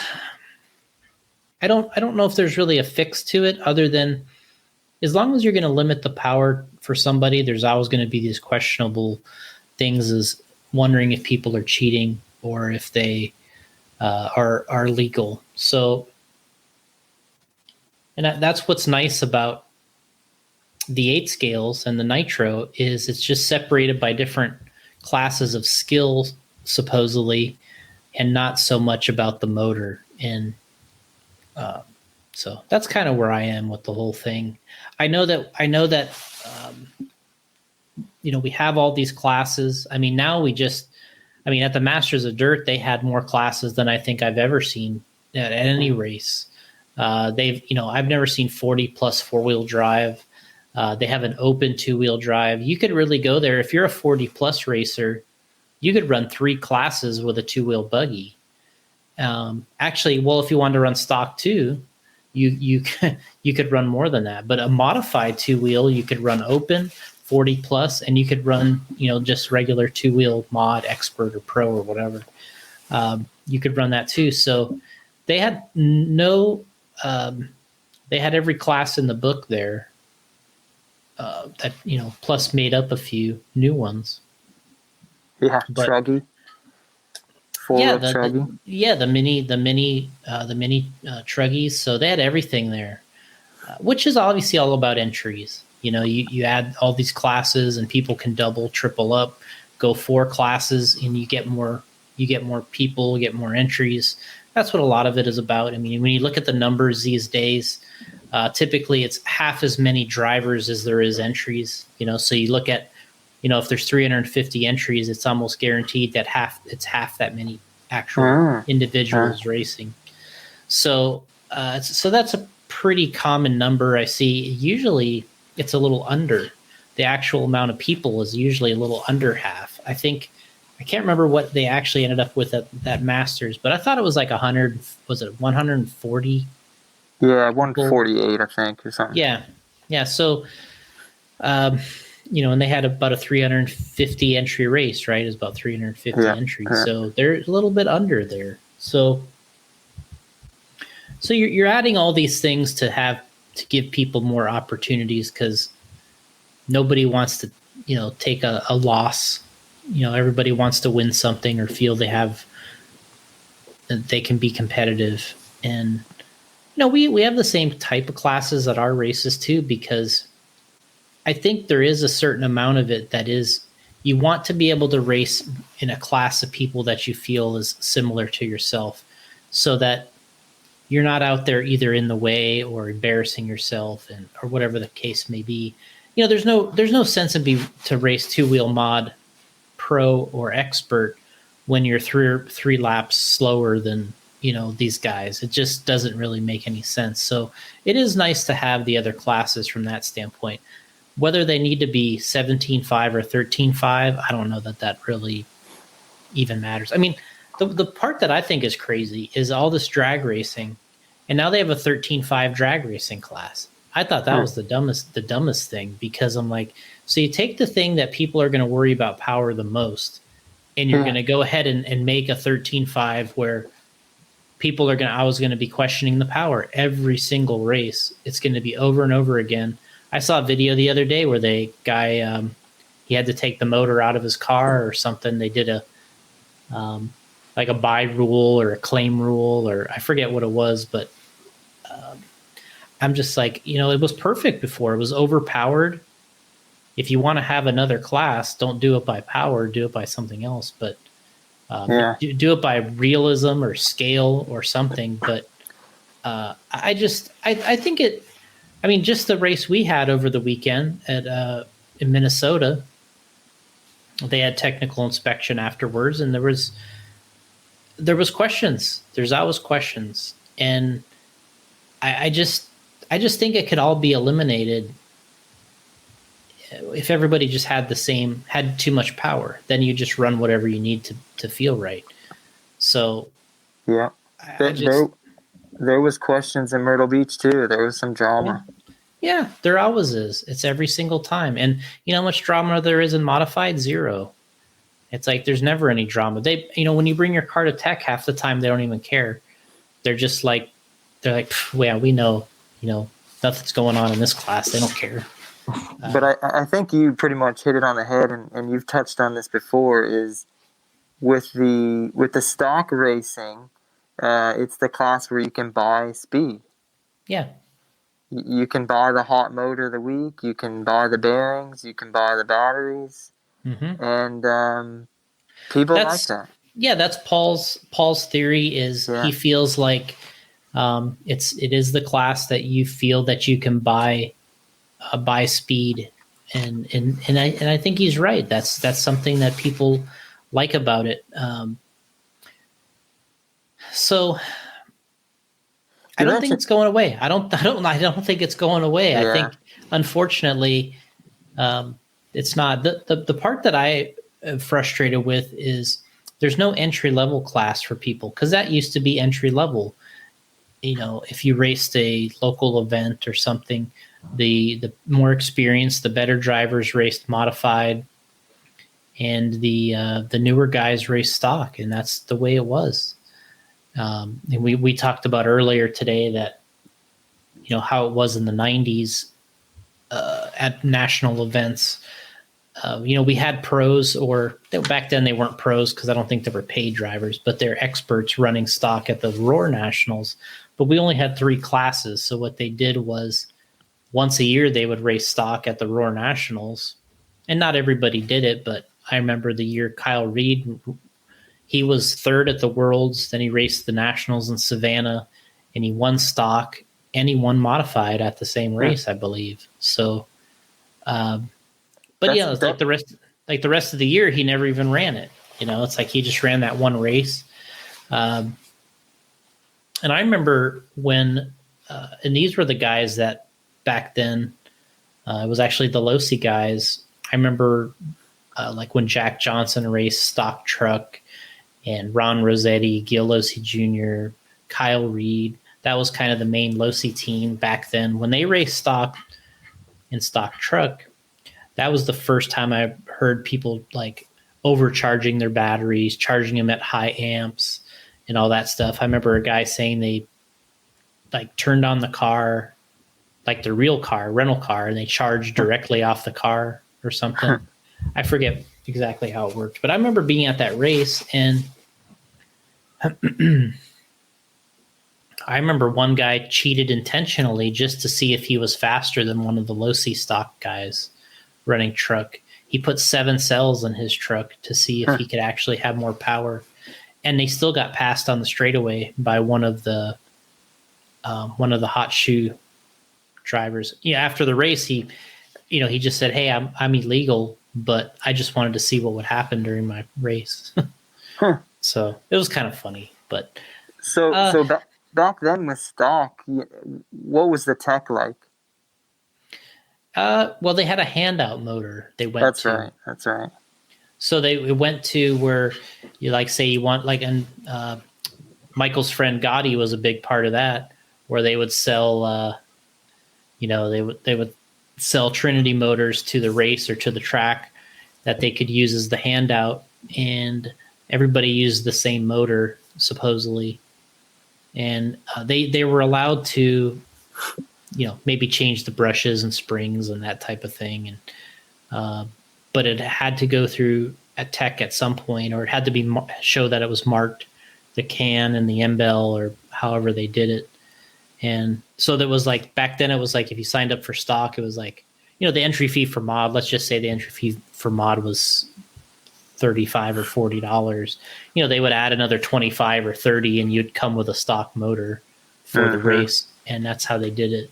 know if there's really a fix to it, other than as long as you're going to limit the power for somebody, there's always going to be these questionable things, as wondering if people are cheating or if they are legal. So, and that's what's nice about the 8 scales and the nitro, is it's just separated by different classes of skills, supposedly, and not so much about the motor. And so that's kind of where I am with the whole thing. I know that we have all these classes. I mean, now at the Masters of Dirt, they had more classes than I think I've ever seen at any race. I've never seen 40 plus 4-wheel drive. They have an open 2-wheel drive. You could really go there. If you're a 40 plus racer, you could run 3 classes with a 2-wheel buggy. Actually, well, if you wanted to run stock too, you could run more than that. But a modified 2-wheel, you could run open, 40 plus, and you could run, just regular 2-wheel mod, expert or pro or whatever. You could run that too. So they had they had every class in the book there. That plus made up a few new ones. Yeah, Truggy. The mini Truggies. So they had everything there, which is obviously all about entries. You add all these classes, and people can double, triple up, go 4 classes, and you get more people, you get more entries. That's what a lot of it is about. I mean, when you look at the numbers these days, typically it's half as many drivers as there is entries. So you look at, if there's 350 entries, it's almost guaranteed that it's half that many actual individuals racing. So that's a pretty common number I see. Usually it's a little under. The actual amount of people is usually a little under half. I can't remember what they actually ended up with at that Masters, but I thought it was like 100. Was it 140? Yeah, 148, I think, or something. Yeah. So, and they had about a 350 entry race, right? It was about 350 entries. Yeah. So they're a little bit under there. So you're adding all these things to give people more opportunities, because nobody wants to, take a loss. Everybody wants to win something or feel they can be competitive. And, we have the same type of classes at our races too, because I think there is a certain amount of it that is, you want to be able to race in a class of people that you feel is similar to yourself, so that you're not out there either in the way or embarrassing yourself, or whatever the case may be. There's no sense to race 2-wheel mod pro or expert when you're three laps slower than these guys. It just doesn't really make any sense. So it is nice to have the other classes from that standpoint. Whether they need to be 17.5 or 13.5, I don't know that really even matters. I mean, the part that I think is crazy is all this drag racing, and now they have a 13.5 drag racing class. I thought that was the dumbest thing, because I'm like, so you take the thing that people are going to worry about power the most, and you're going to go ahead and make a 13.5 where I was going to be questioning the power every single race. It's going to be over and over again. I saw a video the other day where the guy, he had to take the motor out of his car or something. They did a, like a buy rule or a claim rule, or I forget what it was, but I'm just like, it was perfect before. It was overpowered. If you want to have another class, don't do it by power, do it by something else. But do it by realism or scale or something. But I think it. I mean, just the race we had over the weekend in Minnesota, they had technical inspection afterwards, and there was questions. There's always questions, and I just think it could all be eliminated if everybody just had too much power. Then you just run whatever you need to feel right. So yeah, there was questions in Myrtle Beach too. There was some drama. Yeah, there always is. It's every single time. And you know how much drama there is in modified? Zero. It's like there's never any drama. They, when you bring your car to tech, half the time they don't even care. They're just like, yeah, we know, nothing's going on in this class. They don't care. But I think you pretty much hit it on the head, and you've touched on this before, is with the stock racing, it's the class where you can buy speed. Yeah. You can buy the hot motor of the week. You can buy the bearings. You can buy the batteries. Mm-hmm. And people like that. Yeah, that's Paul's theory. He feels like it is the class that you feel that you can buy speed, and I think he's right. That's something that people like about it. So I don't think it's going away. I don't think it's going away. Yeah. I think, unfortunately, it's not. The part that I am frustrated with is there's no entry level class for people, because that used to be entry level. If you raced a local event or something, the more experienced, the better drivers raced modified, and the newer guys raced stock, and that's the way it was. And we talked about earlier today that, how it was in the 90s at national events. We had pros, or back then they weren't pros because I don't think they were paid drivers, but they're experts running stock at the Roar Nationals. But we only had 3 classes. So what they did was once a year they would race stock at the Roar Nationals. And not everybody did it, but I remember the year Kyle Reed, he was 3rd at the Worlds, then he raced the Nationals in Savannah, and he won stock and he won modified at the same race, I believe. So, but it's like the rest of the year, he never even ran it. It's like he just ran that one race. And I remember when, and these were the guys that back then, it was actually the Losi guys. I remember like when Jack Johnson raced stock truck, and Ron Rossetti, Gil Losi Jr., Kyle Reed. That was kind of the main Losi team back then. When they raced stock and stock truck, that was the first time I heard people like overcharging their batteries, charging them at high amps and all that stuff. I remember a guy saying they like turned on the car, like the real car, rental car, and they charged directly off the car or something. I forget exactly how it worked, but I remember being at that race, and I remember one guy cheated intentionally just to see if he was faster than one of the Losi stock guys running truck. He put 7 cells in his truck to see if he could actually have more power, and they still got passed on the straightaway by one of the hot shoe drivers. Yeah, after the race, he just said, "Hey, I'm illegal, but I just wanted to see what would happen during my race." So it was kind of funny, but so back then with stock, what was the tech like? Well, they had a handout motor. They went. That's right. So they went to where you say you want and Michael's friend Gotti was a big part of that, where they would sell, they would sell Trinity motors to the race or to the track that they could use as the handout, and everybody used the same motor supposedly. and they were allowed to, maybe change the brushes and springs and that type of thing, and but it had to go through a tech at some point, or it had to be show that it was marked, the can and the M-Bell, or however they did it. And so there was like, back then it was like, if you signed up for stock, it was like, the entry fee for mod, let's just say the entry fee for mod was $35 or $40. They would add another 25 or 30 and you'd come with a stock motor for the race. And that's how they did it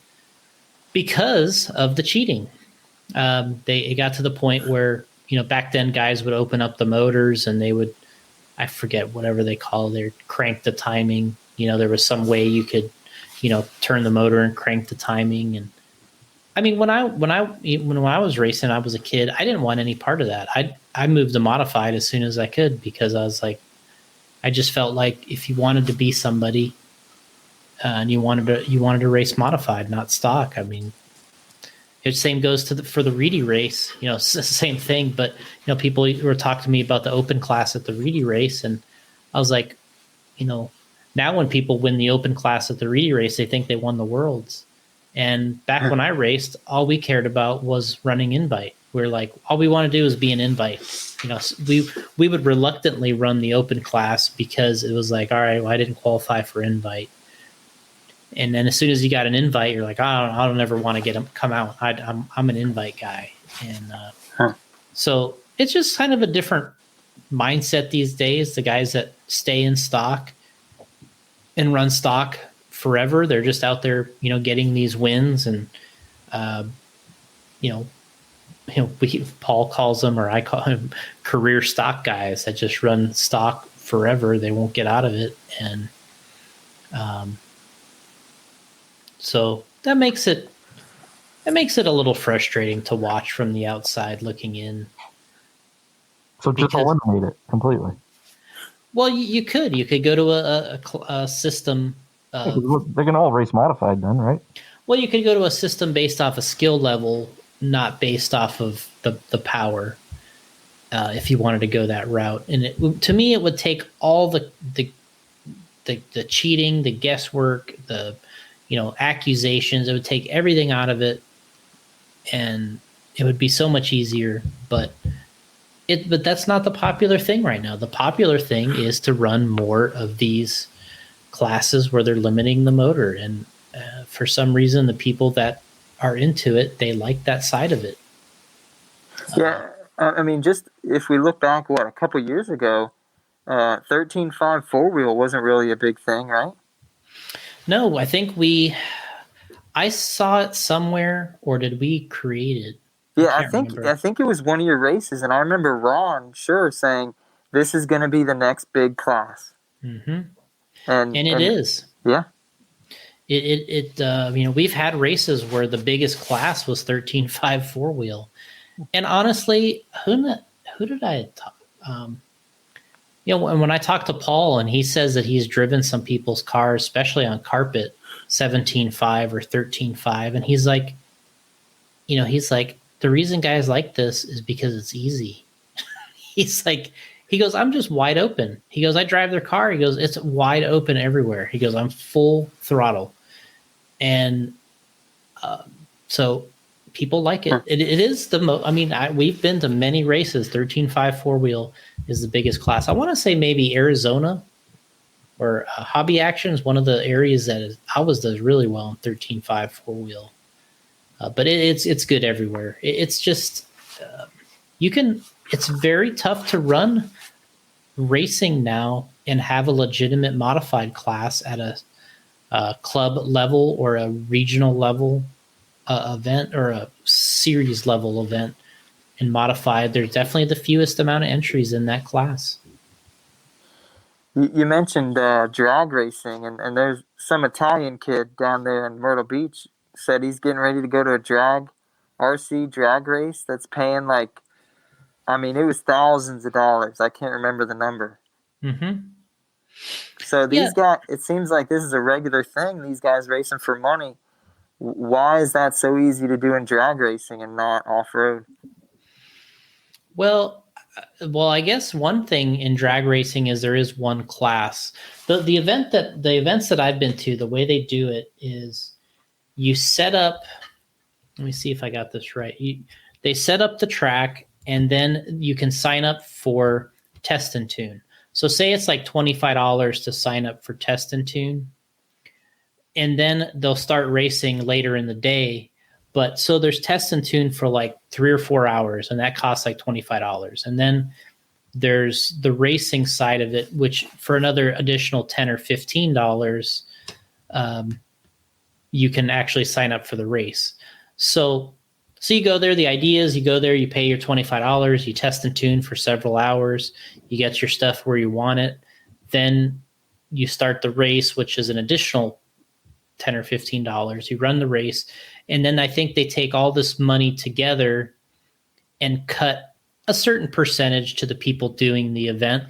because of the cheating. It got to the point where, back then guys would open up the motors and they would, I forget whatever they call it, they crank the timing. There was some way you could, turn the motor and crank the timing. And I mean, when I was racing, I was a kid, I didn't want any part of that. I moved to modified as soon as I could, because I was like, I just felt like if you wanted to be somebody and you wanted to race modified, not stock. I mean, the same goes for the Reedy race. It's the same thing. But people were talking to me about the open class at the Reedy race, and I was like, now when people win the open class at the Reedy race, they think they won the worlds. And back when I raced, all we cared about was running invite. We're like, all we want to do is be an invite. We would reluctantly run the open class because it was like, all right, well, I didn't qualify for invite. And then as soon as you got an invite, you're like, I don't ever want to come out. I'm an invite guy. And so it's just kind of a different mindset these days. The guys that stay in stock and run stock forever, they're just out there, getting these wins. And, Paul calls them, or I call him, career stock guys that just run stock forever. They won't get out of it. And, so that makes it a little frustrating to watch from the outside looking in. So just eliminate it completely. Well, you could go to a system. They can all race modified then, right? Well, you could go to a system based off a skill level, not based off of the power. If you wanted to go that route, and to me, it would take all the cheating, the guesswork, the accusations. It would take everything out of it, and it would be so much easier. But that's not the popular thing right now. The popular thing is to run more of these classes where they're limiting the motor, and for some reason, the people that are into it, they like that side of it. Yeah, I mean, just if we look back, a couple years ago, 13.5 4-wheel wasn't really a big thing, right? No, I think I saw it somewhere, or did we create it? Yeah, I think it was one of your races, and I remember Ron saying, "This is going to be the next big class." Mm-hmm. And it is. Yeah. We've had races where the biggest class was 13.5 4-wheel, and honestly, who did I talk? When I talk to Paul, and he says that he's driven some people's cars, especially on carpet, 17.5 or 13.5, and he's like, the reason guys like this is because it's easy. He goes, I'm just wide open. He goes, I drive their car. He goes, it's wide open everywhere. He goes, I'm full throttle. And so people like it. It is the most, we've been to many races. 13.5 4-wheel is the biggest class. I want to say maybe Arizona or Hobby Action is one of the areas that always does really well in 13.5 4-wheel. But it's good everywhere. It's just, it's very tough to run racing now and have a legitimate modified class at a club level or a regional level event or a series level event in modified. There's definitely the fewest amount of entries in that class. You mentioned drag racing, and there's some Italian kid down there in Myrtle Beach said he's getting ready to go to a RC drag race that's paying it was thousands of dollars. I can't remember the number. Mm-hmm. So these guys, it seems like this is a regular thing, these guys racing for money. Why is that so easy to do in drag racing and not off-road? Well, Well, I guess one thing in drag racing is there is one class. The events that I've been to, the way they do it is you set up. Let me see if I got this right. They set up the track, and then you can sign up for test and tune. So say it's like $25 to sign up for test and tune, and then they'll start racing later in the day. But so there's test and tune for like 3 or 4 hours, and that costs like $25. And then there's the racing side of it, which for another additional $10 or $15, you can actually sign up for the race. So you go there. The idea is you go there, you pay your $25, you test and tune for several hours, you get your stuff where you want it. Then you start the race, which is an additional $10 or $15. You run the race. And then I think they take all this money together and cut a certain percentage to the people doing the event.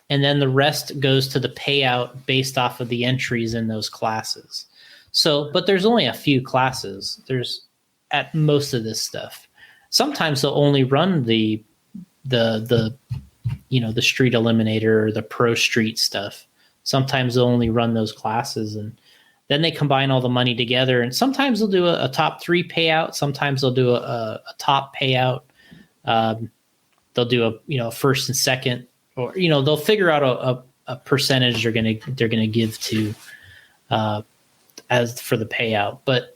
And then the rest goes to the payout based off of the entries in those classes. So, but there's only a few classes. There's at most of this stuff. Sometimes they'll only run the street eliminator or the pro street stuff. Sometimes they'll only run those classes, and then they combine all the money together. And sometimes they'll do a top 3 payout. Sometimes they'll do a top payout. They'll do a first and second, or they'll figure out a percentage they're gonna give to as for the payout. But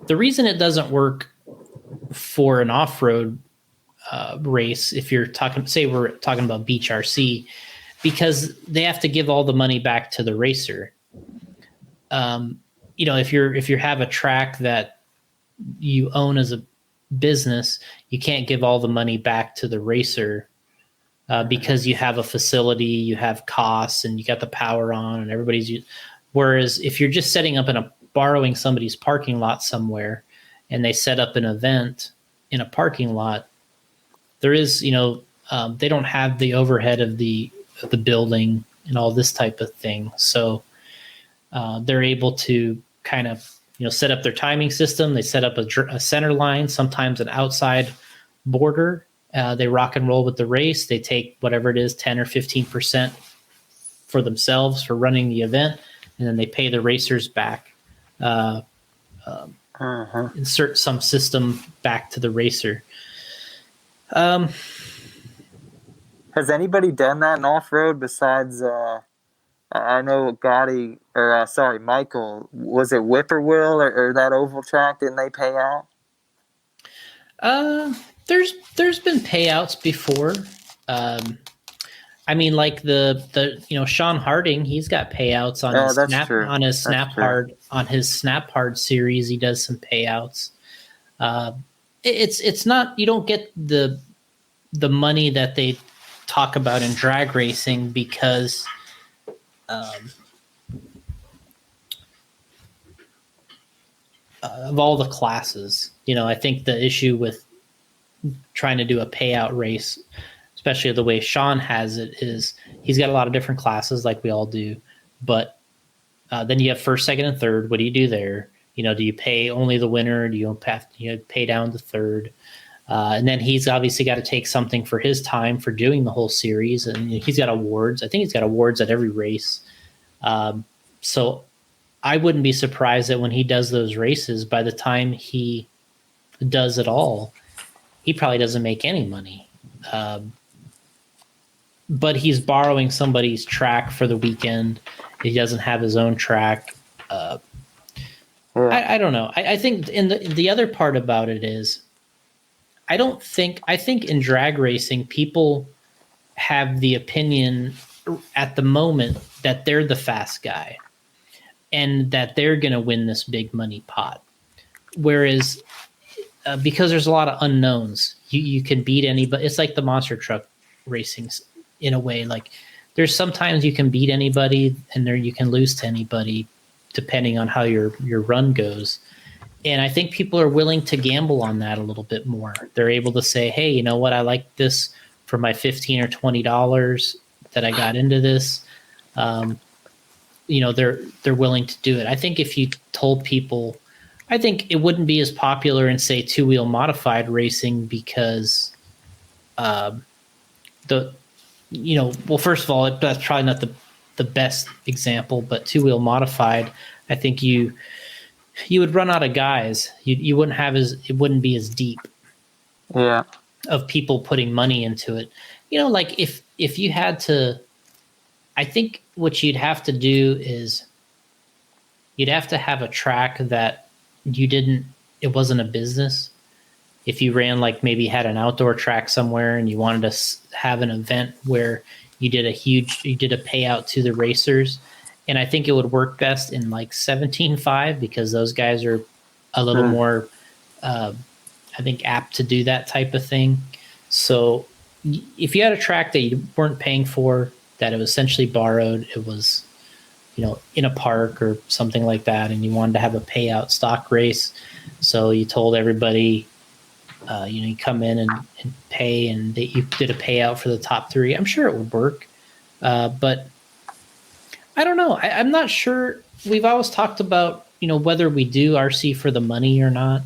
the reason it doesn't work for an off-road race, if you're we're talking about beach RC, because they have to give all the money back to the racer. If you have a track that you own as a business, you can't give all the money back to the racer because you have a facility, you have costs, and you got the power on, and everybody's. Whereas if you're just setting up borrowing somebody's parking lot somewhere, and they set up an event in a parking lot, there is, they don't have the overhead of the building and all this type of thing. So they're able to kind of, set up their timing system. They set up a center line, sometimes an outside border. They rock and roll with the race. They take whatever it is, 10 or 15% for themselves for running the event, and then they pay the racers back. Insert some system back to the racer. Has anybody done that in off-road besides, I know Michael, was it Whippoorwill or that oval track? Didn't they pay out? There's been payouts before. Like the Sean Harding, he's got payouts on his Snap Hard series. He does some payouts. It's not, you don't get the money that they talk about in drag racing because of all the classes. I think the issue with trying to do a payout race, especially the way Sean has it, is he's got a lot of different classes like we all do, but then you have first, second, and third. What do you do there? Do you pay only the winner? Do you have to pay down the third? And then he's obviously got to take something for his time for doing the whole series, and he's got awards. I think he's got awards at every race. So I wouldn't be surprised that when he does those races, by the time he does it all, he probably doesn't make any money. But he's borrowing somebody's track for the weekend. He doesn't have his own track. I don't know. I think the other part about it is, I think in drag racing, people have the opinion at the moment that they're the fast guy and that they're going to win this big money pot. Whereas because there's a lot of unknowns, you can beat anybody. It's like the monster truck racing in a way. Like there's sometimes you can beat anybody and there you can lose to anybody depending on how your run goes. And I think people are willing to gamble on that a little bit more. They're able to say, hey, you know what? I like this for my $15 or $20 that I got into this. They're willing to do it. I think if you told people I think it wouldn't be as popular in, say, two-wheel modified racing because well, first of all, that's probably not the best example, but two-wheel modified, I think you would run out of guys. You wouldn't have it wouldn't be as deep. Yeah. Of people putting money into it. Like if you had to, I think what you'd have to do is you'd have to have a track that it wasn't a business. If you ran, like, maybe had an outdoor track somewhere and you wanted to have an event where you did a payout to the racers. And I think it would work best in like 17.5 because those guys are a little more, I think, apt to do that type of thing. So if you had a track that you weren't paying for, that it was essentially borrowed, it was, in a park or something like that, and you wanted to have a payout stock race. So you told everybody, you come in and pay, and you did a payout for the top three. I'm sure it would work. But I don't know. I'm not sure. We've always talked about, whether we do RC for the money or not.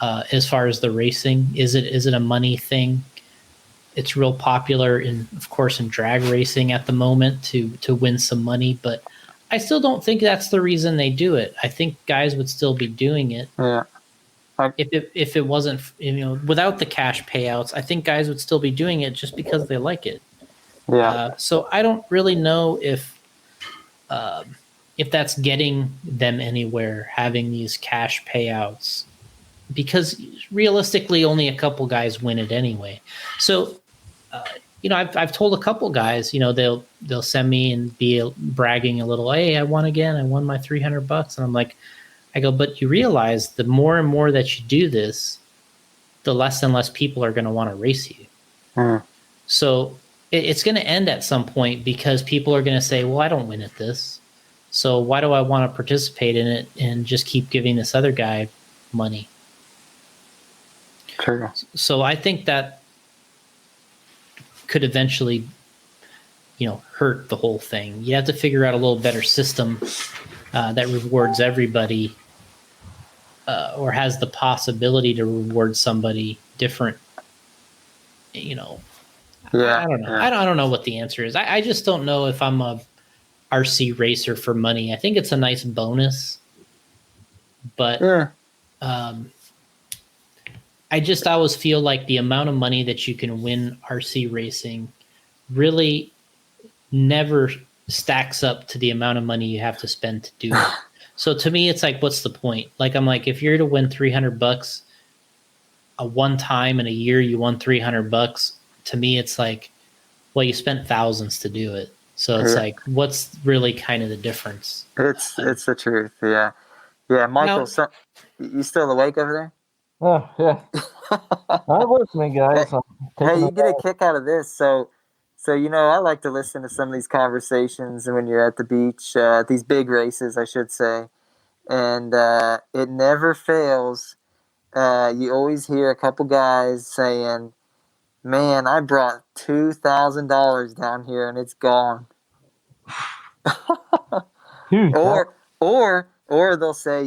As far as the racing, is it a money thing? It's real popular of course, in drag racing at the moment to win some money, but I still don't think that's the reason they do it. I think guys would still be doing it. Yeah. If it wasn't, without the cash payouts, I think guys would still be doing it just because they like it. Yeah. So I don't really know if that's getting them anywhere, having these cash payouts, because realistically only a couple guys win it anyway. So, I've told a couple guys, they'll send me and be bragging a little, hey, I won again. I won my $300. And I'm like, but you realize the more and more that you do this, the less and less people are going to want to race you. So it's going to end at some point because people are going to say, well, I don't win at this. So why do I want to participate in it and just keep giving this other guy money? True. So I think that could eventually, hurt the whole thing. You have to figure out a little better system that rewards everybody, or has the possibility to reward somebody different. Yeah. I don't know. Yeah. I don't know what the answer is. I just don't know if I'm a RC racer for money. I think it's a nice bonus, but I just always feel like the amount of money that you can win RC racing really never stacks up to the amount of money you have to spend to do it. So to me, it's like, what's the point? Like, I'm like, if you're to win $300 a one time in a year, you won $300. To me, it's like, well, you spent thousands to do it. So it's like, what's really kind of the difference? It's the truth. Yeah. Yeah. Michael, you still awake over there? Oh, yeah. I'm listening, guys. Hey, you get a kick out of this. So, I like to listen to some of these conversations when you're at the beach, these big races, I should say. And it never fails. You always hear a couple guys saying, man, I brought $2,000 down here and it's gone. Or they'll say,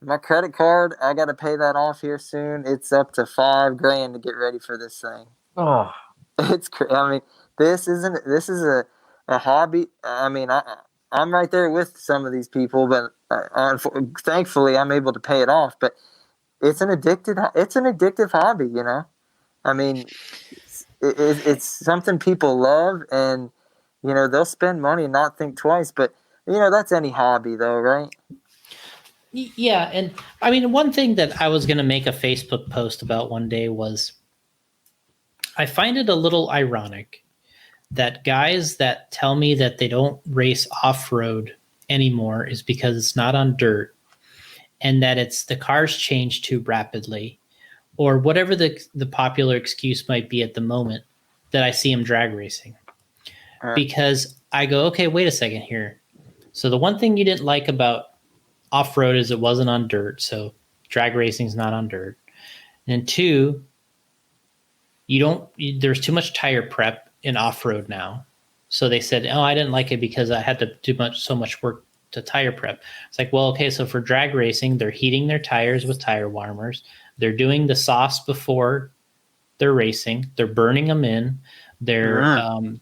my credit card, I got to pay that off here soon. It's up to $5,000 to get ready for this thing. Oh, it's crazy. I mean, this is a hobby. I mean, I'm right there with some of these people, but thankfully I'm able to pay it off. But it's an addictive hobby, I mean, it's something people love, and they'll spend money and not think twice. But that's any hobby, though, right? Yeah, and I mean, one thing that I was going to make a Facebook post about one day was, I find it a little ironic that guys that tell me that they don't race off-road anymore is because it's not on dirt, and that it's the cars change too rapidly, or whatever the popular excuse might be at the moment, that I see them drag racing. Because I go, okay, wait a second here. So the one thing you didn't like about off-road is it wasn't on dirt, so drag racing is not on dirt. And two, there's too much tire prep in off-road now. So they said, oh, I didn't like it because I had to do so much work to tire prep. It's like, well, okay, so for drag racing, they're heating their tires with tire warmers. They're doing the sauce before they're racing. They're burning them in. They're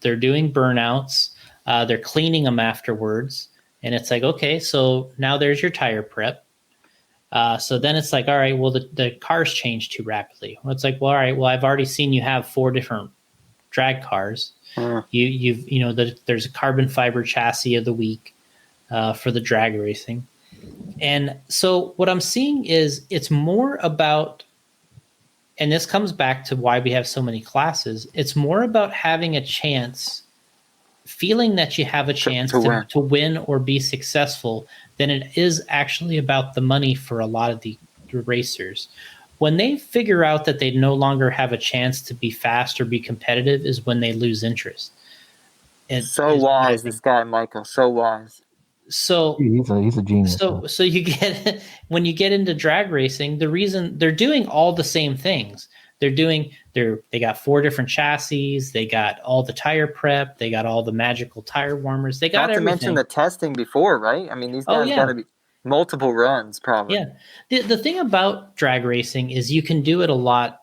doing burnouts. They're cleaning them afterwards. And it's like, okay, so now there's your tire prep. So then it's like, all right, well, the cars change too rapidly. Well, it's like, well, all right, well, I've already seen you have 4 different drag cars. There's a carbon fiber chassis of the week for the drag racing. And so what I'm seeing is it's more about, and this comes back to why we have so many classes, it's more about having a chance, feeling that you have a chance to win or be successful than it is actually about the money for a lot of the racers. When they figure out that they no longer have a chance to be fast or be competitive is when they lose interest. So wise, this guy, Michael, so wise. So he's a genius. So you get, when you get into drag racing, the reason they're doing all the same things. They got 4 different chassis. They got all the tire prep. They got all the magical tire warmers. They got not to everything. mention the testing before, right? I mean, these guys got to be multiple runs, probably. Yeah. The thing about drag racing is you can do it a lot.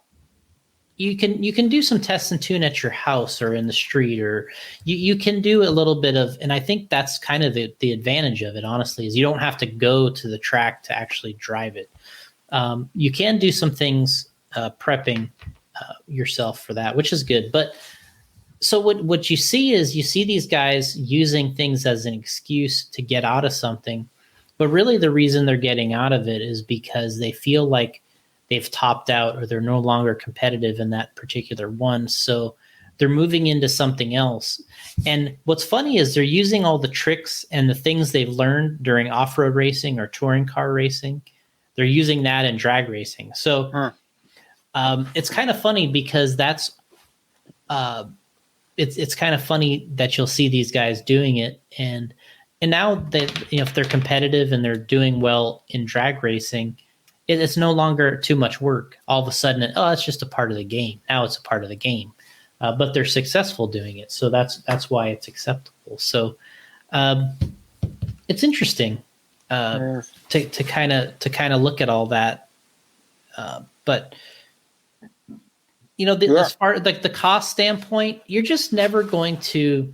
You can do some test and tune at your house or in the street, or you can do a little bit of, and I think that's kind of the advantage of it, honestly, is you don't have to go to the track to actually drive it. You can do some things prepping yourself for that, which is good. But so what you see is these guys using things as an excuse to get out of something, but really the reason they're getting out of it is because they feel like they've topped out or they're no longer competitive in that particular one. So they're moving into something else. And what's funny is they're using all the tricks and the things they've learned during off-road racing or touring car racing. They're using that in drag racing. So it's kind of funny because that's it's kind of funny that you'll see these guys doing it. And now that, if they're competitive and they're doing well in drag racing, it's no longer too much work. All of a sudden, it's just a part of the game. Now it's a part of the game, but they're successful doing it. So that's why it's acceptable. So it's interesting to kind of look at all that. But as far like the cost standpoint, you're just never going to.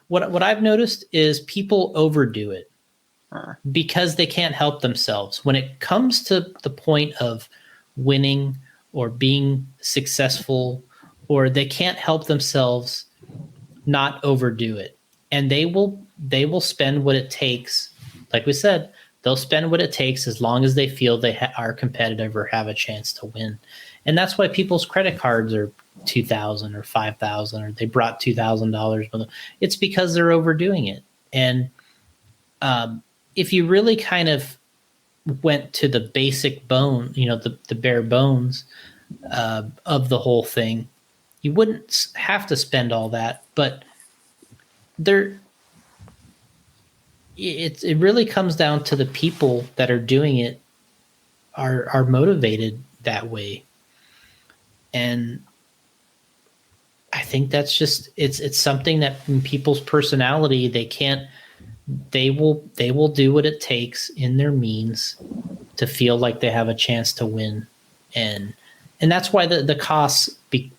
What I've noticed is people overdo it. Because they can't help themselves. When it comes to the point of winning or being successful, or they can't help themselves not overdo it. And they will spend what it takes. Like we said, they'll spend what it takes as long as they feel they are competitive or have a chance to win. And that's why people's credit cards are $2,000 or $5,000, or they brought $2,000 with them. It's because they're overdoing it. And if you really kind of went to the basic bone, the bare bones of the whole thing, you wouldn't have to spend all that. But it really comes down to the people that are doing it are motivated that way. And I think that's just it's something that in people's personality, they will do what it takes in their means to feel like they have a chance to win. And that's why the costs they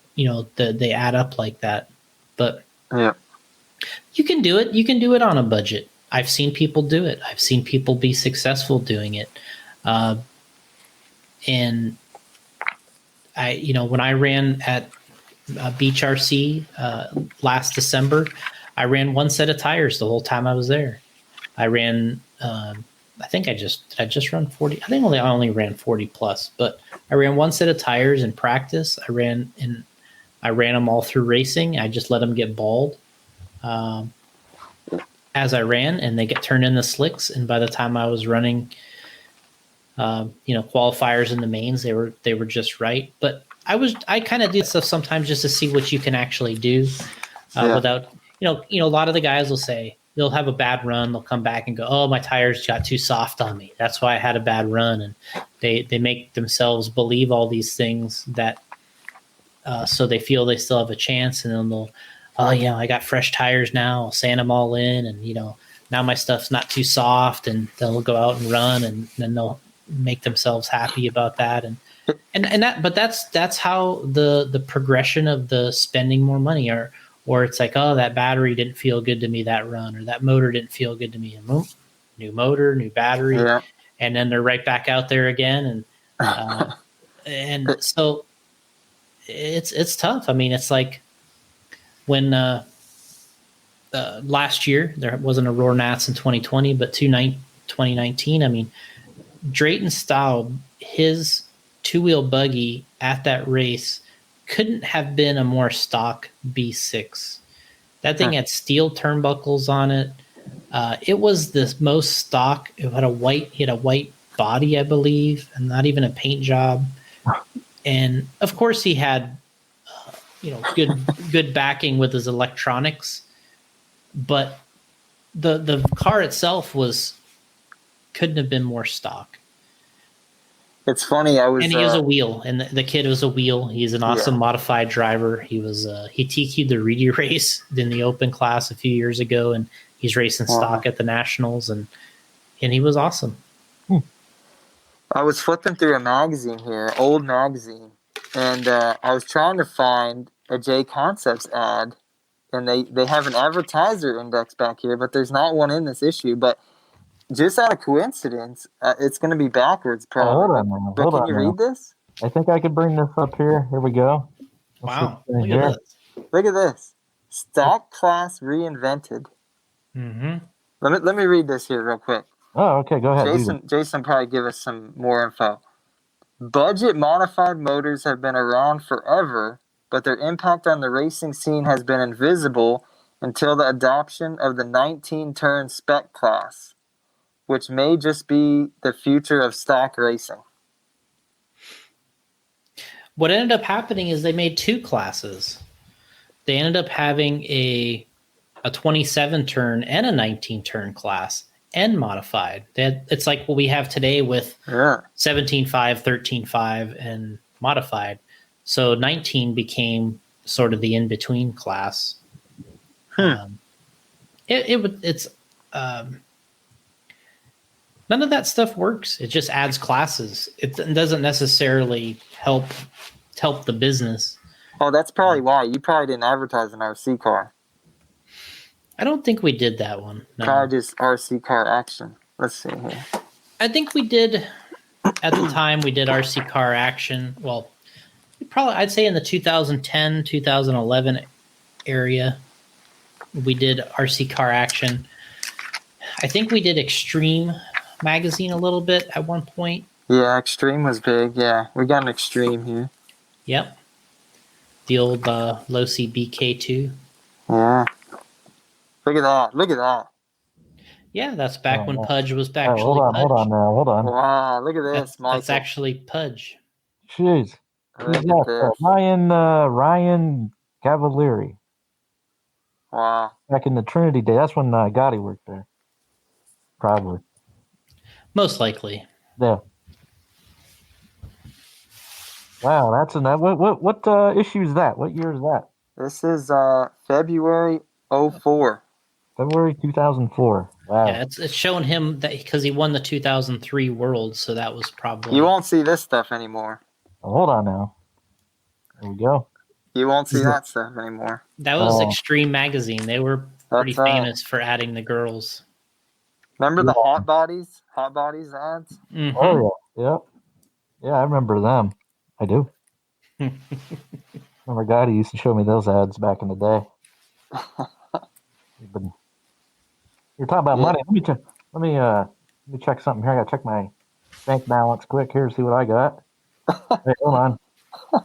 add up like that. But you can do it. You can do it on a budget. I've seen people do it. I've seen people be successful doing it. And when I ran at Beach RC last December, I ran 1 set of tires the whole time I was there. I ran, I think I just run 40. I think I only ran 40 plus, but I ran 1 set of tires in practice. I ran them all through racing. I just let them get bald as I ran, and they get turned in the slicks. And by the time I was running, qualifiers in the mains, they were just right. But I kind of do stuff sometimes just to see what you can actually do without. A lot of the guys will say they'll have a bad run. They'll come back and go, "Oh, my tires got too soft on me. That's why I had a bad run." And they make themselves believe all these things that so they feel they still have a chance. And then they'll, I got fresh tires now. I'll sand them all in, and now my stuff's not too soft, and they'll go out and run, and then they'll make themselves happy about that. But that's how the progression of the spending more money, or it's like, oh, that battery didn't feel good to me that run, or that motor didn't feel good to me. New motor, new battery, and then they're right back out there again, and so it's tough. I mean, it's like when last year there wasn't a Roar Nats in 2020, but 2019. I mean, Drayton Staub, his two-wheel buggy at that race couldn't have been a more stock B6. That thing had steel turnbuckles on it. It was the most stock. He had a white body, I believe, and not even a paint job. And of course, he had good backing with his electronics, but the car itself couldn't have been more stock. It's funny. And he was a wheel, and the kid was a wheel. He's an awesome modified driver. He was he TQ'd the Reedy race in the open class a few years ago, and he's racing stock at the Nationals, and he was awesome. I was flipping through a magazine here, old magazine, and I was trying to find a J Concepts ad, and they have an advertiser index back here, but there's not one in this issue. But just out of coincidence, it's going to be backwards, probably. But can you read this? I think I could bring this up here. Here we go. Wow. Look at this. Look at this. Stock class reinvented. Mm-hmm. Let me read this here real quick. Oh, okay. Go ahead. Jason probably give us some more info. Budget modified motors have been around forever, but their impact on the racing scene has been invisible until the adoption of the 19-turn spec class, which may just be the future of stock racing. What ended up happening is they made two classes. They ended up having a 27-turn and a 19-turn class and modified. It's like what we have today with 17.5, 13.5, and modified. So 19 became sort of the in-between class. It's none of that stuff works. It just adds classes. It doesn't necessarily help the business. Oh, that's probably why. You probably didn't advertise an RC car. I don't think we did that one. No. Probably just RC car action. Let's see here. I think we did, at the time, we did RC car action. Well, I'd say in the 2010, 2011 area, we did RC car action. I think we did Extreme magazine a little bit at one point. Yeah, Extreme was big. Yeah, we got an Extreme here. Yep. The old Losi BK2. Yeah. Look at that. Look at that. Yeah, that's back when Pudge was back. Hold on. Wow, look at this, Michael. That's actually Pudge. Jeez. Ryan Cavalieri. Wow. Back in the Trinity day. That's when Gotti worked there. Probably. Most likely. Yeah. Wow, that's what issue is that? What year is that? This is February 04. February 2004. Wow. Yeah, it's showing him that because he won the 2003 World, so that was probably. You won't see this stuff anymore. Hold on now. There we go. You won't see that stuff anymore. That was Extreme Magazine. They were pretty famous for adding the girls. Remember the Hot Bodies ads? Mm-hmm. Oh yeah, yeah. I remember them. I do. Remember, Gotti used to show me those ads back in the day. You're talking about money. Let me check something here. I gotta check my bank balance quick here to see what I got. Hey, hold on. You're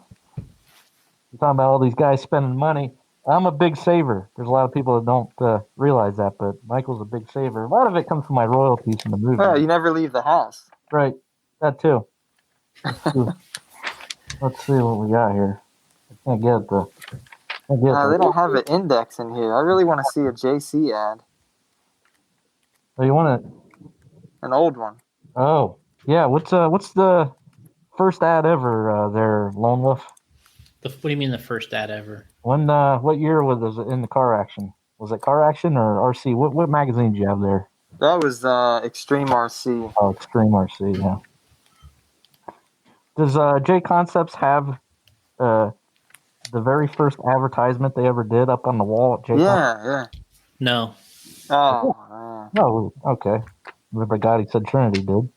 talking about all these guys spending money. I'm a big saver. There's a lot of people that don't realize that, but Michael's a big saver. A lot of it comes from my royalties in the movie. Well, you never leave the house. Right. That too. Let's see what we got here. I can't get the. No, they don't have an index in here. I really want to see a JC ad. Oh, you want an old one? Oh, yeah. What's the first ad ever there, Lone Wolf? What do you mean the first ad ever? When what year was it in the car action? Was it Car Action or RC? What magazine did you have there? That was Extreme RC. Oh, Extreme RC. Yeah. Does J Concepts have the very first advertisement they ever did up on the wall at J? Yeah. No. Oh, man. Oh, okay. Remember, God, he said Trinity did.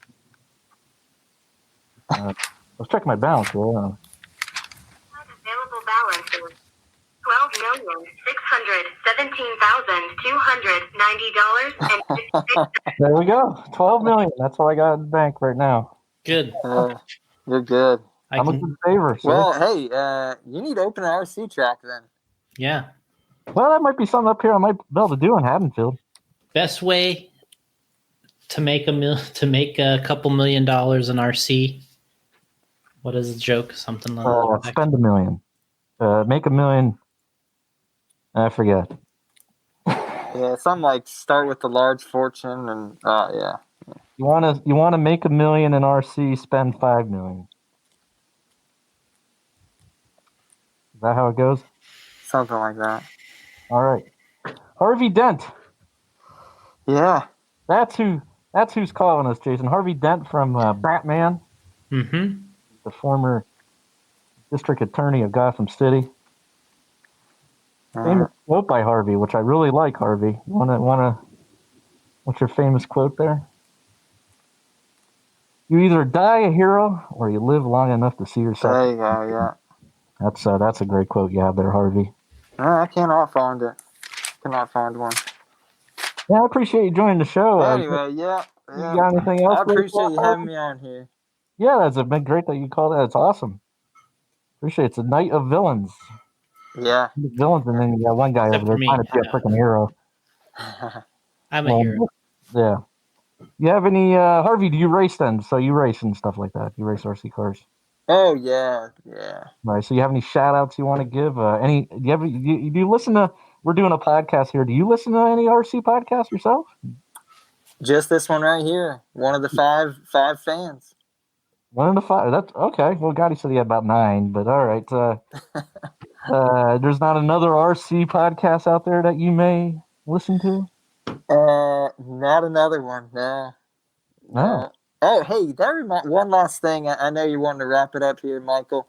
Let's check my balance here. Available balance is $12,617,290.56. There we go. 12 million. That's all I got in the bank right now. Good. You're good. I'm a good favor, sir. Well, hey, you need to open an RC track then. Yeah. Well, that might be something up here I might be able to do in Haddonfield. Best way to make a couple $1 million in RC. What is the joke? Something like that. Spend $1 million. Make $1 million. I forget. Yeah, something like start with a large fortune and yeah. You wanna make $1 million in RC, spend $5 million. Is that how it goes? Something like that. All right. Harvey Dent. Yeah. That's who's calling us, Jason. Harvey Dent from Batman. Mm-hmm. The former district attorney of Gotham City. Famous quote by Harvey, which I really like. Harvey, wanna? What's your famous quote there? You either die a hero or you live long enough to see yourself. There you go. Yeah. That's a great quote you have there, Harvey. I cannot find it. Cannot find one. Yeah, I appreciate you joining the show. Anyway, yeah. You got anything else? I appreciate you having me on here. Yeah, that's been great that you called that. It's awesome. Appreciate it. It's a night of villains. Yeah. Villains, and then you got one guy Except over there for me. trying to be a freaking hero. I'm a hero. Yeah. You have any Harvey? Do you race then? So you race and stuff like that. You race RC cars. Oh yeah. Right. So you have any shout outs you want to give? Do you listen to? We're doing a podcast here. Do you listen to any RC podcasts yourself? Just this one right here. One of the five fans. 1 of the 5. That's okay. Well, God, he said he had about 9, but all right. There's not another RC podcast out there that you may listen to? Not another one. No. No. Oh, hey, one last thing. I know you wanted to wrap it up here, Michael.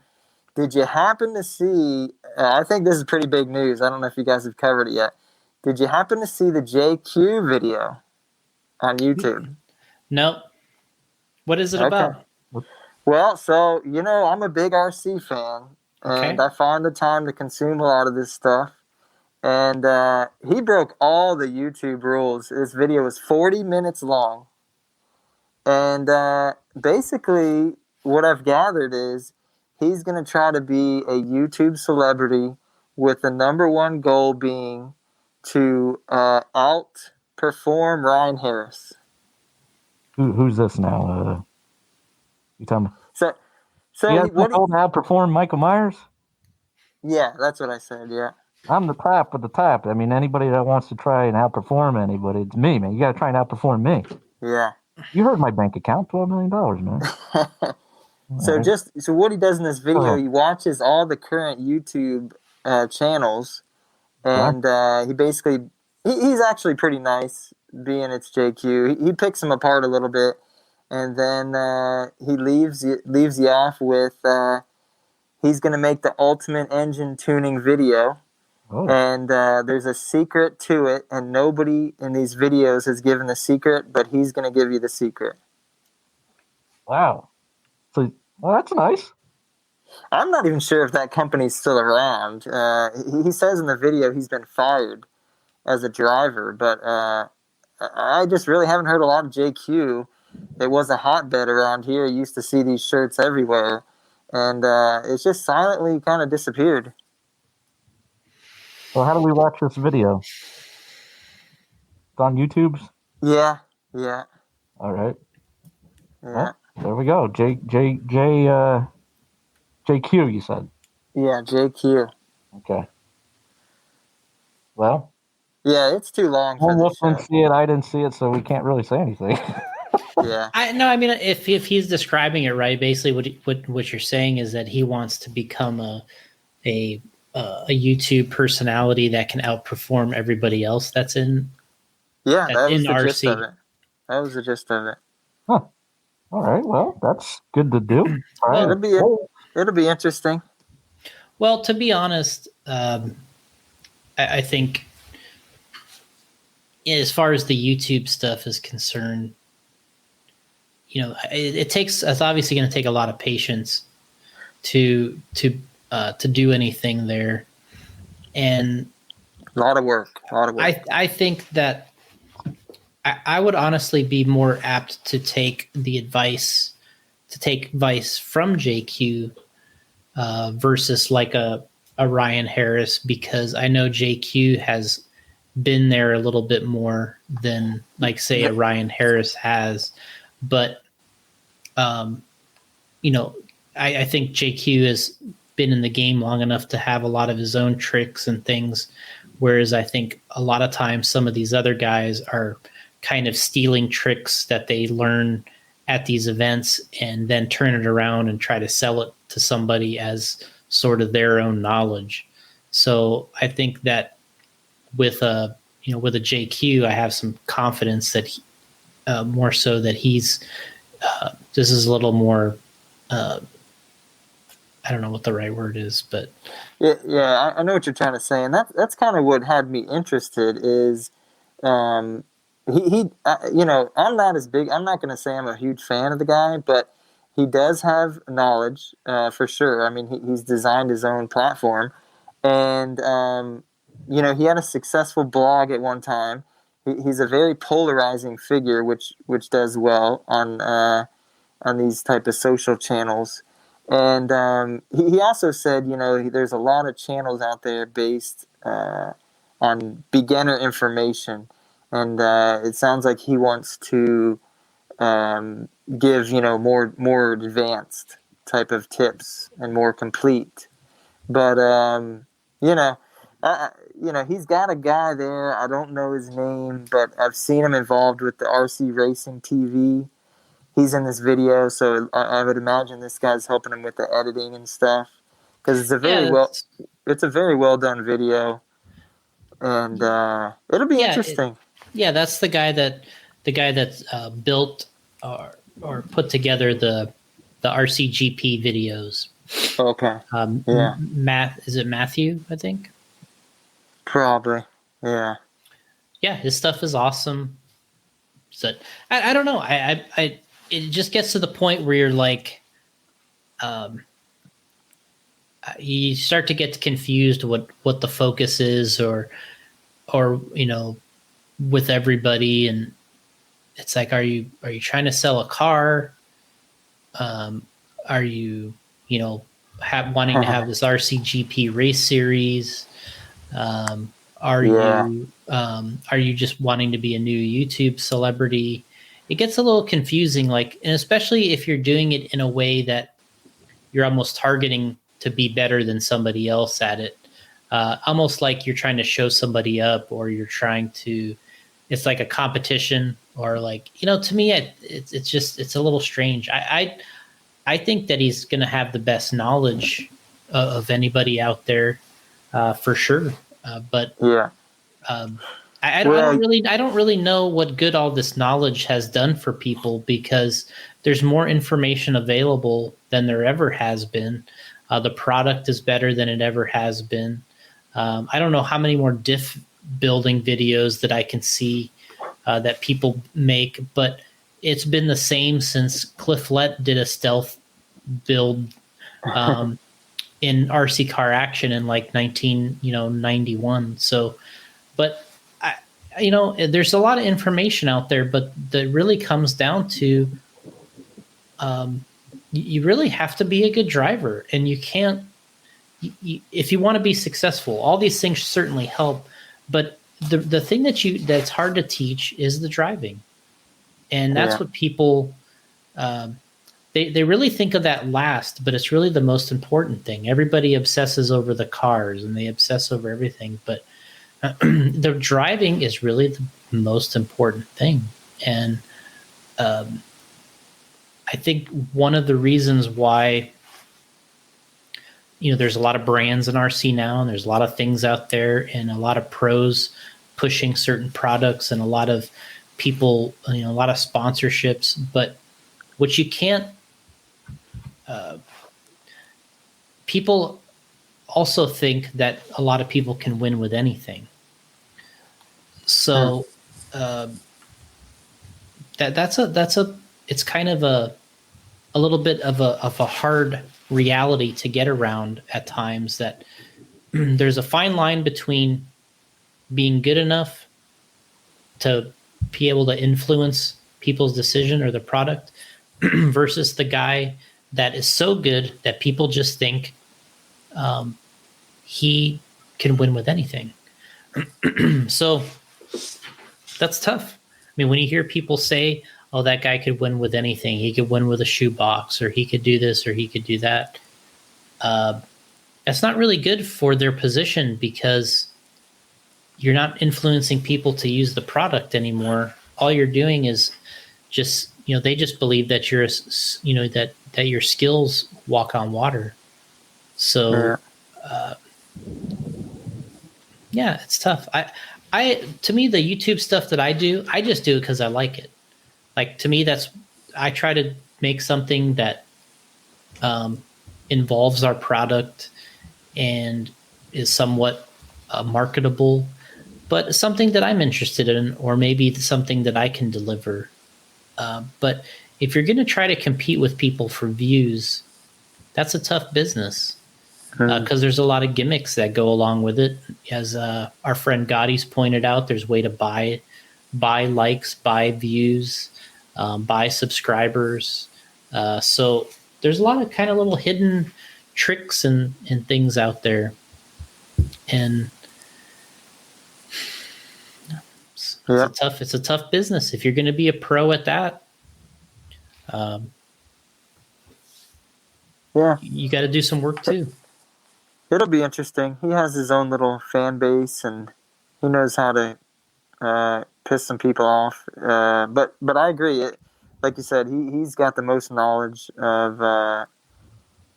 Did you happen to see? I think this is pretty big news. I don't know if you guys have covered it yet. Did you happen to see the JQ video on YouTube? Nope. What is it about? Well, so, I'm a big RC fan, and I find the time to consume a lot of this stuff. And he broke all the YouTube rules. This video was 40 minutes long. And basically, what I've gathered is he's going to try to be a YouTube celebrity with the number one goal being to outperform Ryan Harris. Who's this now? You tell me. So what to outperform Michael Myers? Yeah, that's what I said. Yeah. I'm the top of the top. I mean, anybody that wants to try and outperform anybody, it's me, man. You got to try and outperform me. Yeah. You heard my bank account, $12 million, man. So what he does in this video, he watches all the current YouTube channels, and he basically he's actually pretty nice, being it's JQ. He picks them apart a little bit, and then he leaves you off with he's going to make the ultimate engine tuning video. Oh. And there's a secret to it, and nobody in these videos has given the secret, but he's going to give you the secret. Wow. So, well, that's nice. I'm not even sure if that company's still around. He says in the video he's been fired as a driver, but I just really haven't heard a lot of JQ. It was a hotbed around here. You used to see these shirts everywhere, and it's just silently kind of disappeared. Well, how do we watch this video? It's on YouTube? Yeah. All right. Yeah. Well, there we go. JQ, you said? Yeah, JQ. Okay. Well. Yeah, it's too long for this show. Didn't see it. I didn't see it, so we can't really say anything. Yeah. I mean, if he's describing it right, basically what you're saying is that he wants to become a a YouTube personality that can outperform everybody else that's in Yeah, that was in the gist of RC. it. That was the gist of it. Huh. All right. Well, that's good to do. All Well, right. It'll be interesting. Well, to be honest, I think as far as the YouTube stuff is concerned, it takes. It's obviously going to take a lot of patience to do anything there, and A lot of work. I think that I would honestly be more apt to take advice from JQ versus like a Ryan Harris, because I know JQ has been there a little bit more than like say a Ryan Harris has, but I think JQ has been in the game long enough to have a lot of his own tricks and things, whereas I think a lot of times some of these other guys are kind of stealing tricks that they learn at these events and then turn it around and try to sell it to somebody as sort of their own knowledge. So I think that with a JQ, I have some confidence that more so that he's this is a little more I don't know what the right word is, but yeah, I know what you're trying to say, and that's kind of what had me interested. Is he I'm not as big. I'm not going to say I'm a huge fan of the guy, but he does have knowledge for sure. I mean, he's designed his own platform, and he had a successful blog at one time. He's a very polarizing figure, which does well on these type of social channels. And he also said, there's a lot of channels out there based on beginner information, and it sounds like he wants to give more advanced type of tips and more complete. But he's got a guy there. I don't know his name, but I've seen him involved with the RC Racing TV. He's in this video, so I would imagine this guy's helping him with the editing and stuff, because it's a very well done video, and it'll be interesting. That's the guy that built or put together the RCGP videos. Okay. Is it Matthew? I think. Probably. Yeah. Yeah, his stuff is awesome. So I don't know. I it just gets to the point where you're like, you start to get confused what the focus is, or with everybody, and it's like, are you trying to sell a car? Are you wanting to have this RCGP race series? Are you just wanting to be a new YouTube celebrity? It gets a little confusing, and especially if you're doing it in a way that you're almost targeting to be better than somebody else at it. Almost like you're trying to show somebody up, or you're trying to, it's like a competition, or to me, it's a little strange. I think that he's going to have the best knowledge of anybody out there, for sure. But yeah. I don't really know what good all this knowledge has done for people, because there's more information available than there ever has been. The product is better than it ever has been. I don't know how many more diff building videos that I can see that people make, but it's been the same since Cliff Lett did a stealth build in RC Car Action in 1991. So, but there's a lot of information out there, but that really comes down to you really have to be a good driver, and you can't. If you want to be successful, all these things certainly help, but the thing that's hard to teach is the driving, and that's what people they really think of that last, but it's really the most important thing. Everybody obsesses over the cars and they obsess over everything, but the driving is really the most important thing. And I think one of the reasons why there's a lot of brands in RC now, and there's a lot of things out there, and a lot of pros pushing certain products, and a lot of people, a lot of sponsorships. But what you can't, people also think that a lot of people can win with anything. So it's kind of a little bit of a hard reality to get around at times, that there's a fine line between being good enough to be able to influence people's decision or the product versus the guy that is so good that people just think he can win with anything. So that's tough. I mean, when you hear people say, oh, that guy could win with anything, he could win with a shoebox, or he could do this, or he could do that, that's not really good for their position, because you're not influencing people to use the product anymore. All you're doing is just, they just believe that you're, that your skills walk on water. So, yeah, it's tough. To me, the YouTube stuff that I do, I just do it because I like it. Like, to me, I try to make something that involves our product and is somewhat marketable, but something that I'm interested in, or maybe something that I can deliver. But if you're going to try to compete with people for views, that's a tough business, because there's a lot of gimmicks that go along with it. As our friend Gotti's pointed out, there's a way to buy likes, buy views, buy subscribers. So there's a lot of kind of little hidden tricks and things out there. And it's a tough business. If you're going to be a pro at that, you got to do some work too. It'll be interesting. He has his own little fan base, and he knows how to piss some people off. But I agree. Like you said, he's got the most knowledge of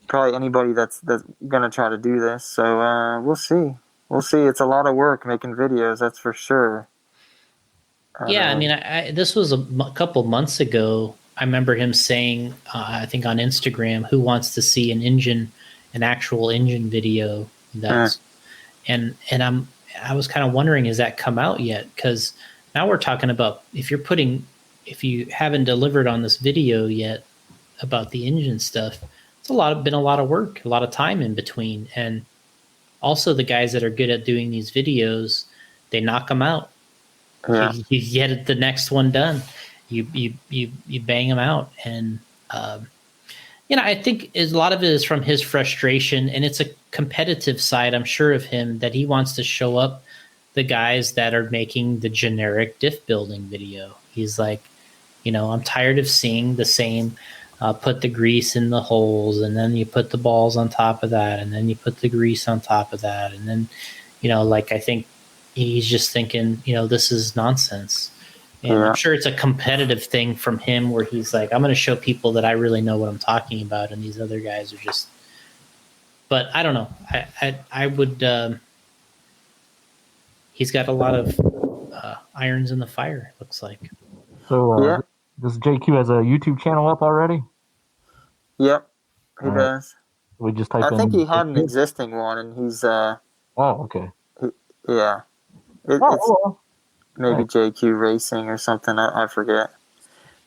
probably anybody that's going to try to do this. So we'll see. We'll see. It's a lot of work making videos, that's for sure. Yeah, I mean, this was a couple months ago. I remember him saying, I think on Instagram, who wants to see an actual engine video? And I was kind of wondering, has that come out yet? Because now we're talking about if you haven't delivered on this video yet about the engine stuff, it's been a lot of work, a lot of time in between. And also the guys that are good at doing these videos, they knock them out. Yeah. You get the next one done. You bang them out. And, I think a lot of it is from his frustration, and it's a competitive side, I'm sure, of him, that he wants to show up the guys that are making the generic diff building video. He's like, I'm tired of seeing the same, put the grease in the holes, and then you put the balls on top of that, and then you put the grease on top of that. And then, I think he's just thinking, this is nonsense. And I'm sure it's a competitive thing from him, where he's like, I'm going to show people that I really know what I'm talking about, and these other guys are just. But I don't know. I would. He's got a lot of irons in the fire, it looks like. So does JQ has a YouTube channel up already? Yep, he does. We just type in. I think he had an existing one, and he's. Oh, okay. It's maybe JQ Racing or something. I forget.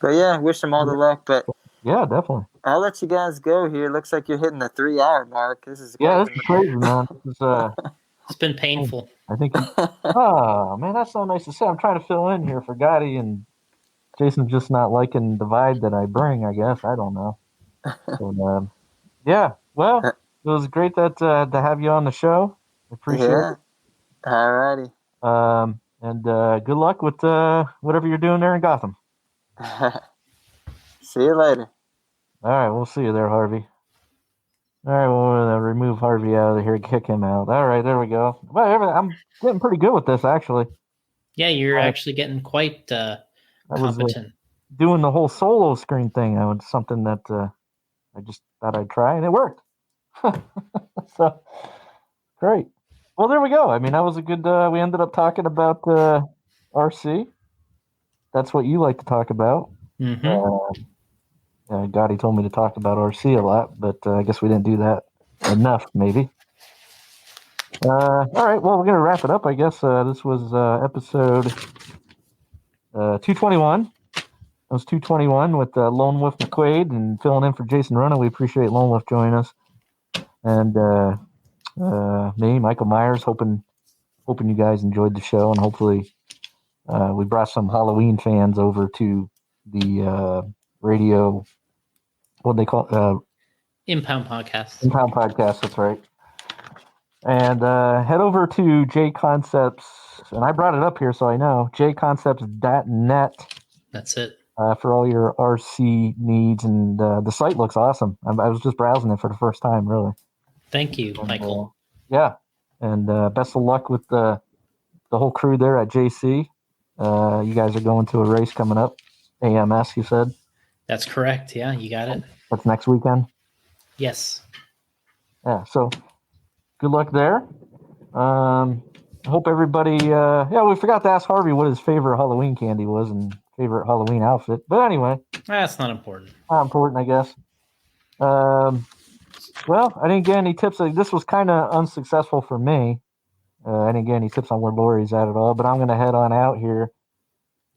But yeah, wish him all the luck. But yeah, definitely. I'll let you guys go here. Looks like you're hitting the 3-hour mark. This is crazy, man. It's been painful. I think. Oh man, that's so nice to say. I'm trying to fill in here for Gotti, and Jason's just not liking the vibe that I bring. I guess I don't know. And, yeah, well, it was great to have you on the show. Appreciate it. All righty. And good luck with whatever you're doing there in Gotham. See you later. All right, we'll see you there, Harvey. All right, we'll remove Harvey out of here, kick him out. All right, there we go. Well, I'm getting pretty good with this, actually. Yeah, you're actually getting quite competent. Doing the whole solo screen thing. That was something that I just thought I'd try, and it worked. So great. Well, there we go. I mean, that was a good. We ended up talking about RC. That's what you like to talk about. Gotti told me to talk about RC a lot, but I guess we didn't do that enough, maybe. All right. Well, we're gonna wrap it up. I guess this was episode 221. It was 221 with Lone Wolf McQuade and filling in for Jason Rona. We appreciate Lone Wolf joining us, and me, Michael Myers. Hoping you guys enjoyed the show, and hopefully we brought some Halloween fans over to the radio. What do they call it? Impound Podcast. Impound Podcast. That's right. And head over to J Concepts, and I brought it up here so I know, jconcepts.net. That's it. For all your RC needs, and the site looks awesome. I was just browsing it for the first time, really. Thank you, Michael. Yeah, and best of luck with the whole crew there at JC. You guys are going to a race coming up, AMS, you said? That's correct. Yeah, you got it. That's next weekend? Yes. Yeah, so good luck there. I hope everybody... we forgot to ask Harvey what his favorite Halloween candy was and favorite Halloween outfit. But anyway. That's not important. Not important, I guess. Well, I didn't get any tips. This was kind of unsuccessful for me. I didn't get any tips on where Lori's at all, but I'm going to head on out here.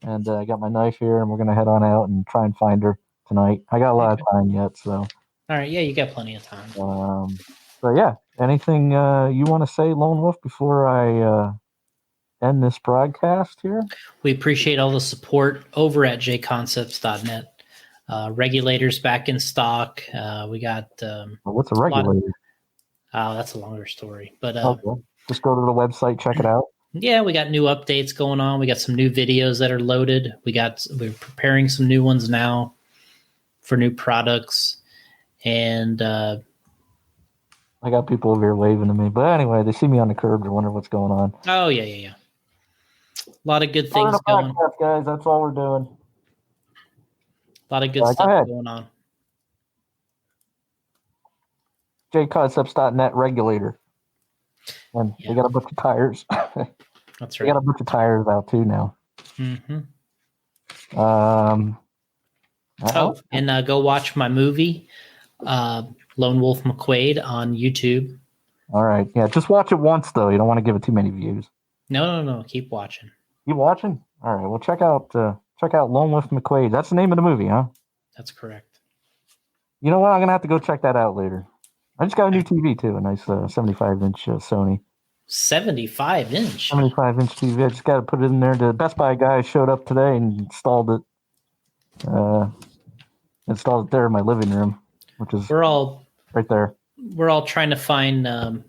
And I got my knife here, and we're going to head on out and try and find her tonight. I got a lot of time yet, so. All right, yeah, you got plenty of time. So, yeah, anything you want to say, Lone Wolf, before I end this broadcast here? We appreciate all the support over at jconcepts.net. Regulators back in stock. We got... what's a regulator? That's a longer story. But okay. Just go to the website, check it out. Yeah, we got new updates going on. We got some new videos that are loaded. We're preparing some new ones now for new products. And I got people over here waving to me. But anyway, they see me on the curb. They're wondering what's going on. Oh, yeah. A lot of good things going on. Guys, that's all we're doing. A lot of good stuff going on. jconcepts.net regulator. And we got a bunch of tires. That's right. We got a bunch of tires out too now. Mm-hmm. And go watch my movie, Lone Wolf McQuade, on YouTube. All right. Yeah, just watch it once, though. You don't want to give it too many views. No. Keep watching. You watching? All right. Well, check out Lone Wolf McQuade. That's the name of the movie, huh? That's correct. You know what? I'm going to have to go check that out later. I just got a new TV, too. A nice 75-inch Sony. 75-inch? 75-inch TV. I just got to put it in there. The Best Buy guy showed up today and installed it. Installed it there in my living room, which is right there. We're all trying to find,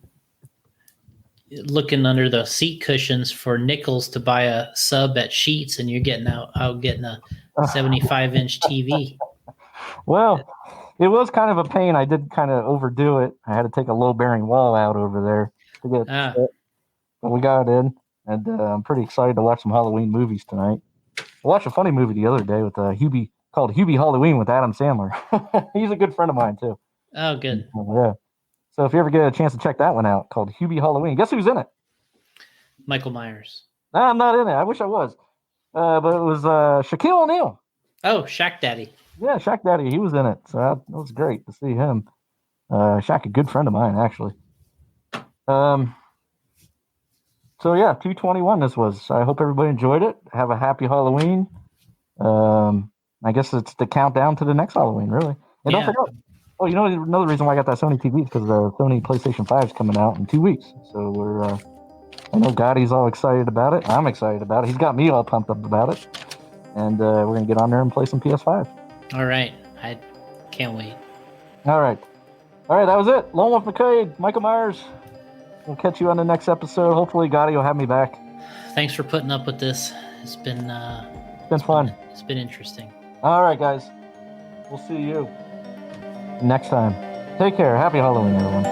looking under the seat cushions for nickels to buy a sub at Sheetz, and you're getting out getting a 75-inch TV. Well, it was kind of a pain. I did kind of overdo it. I had to take a low-bearing wall out over there to get it. But we got it in, and I'm pretty excited to watch some Halloween movies tonight. I watched a funny movie the other day with Hubie called Hubie Halloween with Adam Sandler. He's a good friend of mine, too. Oh, good. Yeah. So if you ever get a chance to check that one out, called Hubie Halloween, guess who's in it? Michael Myers. No, I'm not in it. I wish I was. But it was Shaquille O'Neal. Oh, Shaq Daddy. Yeah, Shaq Daddy. He was in it. So that was great to see him. Shaq, a good friend of mine, actually. So, yeah, 221 this was. I hope everybody enjoyed it. Have a happy Halloween. I guess it's the countdown to the next Halloween, really. And don't forget. Oh, you know, another reason why I got that Sony TV is because the Sony PlayStation 5 is coming out in 2 weeks. So we're, I know Gotti's all excited about it. I'm excited about it. He's got me all pumped up about it. And we're going to get on there and play some PS5. All right. I can't wait. All right. That was it. Lone Wolf McQuade, Michael Myers. We'll catch you on the next episode. Hopefully Gotti will have me back. Thanks for putting up with this. It's been fun. It's been interesting. All right, guys. We'll see you next time. Take care. Happy Halloween, everyone.